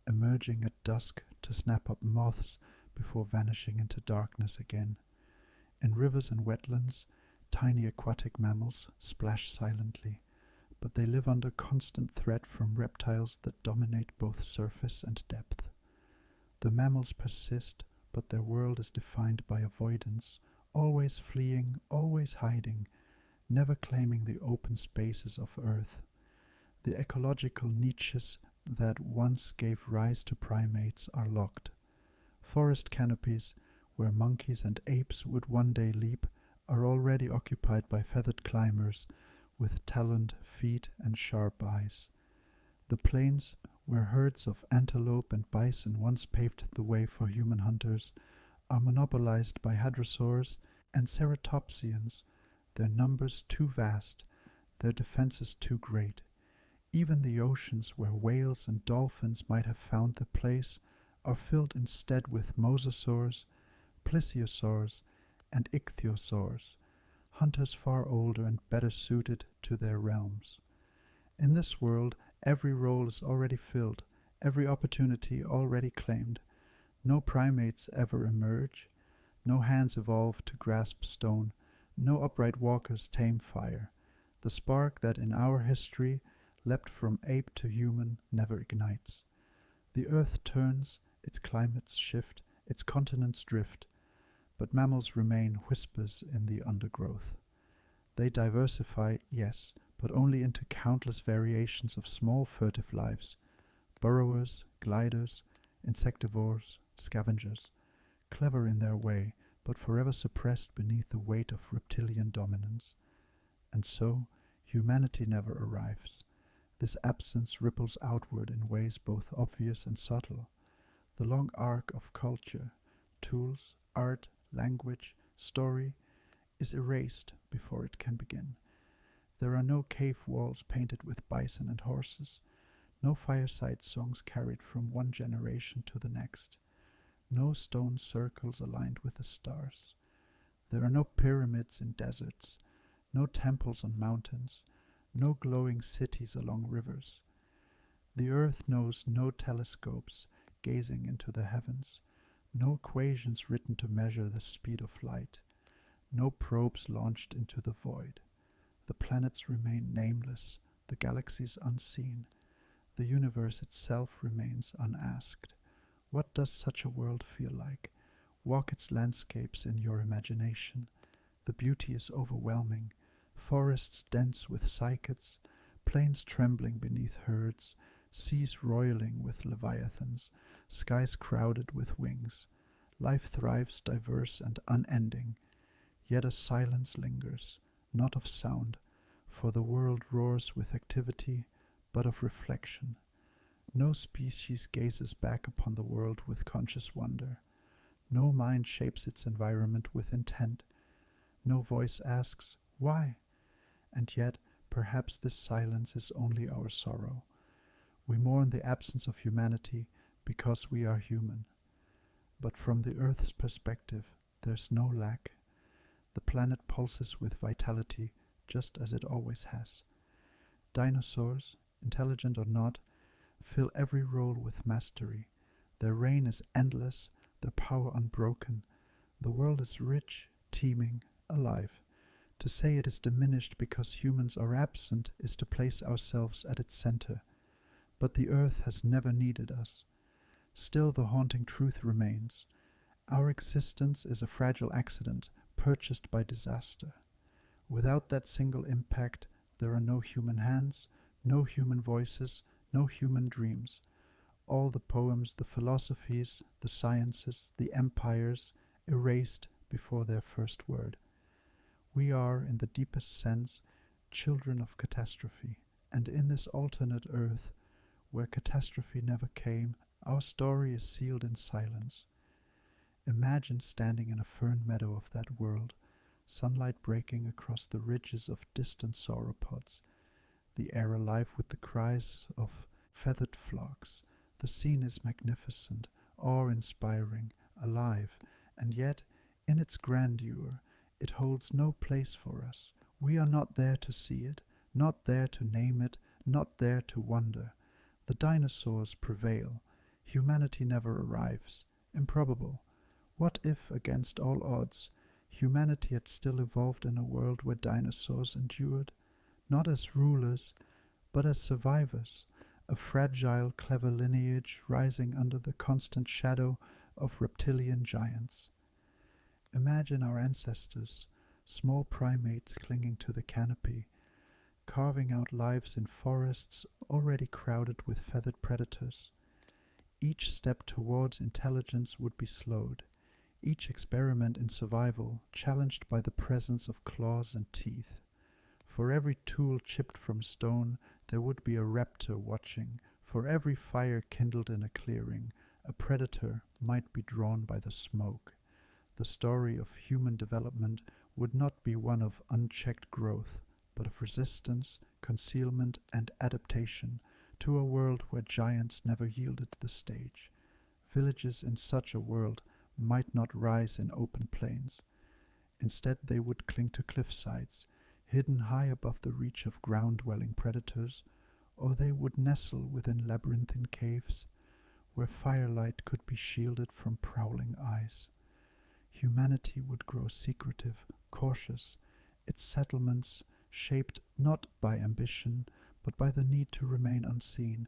emerging at dusk to snap up moths before vanishing into darkness again. In rivers and wetlands, tiny aquatic mammals splash silently, but they live under constant threat from reptiles that dominate both surface and depth. The mammals persist, but their world is defined by avoidance, always fleeing, always hiding, never claiming the open spaces of Earth. The ecological niches that once gave rise to primates are locked. Forest canopies, where monkeys and apes would one day leap, are already occupied by feathered climbers with taloned feet and sharp eyes. The plains, where herds of antelope and bison once paved the way for human hunters, are monopolized by hadrosaurs and ceratopsians, their numbers too vast, their defenses too great. Even the oceans where whales and dolphins might have found their place are filled instead with mosasaurs, plesiosaurs, and ichthyosaurs, hunters far older and better suited to their realms. In this world, every role is already filled, every opportunity already claimed. No primates ever emerge, no hands evolve to grasp stone, no upright walkers tame fire. The spark that in our history leapt from ape to human never ignites. The earth turns, its climates shift, its continents drift, but mammals remain whispers in the undergrowth. They diversify, yes, but only into countless variations of small furtive lives, burrowers, gliders, insectivores, scavengers, clever in their way, but forever suppressed beneath the weight of reptilian dominance. And so, humanity never arrives. This absence ripples outward in ways both obvious and subtle. The long arc of culture, tools, art, language, story, is erased before it can begin. There are no cave walls painted with bison and horses, no fireside songs carried from one generation to the next, no stone circles aligned with the stars. There are no pyramids in deserts, no temples on mountains, no glowing cities along rivers. The earth knows no telescopes gazing into the heavens, no equations written to measure the speed of light, no probes launched into the void. The planets remain nameless, the galaxies unseen. The universe itself remains unasked. What does such a world feel like? Walk its landscapes in your imagination. The beauty is overwhelming. Forests dense with cycads, plains trembling beneath herds, seas roiling with leviathans, skies crowded with wings. Life thrives diverse and unending, yet a silence lingers, not of sound, for the world roars with activity, but of reflection. No species gazes back upon the world with conscious wonder. No mind shapes its environment with intent. No voice asks, why? And yet, perhaps this silence is only our sorrow. We mourn the absence of humanity because we are human. But from the Earth's perspective, there's no lack. The planet pulses with vitality, just as it always has. Dinosaurs, intelligent or not, fill every role with mastery. Their reign is endless, their power unbroken. The world is rich, teeming, alive. To say it is diminished because humans are absent is to place ourselves at its center. But the earth has never needed us. Still the haunting truth remains. Our existence is a fragile accident, purchased by disaster. Without that single impact, there are no human hands, no human voices, no human dreams. All the poems, the philosophies, the sciences, the empires, erased before their first word. We are, in the deepest sense, children of catastrophe, and in this alternate earth, where catastrophe never came, our story is sealed in silence. Imagine standing in a fern meadow of that world, sunlight breaking across the ridges of distant sauropods, the air alive with the cries of feathered flocks. The scene is magnificent, awe-inspiring, alive, and yet, in its grandeur, it holds no place for us. We are not there to see it, not there to name it, not there to wonder. The dinosaurs prevail. Humanity never arrives. Improbable. What if, against all odds, humanity had still evolved in a world where dinosaurs endured, not as rulers, but as survivors, a fragile, clever lineage rising under the constant shadow of reptilian giants? Imagine our ancestors, small primates clinging to the canopy, carving out lives in forests already crowded with feathered predators. Each step towards intelligence would be slowed, each experiment in survival challenged by the presence of claws and teeth. For every tool chipped from stone, there would be a raptor watching. For every fire kindled in a clearing, a predator might be drawn by the smoke. The story of human development would not be one of unchecked growth, but of resistance, concealment, and adaptation to a world where giants never yielded the stage. Villages in such a world might not rise in open plains. Instead, they would cling to cliff sides, hidden high above the reach of ground-dwelling predators, or they would nestle within labyrinthine caves, where firelight could be shielded from prowling eyes. Humanity would grow secretive, cautious, its settlements shaped not by ambition, but by the need to remain unseen.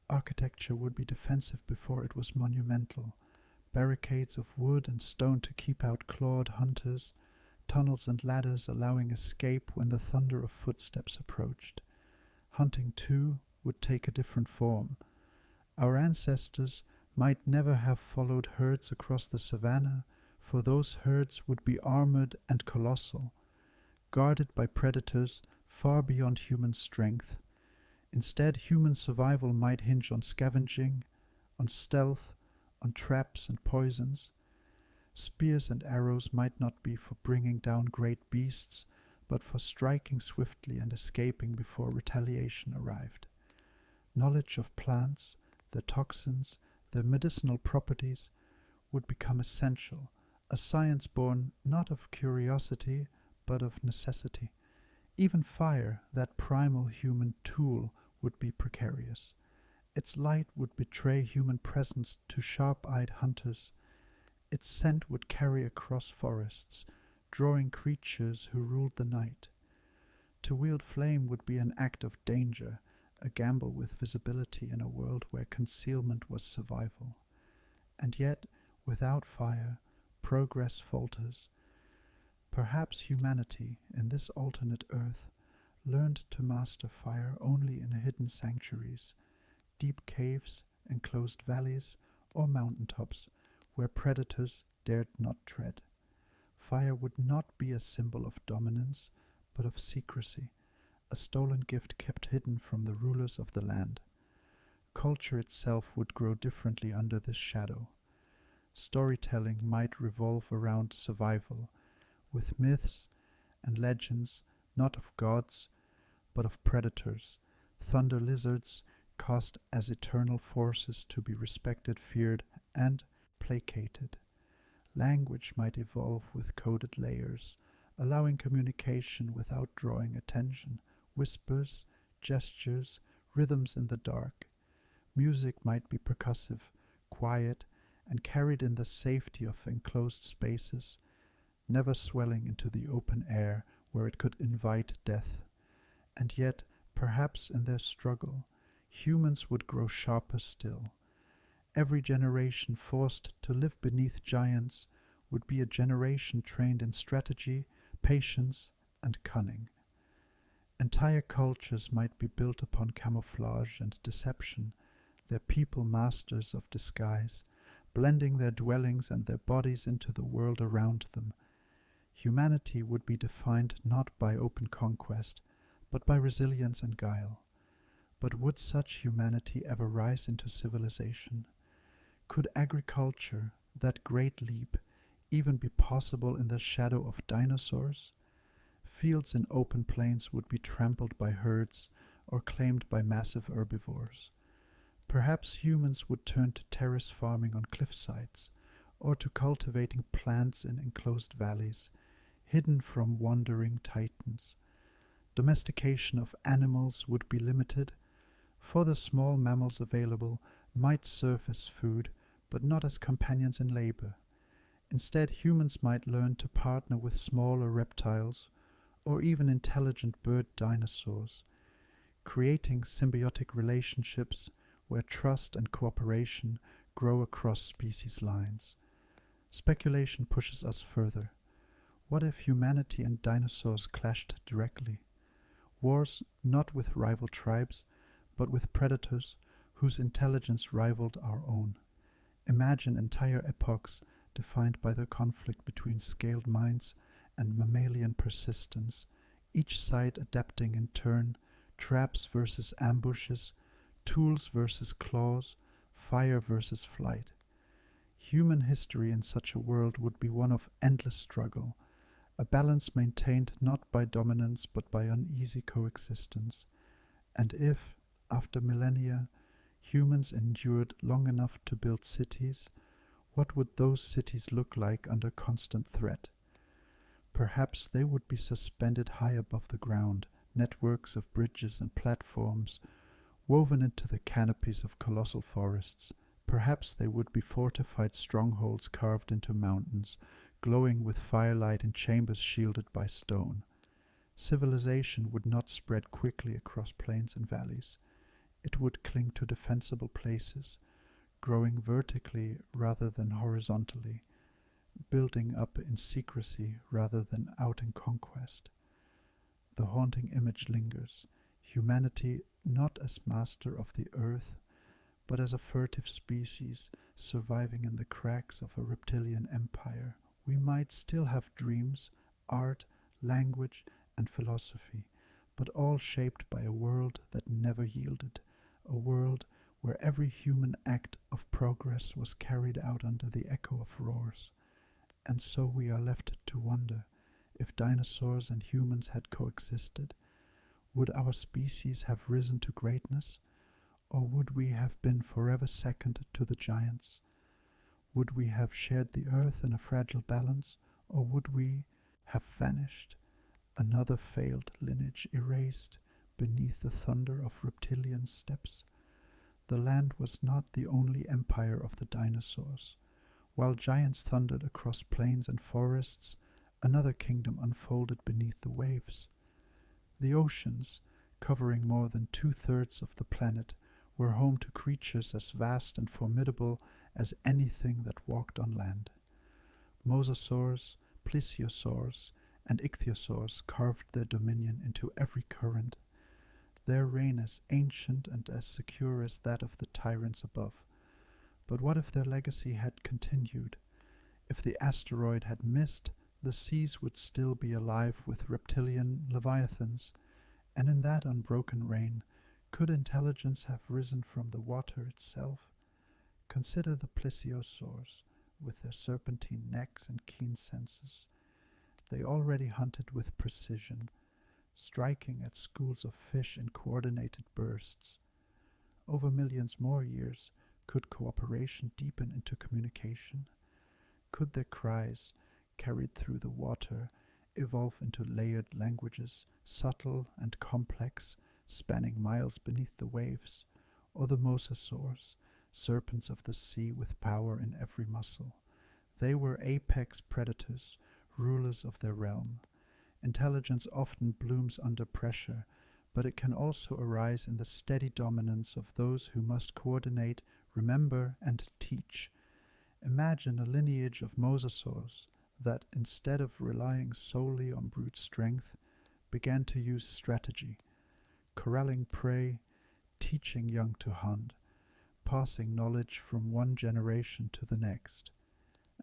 Architecture would be defensive before it was monumental. Barricades of wood and stone to keep out clawed hunters, tunnels and ladders allowing escape when the thunder of footsteps approached. Hunting, too, would take a different form. Our ancestors might never have followed herds across the savannah, for those herds would be armored and colossal, guarded by predators far beyond human strength. Instead, human survival might hinge on scavenging, on stealth, on traps and poisons. Spears and arrows might not be for bringing down great beasts, but for striking swiftly and escaping before retaliation arrived. Knowledge of plants, their toxins, their medicinal properties would become essential, a science born not of curiosity, but of necessity. Even fire, that primal human tool, would be precarious. Its light would betray human presence to sharp-eyed hunters. Its scent would carry across forests, drawing creatures who ruled the night. To wield flame would be an act of danger, a gamble with visibility in a world where concealment was survival. And yet, without fire, progress falters. Perhaps humanity, in this alternate earth, learned to master fire only in hidden sanctuaries, deep caves, enclosed valleys, or mountaintops, where predators dared not tread. Fire would not be a symbol of dominance, but of secrecy, a stolen gift kept hidden from the rulers of the land. Culture itself would grow differently under this shadow. Storytelling might revolve around survival, with myths and legends not of gods, but of predators, thunder lizards cast as eternal forces to be respected, feared, and placated. Language might evolve with coded layers, allowing communication without drawing attention, whispers, gestures, rhythms in the dark. Music might be percussive, quiet, and carried in the safety of enclosed spaces, never swelling into the open air where it could invite death. And yet, perhaps in their struggle, humans would grow sharper still. Every generation forced to live beneath giants would be a generation trained in strategy, patience, and cunning. Entire cultures might be built upon camouflage and deception, their people masters of disguise, blending their dwellings and their bodies into the world around them. Humanity would be defined not by open conquest, but by resilience and guile. But would such humanity ever rise into civilization? Could agriculture, that great leap, even be possible in the shadow of dinosaurs? Fields in open plains would be trampled by herds or claimed by massive herbivores. Perhaps humans would turn to terrace farming on cliff sides, or to cultivating plants in enclosed valleys, hidden from wandering titans. Domestication of animals would be limited, for the small mammals available might serve as food, but not as companions in labor. Instead, humans might learn to partner with smaller reptiles, or even intelligent bird dinosaurs, creating symbiotic relationships where trust and cooperation grow across species lines. Speculation pushes us further. What if humanity and dinosaurs clashed directly? Wars not with rival tribes, but with predators whose intelligence rivaled our own. Imagine entire epochs defined by the conflict between scaled minds and mammalian persistence, each side adapting in turn, traps versus ambushes, tools versus claws, fire versus flight. Human history in such a world would be one of endless struggle, a balance maintained not by dominance but by uneasy coexistence. And if, after millennia, humans endured long enough to build cities, What would those cities look like under constant threat? Perhaps they would be suspended high above the ground, networks of bridges and platforms woven into the canopies of colossal forests. Perhaps they would be fortified strongholds carved into mountains, glowing with firelight in chambers shielded by stone. Civilization would not spread quickly across plains and valleys. It would cling to defensible places, growing vertically rather than horizontally, building up in secrecy rather than out in conquest. The haunting image lingers, humanity not as master of the earth, but as a furtive species surviving in the cracks of a reptilian empire. We might still have dreams, art, language, and philosophy, but all shaped by a world that never yielded, a world where every human act of progress was carried out under the echo of roars. And so we are left to wonder, if dinosaurs and humans had coexisted, would our species have risen to greatness, or would we have been forever second to the giants? Would we have shared the earth in a fragile balance, or would we have vanished, another failed lineage erased beneath the thunder of reptilian steps? The land was not the only empire of the dinosaurs. While giants thundered across plains and forests, another kingdom unfolded beneath the waves. The oceans, covering more than 2/3 of the planet, were home to creatures as vast and formidable as anything that walked on land. Mosasaurs, plesiosaurs, and ichthyosaurs carved their dominion into every current, their reign as ancient and as secure as that of the tyrants above. But what if their legacy had continued? If the asteroid had missed, the seas would still be alive with reptilian leviathans, and in that unbroken reign, could intelligence have risen from the water itself? Consider the plesiosaurs, with their serpentine necks and keen senses. They already hunted with precision, striking at schools of fish in coordinated bursts. Over millions more years, could cooperation deepen into communication? Could their cries, carried through the water, evolve into layered languages, subtle and complex, spanning miles beneath the waves? Or the mosasaurs, serpents of the sea with power in every muscle? They were apex predators, rulers of their realm. Intelligence often blooms under pressure, but it can also arise in the steady dominance of those who must coordinate, remember, and teach. Imagine a lineage of mosasaurs that, instead of relying solely on brute strength, began to use strategy, corralling prey, teaching young to hunt, passing knowledge from one generation to the next.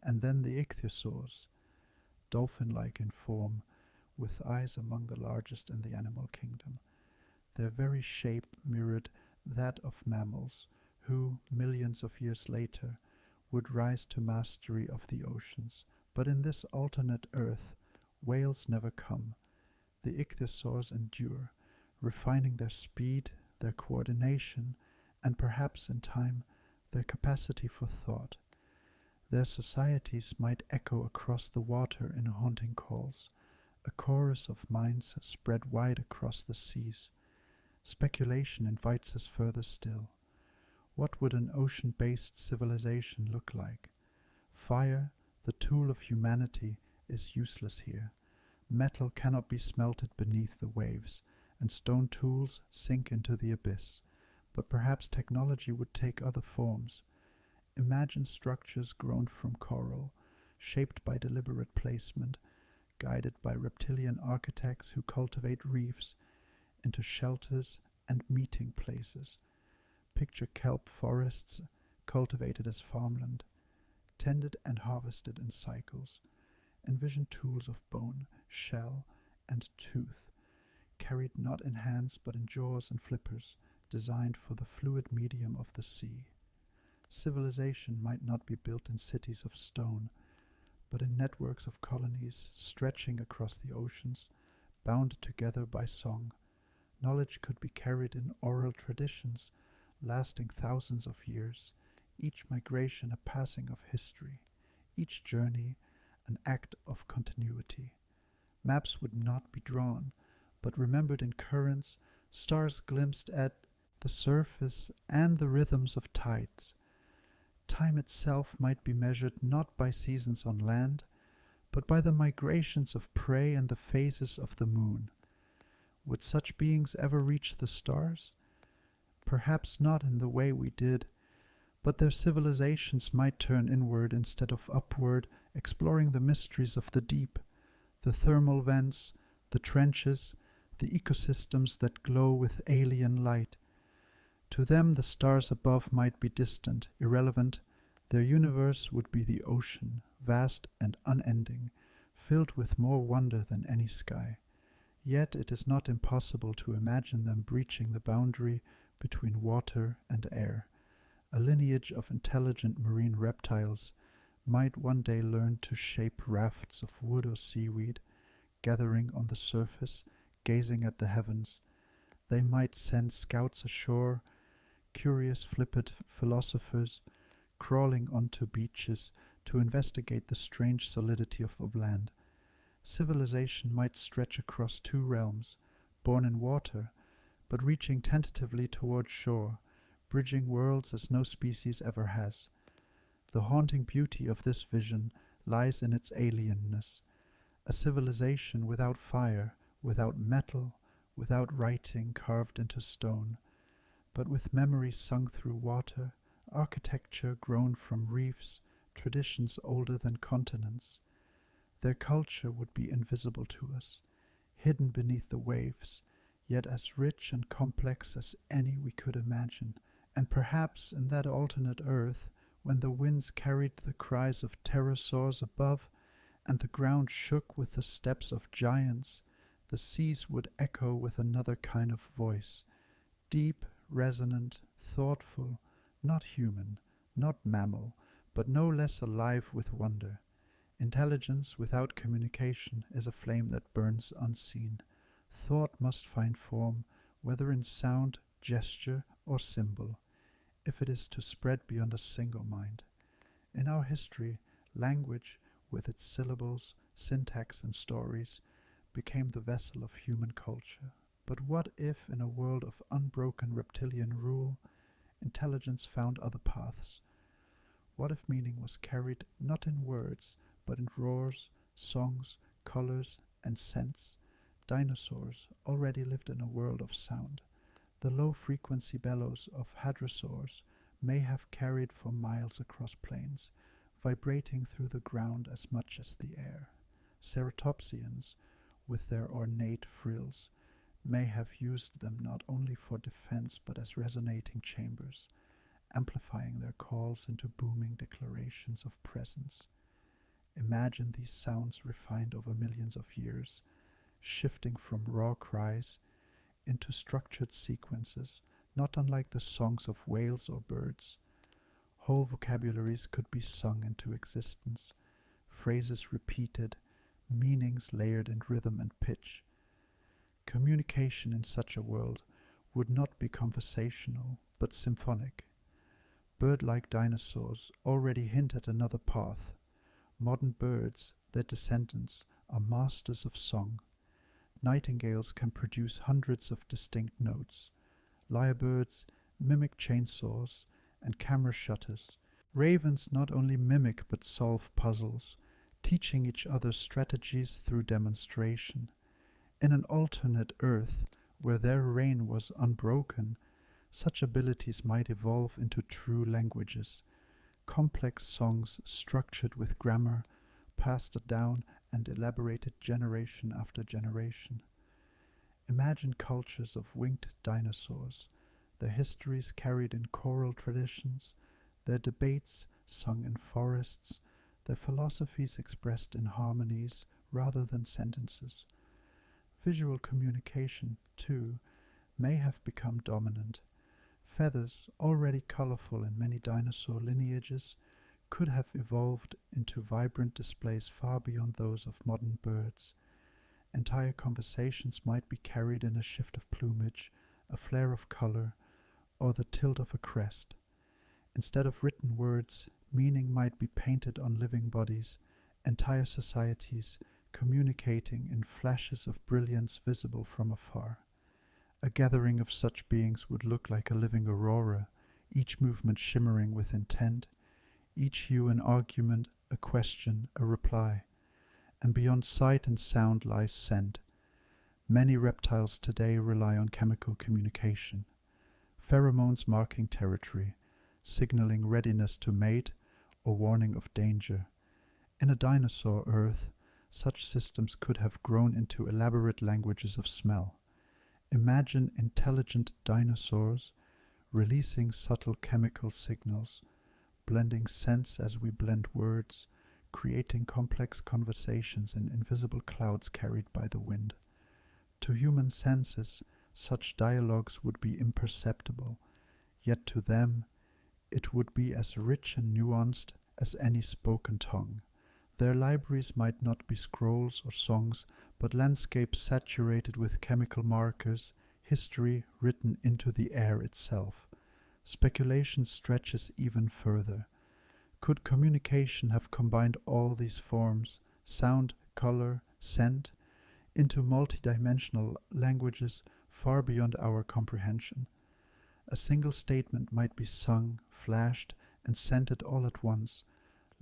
And then the ichthyosaurs, dolphin-like in form, with eyes among the largest in the animal kingdom. Their very shape mirrored that of mammals, who, millions of years later, would rise to mastery of the oceans. But in this alternate earth, whales never come. The ichthyosaurs endure, refining their speed, their coordination, and perhaps in time, their capacity for thought. Their societies might echo across the water in haunting calls, a chorus of minds spread wide across the seas. Speculation invites us further still. What would an ocean-based civilization look like? Fire, the tool of humanity, is useless here. Metal cannot be smelted beneath the waves, and stone tools sink into the abyss. But perhaps technology would take other forms. Imagine structures grown from coral, shaped by deliberate placement, guided by reptilian architects who cultivate reefs into shelters and meeting places. Picture kelp forests cultivated as farmland, tended and harvested in cycles. Envision tools of bone, shell, and tooth, carried not in hands but in jaws and flippers, designed for the fluid medium of the sea. Civilization might not be built in cities of stone, but in networks of colonies stretching across the oceans, bound together by song. Knowledge could be carried in oral traditions, lasting thousands of years, each migration a passing of history, each journey an act of continuity. Maps would not be drawn, but remembered in currents, stars glimpsed at the surface, and the rhythms of tides. Time itself might be measured not by seasons on land, but by the migrations of prey and the phases of the moon. Would such beings ever reach the stars? Perhaps not in the way we did, but their civilizations might turn inward instead of upward, exploring the mysteries of the deep, the thermal vents, the trenches, the ecosystems that glow with alien light. To them the stars above might be distant, irrelevant. Their universe would be the ocean, vast and unending, filled with more wonder than any sky. Yet it is not impossible to imagine them breaching the boundary between water and air. A lineage of intelligent marine reptiles might one day learn to shape rafts of wood or seaweed, gathering on the surface, gazing at the heavens. They might send scouts ashore, curious flippant philosophers, crawling onto beaches to investigate the strange solidity of land. Civilization might stretch across two realms, born in water, but reaching tentatively toward shore, bridging worlds as no species ever has. The haunting beauty of this vision lies in its alienness, a civilization without fire, without metal, without writing carved into stone, but with memories sung through water, architecture grown from reefs, traditions older than continents. Their culture would be invisible to us, hidden beneath the waves, yet as rich and complex as any we could imagine. And perhaps in that alternate earth, when the winds carried the cries of pterosaurs above, and the ground shook with the steps of giants, the seas would echo with another kind of voice, deep, resonant, thoughtful, not human, not mammal, but no less alive with wonder. Intelligence without communication is a flame that burns unseen. Thought must find form, whether in sound, gesture, or symbol, if it is to spread beyond a single mind. In our history, language, with its syllables, syntax, and stories, became the vessel of human culture. But what if, in a world of unbroken reptilian rule, intelligence found other paths? What if meaning was carried not in words, but in roars, songs, colors, and scents? Dinosaurs already lived in a world of sound. The low-frequency bellows of hadrosaurs may have carried for miles across plains, vibrating through the ground as much as the air. Ceratopsians, with their ornate frills, may have used them not only for defense but as resonating chambers, amplifying their calls into booming declarations of presence. Imagine these sounds refined over millions of years, shifting from raw cries into structured sequences, not unlike the songs of whales or birds. Whole vocabularies could be sung into existence, phrases repeated, meanings layered in rhythm and pitch. Communication in such a world would not be conversational, but symphonic. Bird-like dinosaurs already hint at another path. Modern birds, their descendants, are masters of song. Nightingales can produce hundreds of distinct notes. Lyrebirds mimic chainsaws and camera shutters. Ravens not only mimic but solve puzzles, teaching each other strategies through demonstration. In an alternate Earth, where their reign was unbroken, such abilities might evolve into true languages, complex songs structured with grammar, passed down and elaborated generation after generation. Imagine cultures of winged dinosaurs, their histories carried in choral traditions, their debates sung in forests, their philosophies expressed in harmonies rather than sentences. Visual communication, too, may have become dominant. Feathers, already colorful in many dinosaur lineages, could have evolved into vibrant displays far beyond those of modern birds. Entire conversations might be carried in a shift of plumage, a flare of color, or the tilt of a crest. Instead of written words, meaning might be painted on living bodies, entire societies communicating in flashes of brilliance visible from afar. A gathering of such beings would look like a living aurora, each movement shimmering with intent, each hue an argument, a question, a reply. And beyond sight and sound lies scent. Many reptiles today rely on chemical communication, pheromones marking territory, signaling readiness to mate or warning of danger. In a dinosaur Earth, such systems could have grown into elaborate languages of smell. Imagine intelligent dinosaurs releasing subtle chemical signals, blending scents as we blend words, creating complex conversations in invisible clouds carried by the wind. To human senses, such dialogues would be imperceptible, yet to them it would be as rich and nuanced as any spoken tongue. Their libraries might not be scrolls or songs, but landscapes saturated with chemical markers, history written into the air itself. Speculation stretches even further. Could communication have combined all these forms, sound, color, scent, into multidimensional languages far beyond our comprehension? A single statement might be sung, flashed, and scented all at once,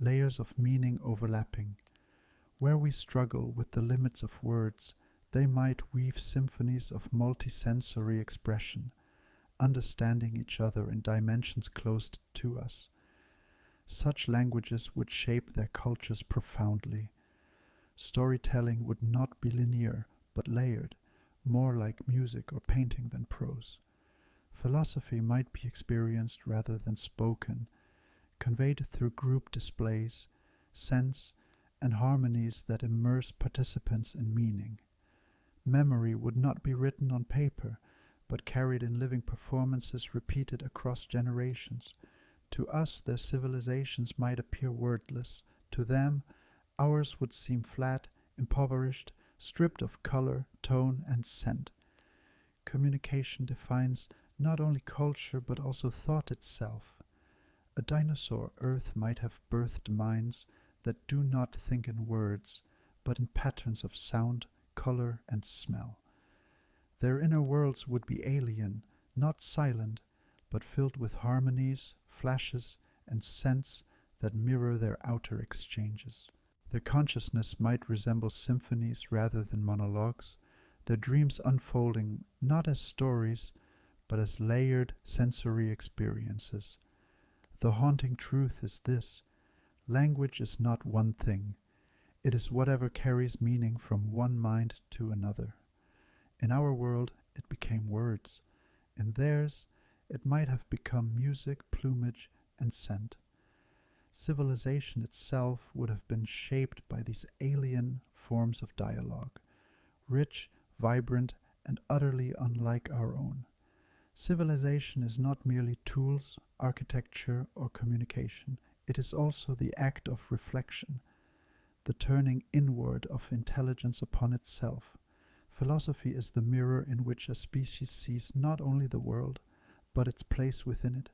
layers of meaning overlapping. Where we struggle with the limits of words, they might weave symphonies of multisensory expression, understanding each other in dimensions closed to us. Such languages would shape their cultures profoundly. Storytelling would not be linear, but layered, more like music or painting than prose. Philosophy might be experienced rather than spoken, conveyed through group displays, sense, and harmonies that immerse participants in meaning. Memory would not be written on paper, but carried in living performances repeated across generations. To us, their civilizations might appear wordless. To them, ours would seem flat, impoverished, stripped of color, tone, and scent. Communication defines not only culture but also thought itself. A dinosaur Earth might have birthed minds that do not think in words, but in patterns of sound, color, and smell. Their inner worlds would be alien, not silent, but filled with harmonies, flashes, and scents that mirror their outer exchanges. Their consciousness might resemble symphonies rather than monologues, their dreams unfolding not as stories, but as layered sensory experiences. The haunting truth is this: language is not one thing. It is whatever carries meaning from one mind to another. In our world, it became words. In theirs, it might have become music, plumage, and scent. Civilization itself would have been shaped by these alien forms of dialogue, rich, vibrant, and utterly unlike our own. Civilization is not merely tools, architecture, or communication. It is also the act of reflection, the turning inward of intelligence upon itself. Philosophy is the mirror in which a species sees not only the world, but its place within it.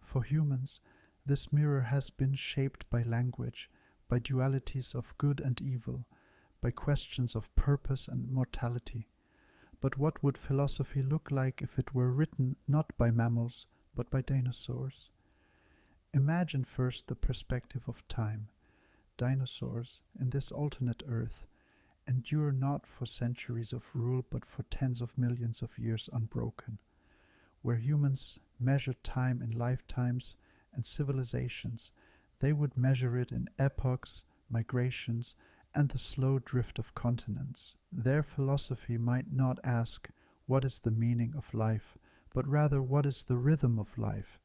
For humans, this mirror has been shaped by language, by dualities of good and evil, by questions of purpose and mortality. But what would philosophy look like if it were written not by mammals, but by dinosaurs? Imagine first the perspective of time. Dinosaurs, in this alternate Earth, endure not for centuries of rule, but for tens of millions of years unbroken. Where humans measure time in lifetimes and civilizations, they would measure it in epochs, migrations, and the slow drift of continents. Their philosophy might not ask, what is the meaning of life, but rather, what is the rhythm of life?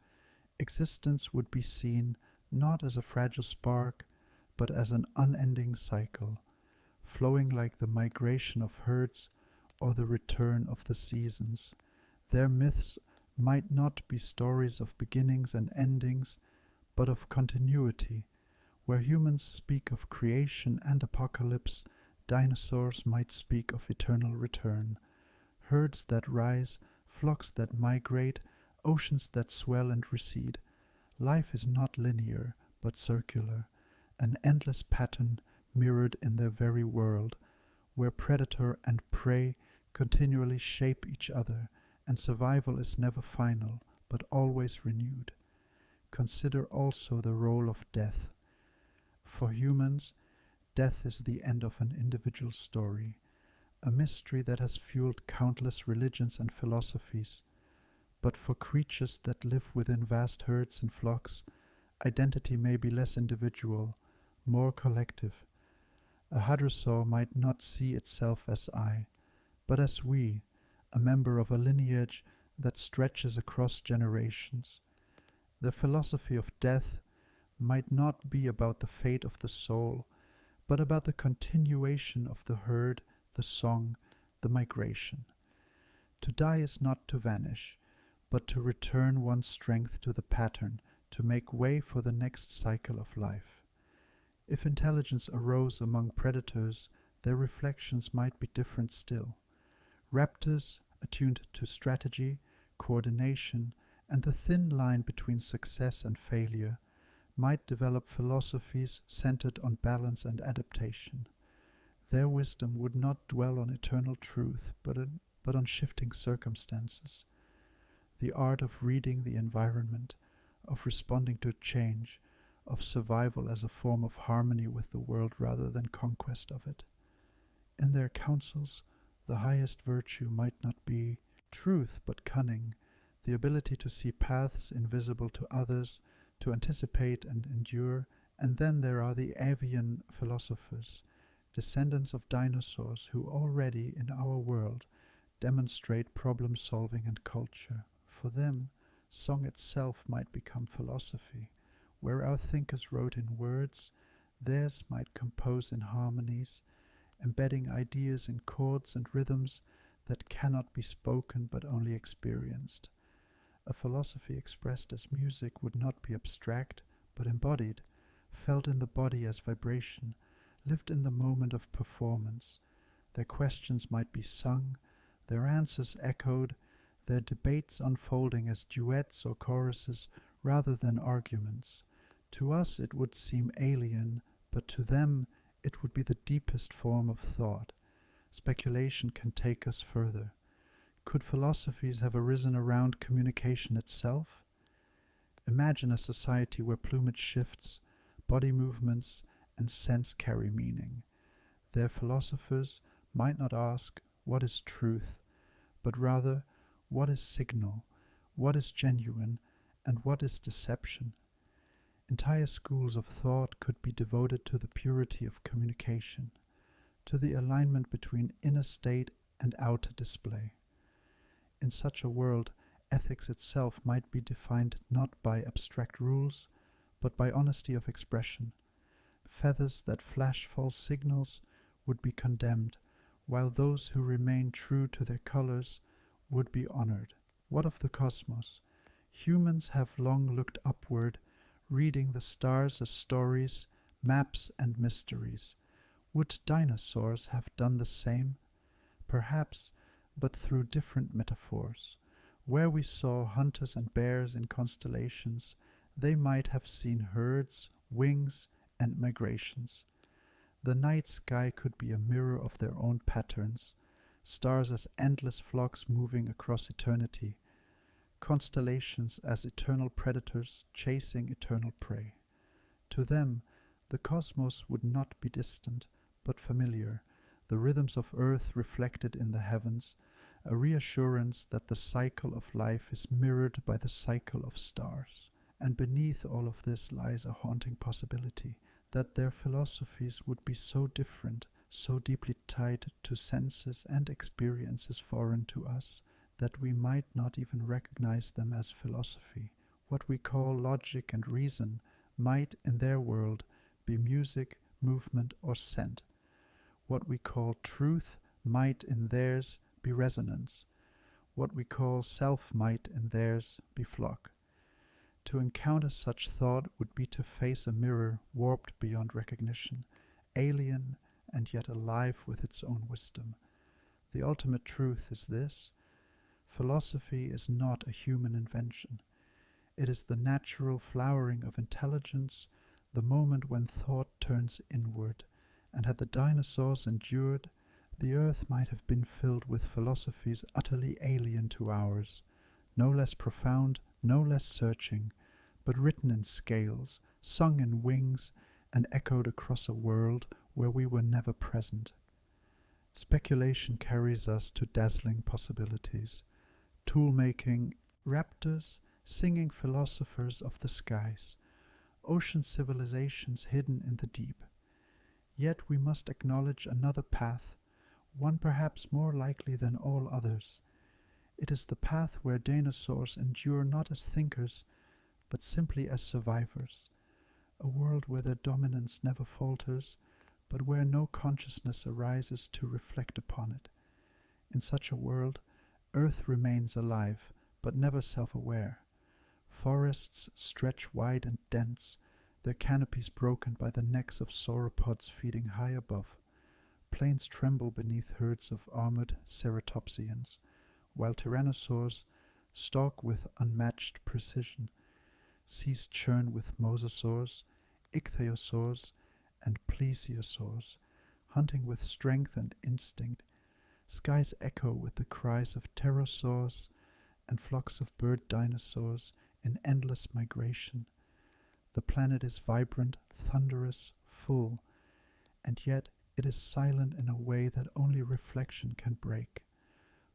Existence would be seen not as a fragile spark, but as an unending cycle, flowing like the migration of herds or the return of the seasons. Their myths might not be stories of beginnings and endings, but of continuity. Where humans speak of creation and apocalypse, dinosaurs might speak of eternal return. Herds that rise, flocks that migrate, oceans that swell and recede. Life is not linear, but circular, an endless pattern mirrored in their very world, where predator and prey continually shape each other, and survival is never final, but always renewed. Consider also the role of death. For humans, death is the end of an individual story, a mystery that has fueled countless religions and philosophies. But for creatures that live within vast herds and flocks, identity may be less individual, more collective. A hadrosaur might not see itself as I, but as we, a member of a lineage that stretches across generations. The philosophy of death might not be about the fate of the soul, but about the continuation of the herd, the song, the migration. To die is not to vanish, but to return one's strength to the pattern, to make way for the next cycle of life. If intelligence arose among predators, their reflections might be different still. Raptors, attuned to strategy, coordination, and the thin line between success and failure, might develop philosophies centered on balance and adaptation. Their wisdom would not dwell on eternal truth, but on shifting circumstances. The art of reading the environment, of responding to change, of survival as a form of harmony with the world rather than conquest of it. In their counsels, the highest virtue might not be truth but cunning, the ability to see paths invisible to others, to anticipate and endure. And then there are the avian philosophers, descendants of dinosaurs who already in our world demonstrate problem solving and culture. For them, song itself might become philosophy. Where our thinkers wrote in words, theirs might compose in harmonies, embedding ideas in chords and rhythms that cannot be spoken but only experienced. A philosophy expressed as music would not be abstract, but embodied, felt in the body as vibration, lived in the moment of performance. Their questions might be sung, their answers echoed, their debates unfolding as duets or choruses rather than arguments. To us it would seem alien, but to them it would be the deepest form of thought. Speculation can take us further. Could philosophies have arisen around communication itself? Imagine a society where plumage shifts, body movements, and sense carry meaning. Their philosophers might not ask, what is truth, but rather, what is signal, what is genuine, and what is deception? Entire schools of thought could be devoted to the purity of communication, to the alignment between inner state and outer display. In such a world, ethics itself might be defined not by abstract rules, but by honesty of expression. Feathers that flash false signals would be condemned, while those who remain true to their colors would be honored. What of the cosmos? Humans have long looked upward, reading the stars as stories, maps, and mysteries. Would dinosaurs have done the same? Perhaps, but through different metaphors. Where we saw hunters and bears in constellations, they might have seen herds, wings, and migrations. The night sky could be a mirror of their own patterns, stars as endless flocks moving across eternity, constellations as eternal predators chasing eternal prey. To them, the cosmos would not be distant, but familiar, the rhythms of earth reflected in the heavens, a reassurance that the cycle of life is mirrored by the cycle of stars. And beneath all of this lies a haunting possibility, that their philosophies would be so different, so deeply tied to senses and experiences foreign to us, that we might not even recognize them as philosophy. What we call logic and reason might, in their world, be music, movement, or scent. What we call truth might, in theirs, be resonance. What we call self might, in theirs, be flock. To encounter such thought would be to face a mirror warped beyond recognition, alien and yet alive with its own wisdom. The ultimate truth is this: philosophy is not a human invention. It is the natural flowering of intelligence, the moment when thought turns inward, and had the dinosaurs endured, the earth might have been filled with philosophies utterly alien to ours, no less profound, no less searching, but written in scales, sung in wings, and echoed across a world where we were never present. Speculation carries us to dazzling possibilities. Tool-making raptors, singing philosophers of the skies, ocean civilizations hidden in the deep. Yet we must acknowledge another path, one perhaps more likely than all others. It is the path where dinosaurs endure not as thinkers, but simply as survivors, a world where their dominance never falters, but where no consciousness arises to reflect upon it. In such a world, Earth remains alive, but never self-aware. Forests stretch wide and dense, their canopies broken by the necks of sauropods feeding high above. Plains tremble beneath herds of armored ceratopsians, while tyrannosaurs stalk with unmatched precision. Seas churn with mosasaurs, ichthyosaurs, and plesiosaurs, hunting with strength and instinct. Skies echo with the cries of pterosaurs and flocks of bird dinosaurs in endless migration. The planet is vibrant, thunderous, full, and yet it is silent in a way that only reflection can break.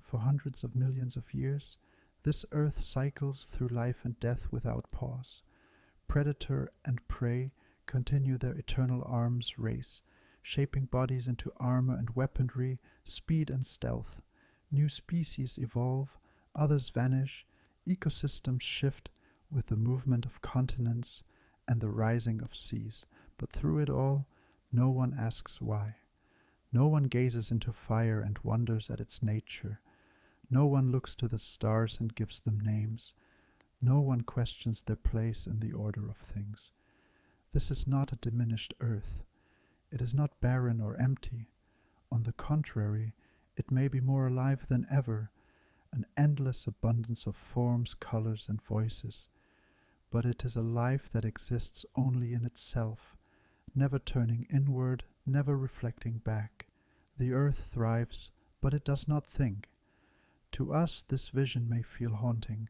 For hundreds of millions of years, this earth cycles through life and death without pause. Predator and prey continue their eternal arms race, shaping bodies into armor and weaponry, speed and stealth. New species evolve, others vanish, ecosystems shift with the movement of continents and the rising of seas. But through it all, no one asks why. No one gazes into fire and wonders at its nature. No one looks to the stars and gives them names. No one questions their place in the order of things. This is not a diminished earth. It is not barren or empty. On the contrary, it may be more alive than ever, an endless abundance of forms, colors, and voices. But it is a life that exists only in itself, never turning inward, never reflecting back. The earth thrives, but it does not think. To us, this vision may feel haunting.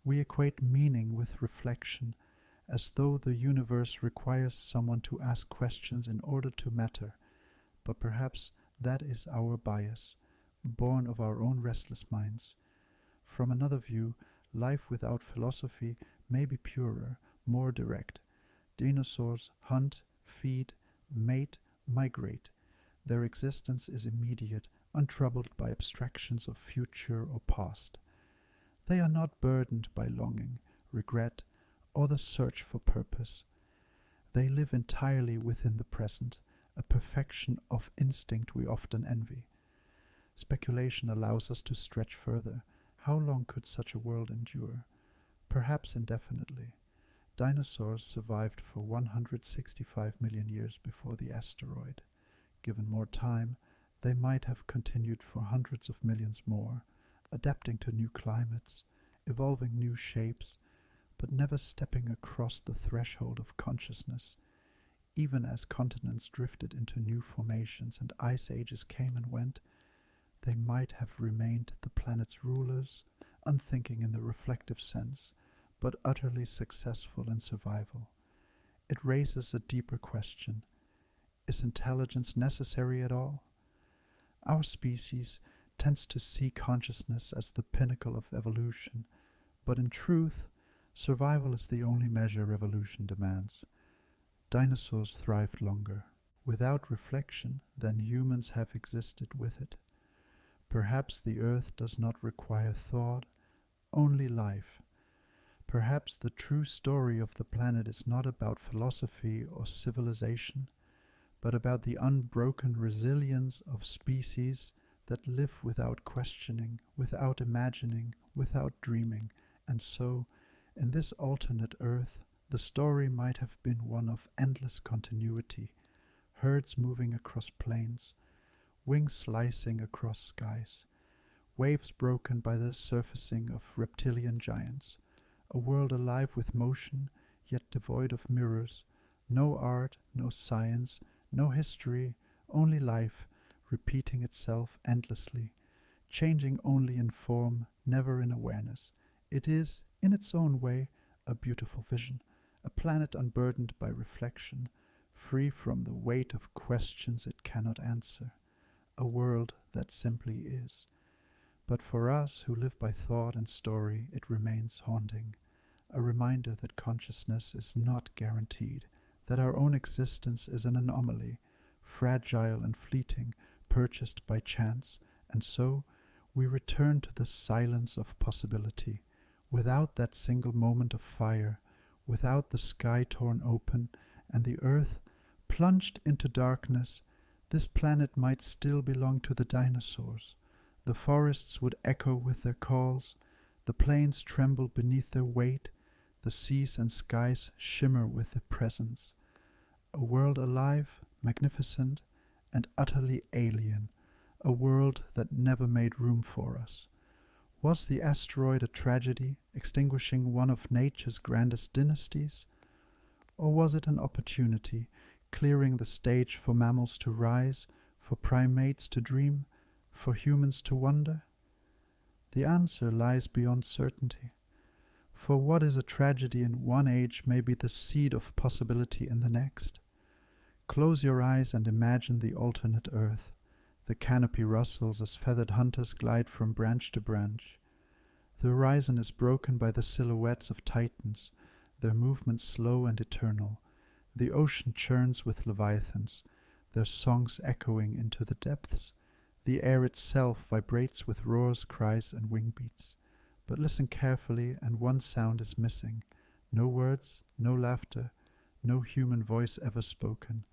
We equate meaning with reflection, as though the universe requires someone to ask questions in order to matter. But perhaps that is our bias, born of our own restless minds. From another view, life without philosophy may be purer, more direct. Dinosaurs hunt, feed, mate, migrate. Their existence is immediate, untroubled by abstractions of future or past. They are not burdened by longing, regret, or the search for purpose. They live entirely within the present, a perfection of instinct we often envy. Speculation allows us to stretch further. How long could such a world endure? Perhaps indefinitely. Dinosaurs survived for 165 million years before the asteroid. Given more time, they might have continued for hundreds of millions more, adapting to new climates, evolving new shapes, but never stepping across the threshold of consciousness. Even as continents drifted into new formations and ice ages came and went, they might have remained the planet's rulers, unthinking in the reflective sense, but utterly successful in survival. It raises a deeper question. Is intelligence necessary at all? Our species tends to see consciousness as the pinnacle of evolution, but in truth, survival is the only measure evolution demands. Dinosaurs thrived longer, without reflection, than humans have existed with it. Perhaps the earth does not require thought, only life. Perhaps the true story of the planet is not about philosophy or civilization, but about the unbroken resilience of species that live without questioning, without imagining, without dreaming. And so, in this alternate earth, the story might have been one of endless continuity, herds moving across plains, wings slicing across skies, waves broken by the surfacing of reptilian giants, a world alive with motion, yet devoid of mirrors, no art, no science, no history, only life, repeating itself endlessly, changing only in form, never in awareness. It is, in its own way, a beautiful vision, a planet unburdened by reflection, free from the weight of questions it cannot answer, a world that simply is. But for us who live by thought and story, it remains haunting, a reminder that consciousness is not guaranteed, that our own existence is an anomaly, fragile and fleeting, purchased by chance, and so we return to the silence of possibility, without that single moment of fire, without the sky torn open and the earth plunged into darkness. This planet might still belong to the dinosaurs. The forests would echo with their calls, the plains tremble beneath their weight, the seas and skies shimmer with their presence. A world alive, magnificent, and utterly alien, a world that never made room for us. Was the asteroid a tragedy, extinguishing one of nature's grandest dynasties? Or was it an opportunity, clearing the stage for mammals to rise, for primates to dream, for humans to wonder? The answer lies beyond certainty. For what is a tragedy in one age may be the seed of possibility in the next. Close your eyes and imagine the alternate earth. The canopy rustles as feathered hunters glide from branch to branch. The horizon is broken by the silhouettes of titans, their movements slow and eternal. The ocean churns with leviathans, their songs echoing into the depths. The air itself vibrates with roars, cries, and wing beats. But listen carefully, and one sound is missing. No words, no laughter, no human voice ever spoken.